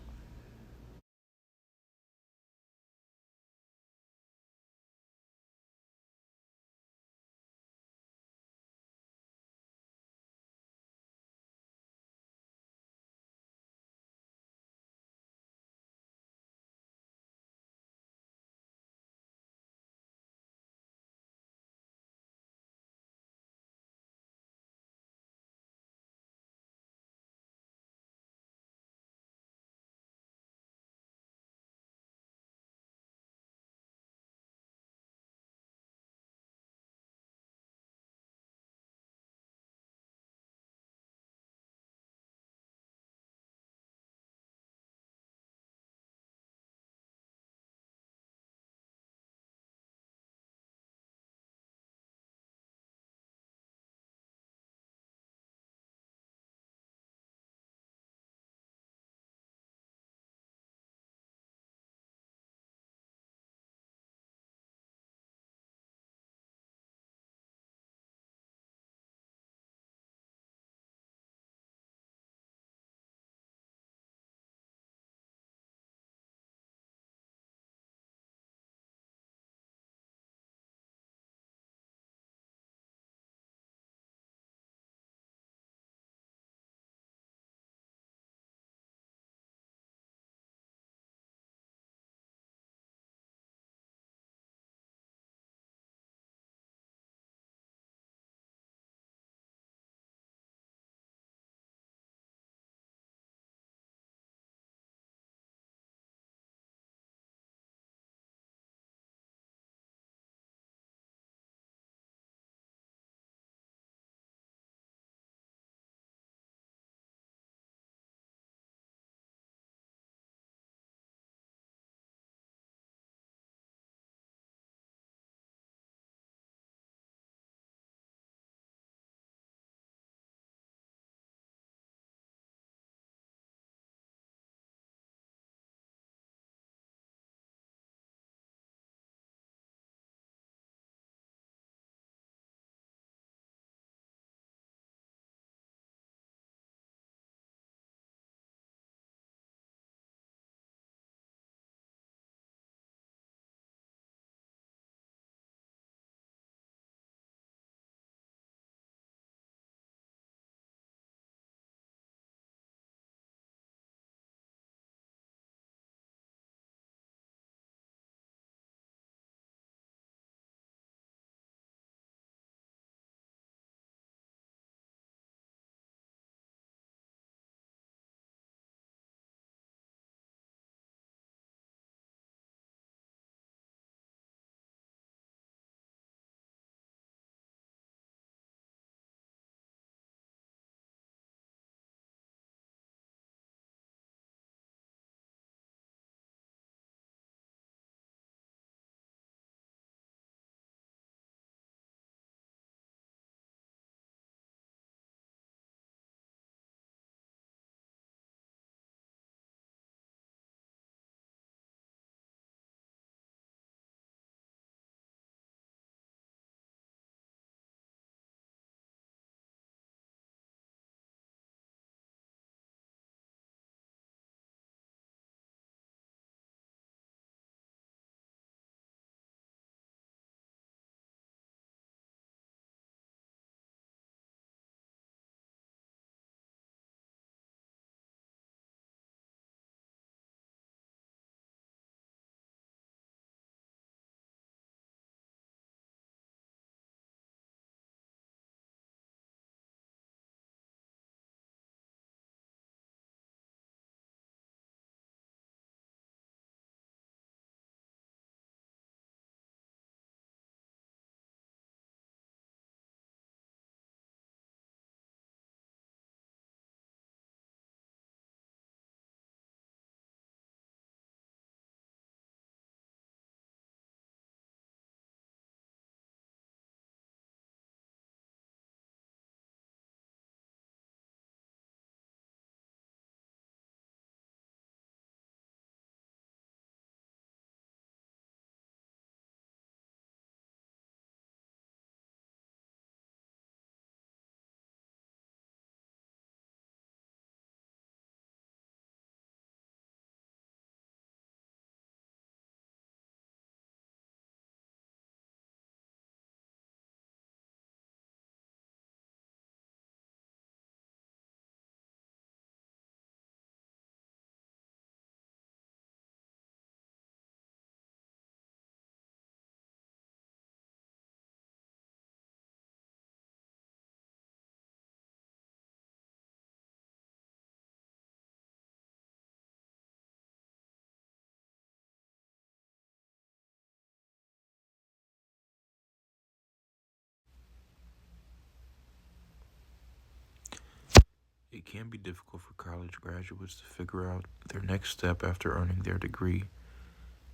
It can be difficult for college graduates to figure out their next step after earning their degree,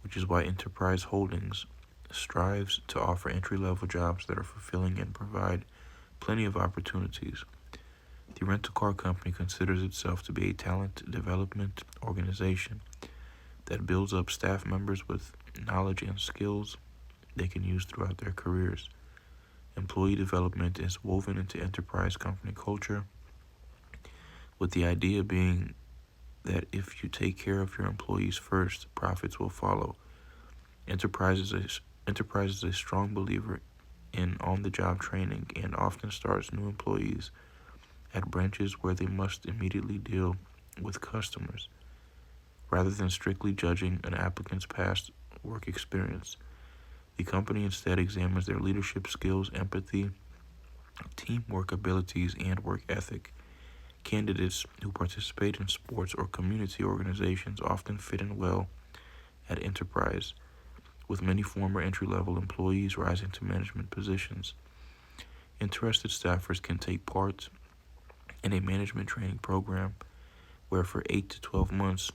which is why Enterprise Holdings strives to offer entry-level jobs that are fulfilling and provide plenty of opportunities. The rental car company considers itself to be a talent development organization that builds up staff members with knowledge and skills they can use throughout their careers. Employee development is woven into enterprise company culture, with the idea being that if you take care of your employees first, profits will follow. Enterprise is a strong believer in on-the-job training and often starts new employees at branches where they must immediately deal with customers, rather than strictly judging an applicant's past work experience. The company instead examines their leadership skills, empathy, teamwork abilities, and work ethic. Candidates who participate in sports or community organizations often fit in well at Enterprise, with many former entry-level employees rising to management positions. Interested staffers can take part in a management training program where for 8 to 12 months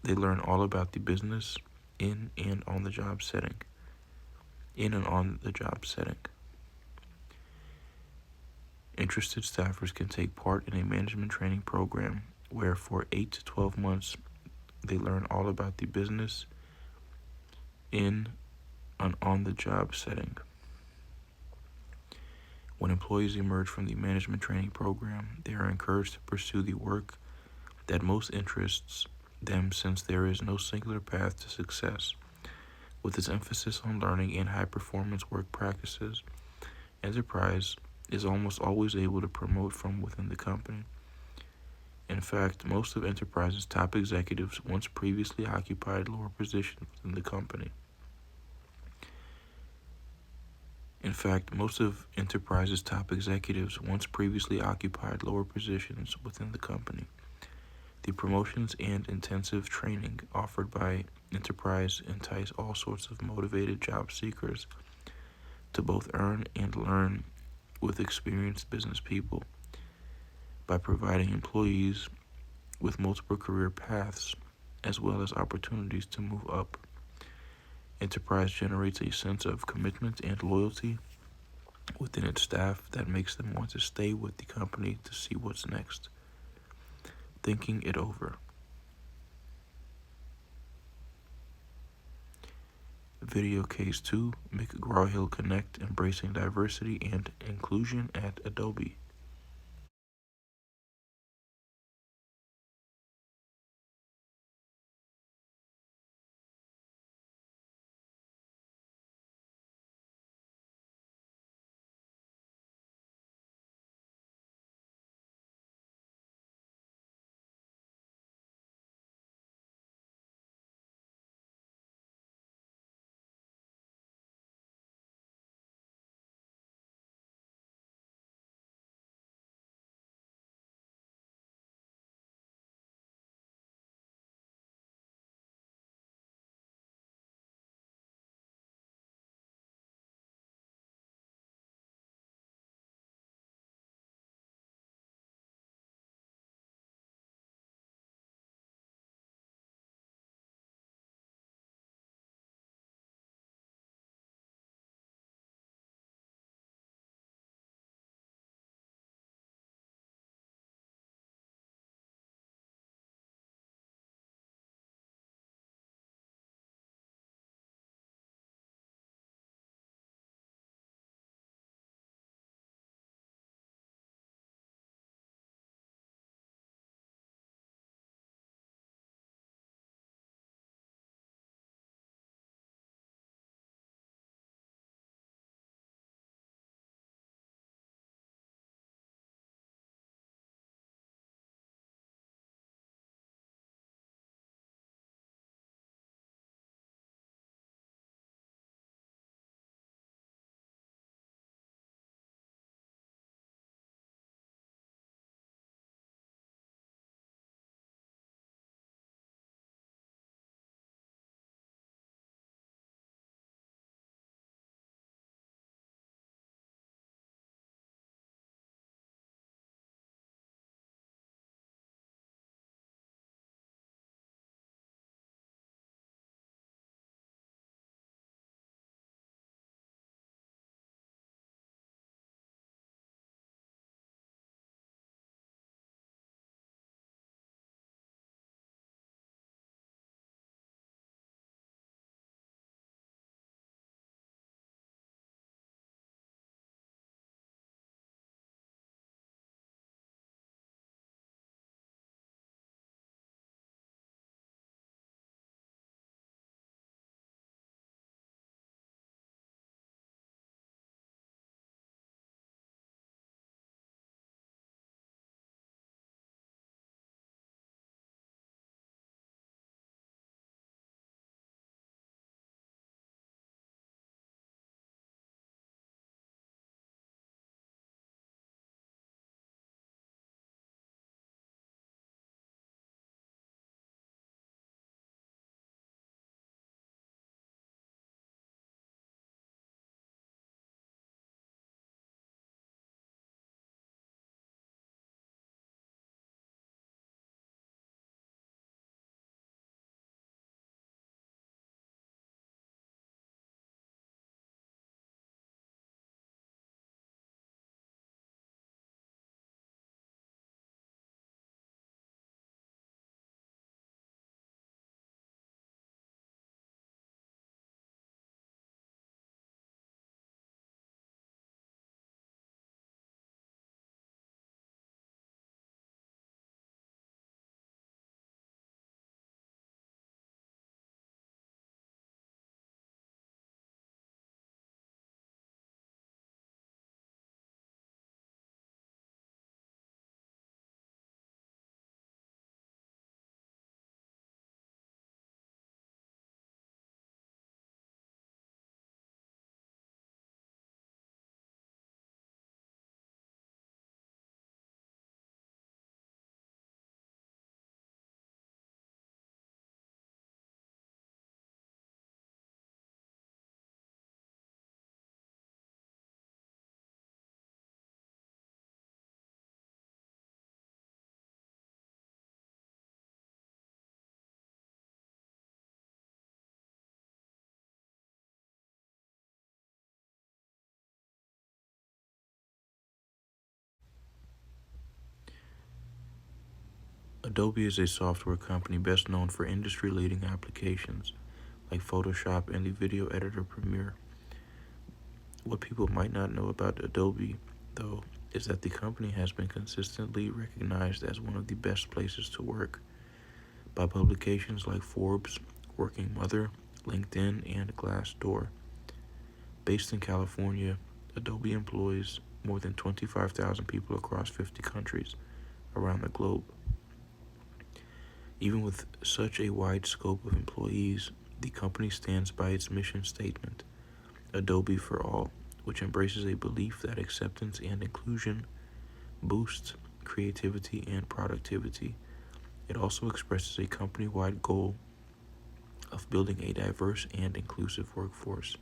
they learn all about the business in and on the job setting. Interested staffers can take part in a management training program where for 8 to 12 months they learn all about the business in an on-the-job setting. When employees emerge from the management training program, they are encouraged to pursue the work that most interests them, since there is no singular path to success. With its emphasis on learning and high-performance work practices, Enterprise is almost always able to promote from within the company. In fact, most of Enterprise's top executives once previously occupied lower positions within the company. The promotions and intensive training offered by Enterprise entice all sorts of motivated job seekers to both earn and learn with experienced business people. By providing employees with multiple career paths as well as opportunities to move up, Enterprise generates a sense of commitment and loyalty within its staff that makes them want to stay with the company to see what's next. Thinking it over. Video Case 2, McGraw-Hill Connect, Embracing Diversity and Inclusion at Adobe. Adobe is a software company best known for industry-leading applications like Photoshop and the video editor Premiere. What people might not know about Adobe, though, is that the company has been consistently recognized as one of the best places to work by publications like Forbes, Working Mother, LinkedIn, and Glassdoor. Based in California, Adobe employs more than 25,000 people across 50 countries around the globe. Even with such a wide scope of employees, the company stands by its mission statement, Adobe for All, which embraces a belief that acceptance and inclusion boosts creativity and productivity. It also expresses a company-wide goal of building a diverse and inclusive workforce.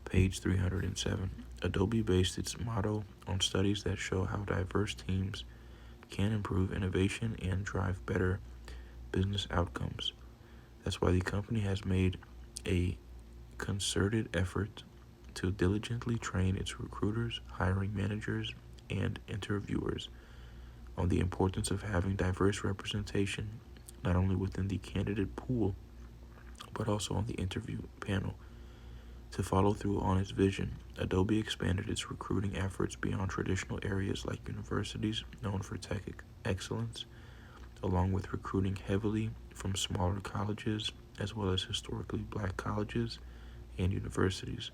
Page 307. Adobe based its motto on studies that show how diverse teams can improve innovation and drive better business outcomes. That's why the company has made a concerted effort to diligently train its recruiters, hiring managers, and interviewers on the importance of having diverse representation, not only within the candidate pool, but also on the interview panel. To follow through on its vision, Adobe expanded its recruiting efforts beyond traditional areas like universities known for tech excellence, along with recruiting heavily from smaller colleges as well as historically black colleges and universities.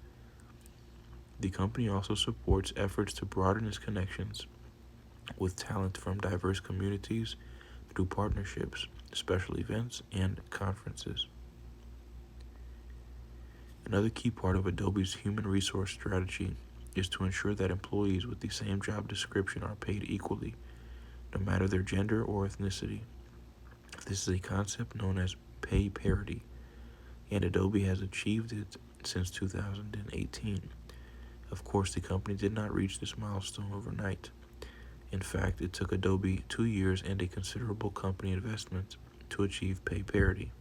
The company also supports efforts to broaden its connections with talent from diverse communities through partnerships, special events, and conferences. Another key part of Adobe's human resource strategy is to ensure that employees with the same job description are paid equally, no matter their gender or ethnicity. This is a concept known as pay parity, and Adobe has achieved it since 2018. Of course, the company did not reach this milestone overnight. In fact, it took Adobe 2 years and a considerable company investment to achieve pay parity.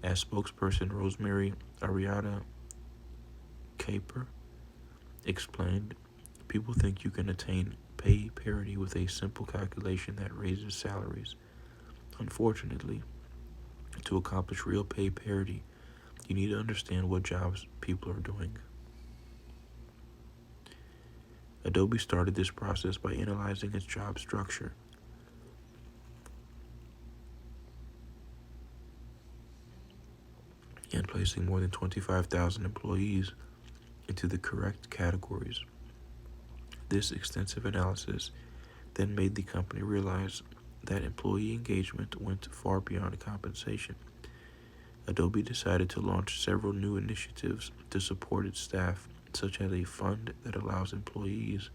As spokesperson Rosemary Ariada Caper explained, people think you can attain pay parity with a simple calculation that raises salaries. Unfortunately, to accomplish real pay parity, you need to understand what jobs people are doing. Adobe started this process by analyzing its job structure. And placing more than 25,000 employees into the correct categories. This extensive analysis then made the company realize that employee engagement went far beyond compensation. Adobe decided to launch several new initiatives to support its staff, such as a fund that allows employees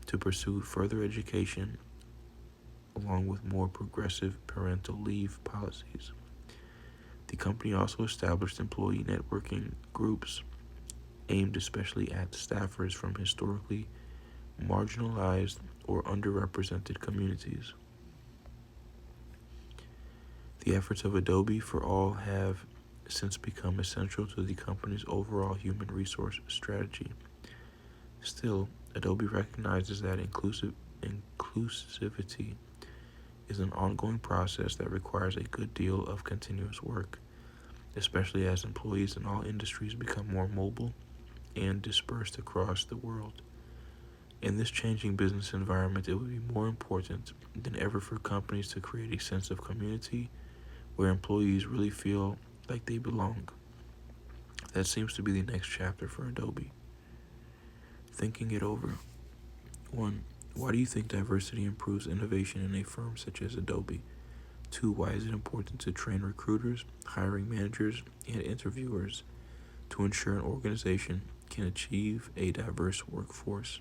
to pursue further education, along with more progressive parental leave policies. The company also established employee networking groups aimed especially at staffers from historically marginalized or underrepresented communities. The efforts of Adobe for All have since become essential to the company's overall human resource strategy. Still, Adobe recognizes that inclusivity is an ongoing process that requires a good deal of continuous work, especially as employees in all industries become more mobile and dispersed across the world. In this changing business environment, it would be more important than ever for companies to create a sense of community where employees really feel like they belong. That seems to be the next chapter for Adobe. Thinking it over. 1. Why do you think diversity improves innovation in a firm such as Adobe? 2. Why is it important to train recruiters, hiring managers, and interviewers to ensure an organization can achieve a diverse workforce?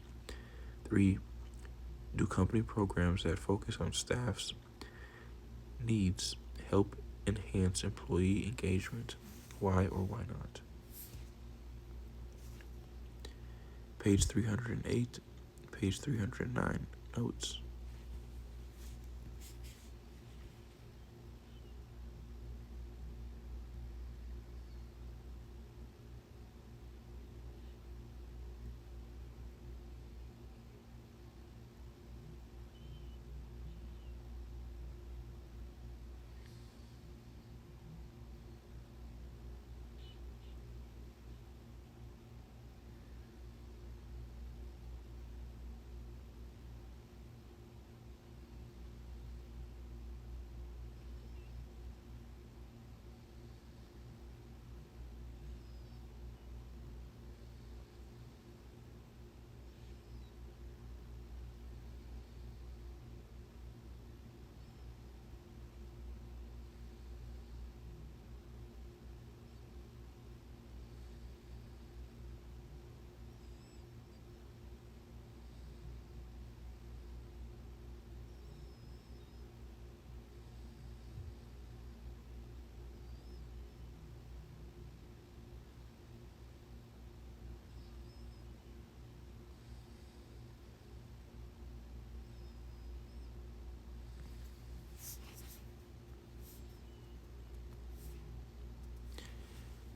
3. Do company programs that focus on staff's needs help enhance employee engagement? Why or why not? Page 308, page 309, notes.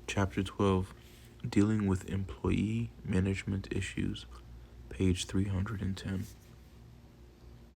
Chapter 12, Dealing with Employee Management Issues, page 310.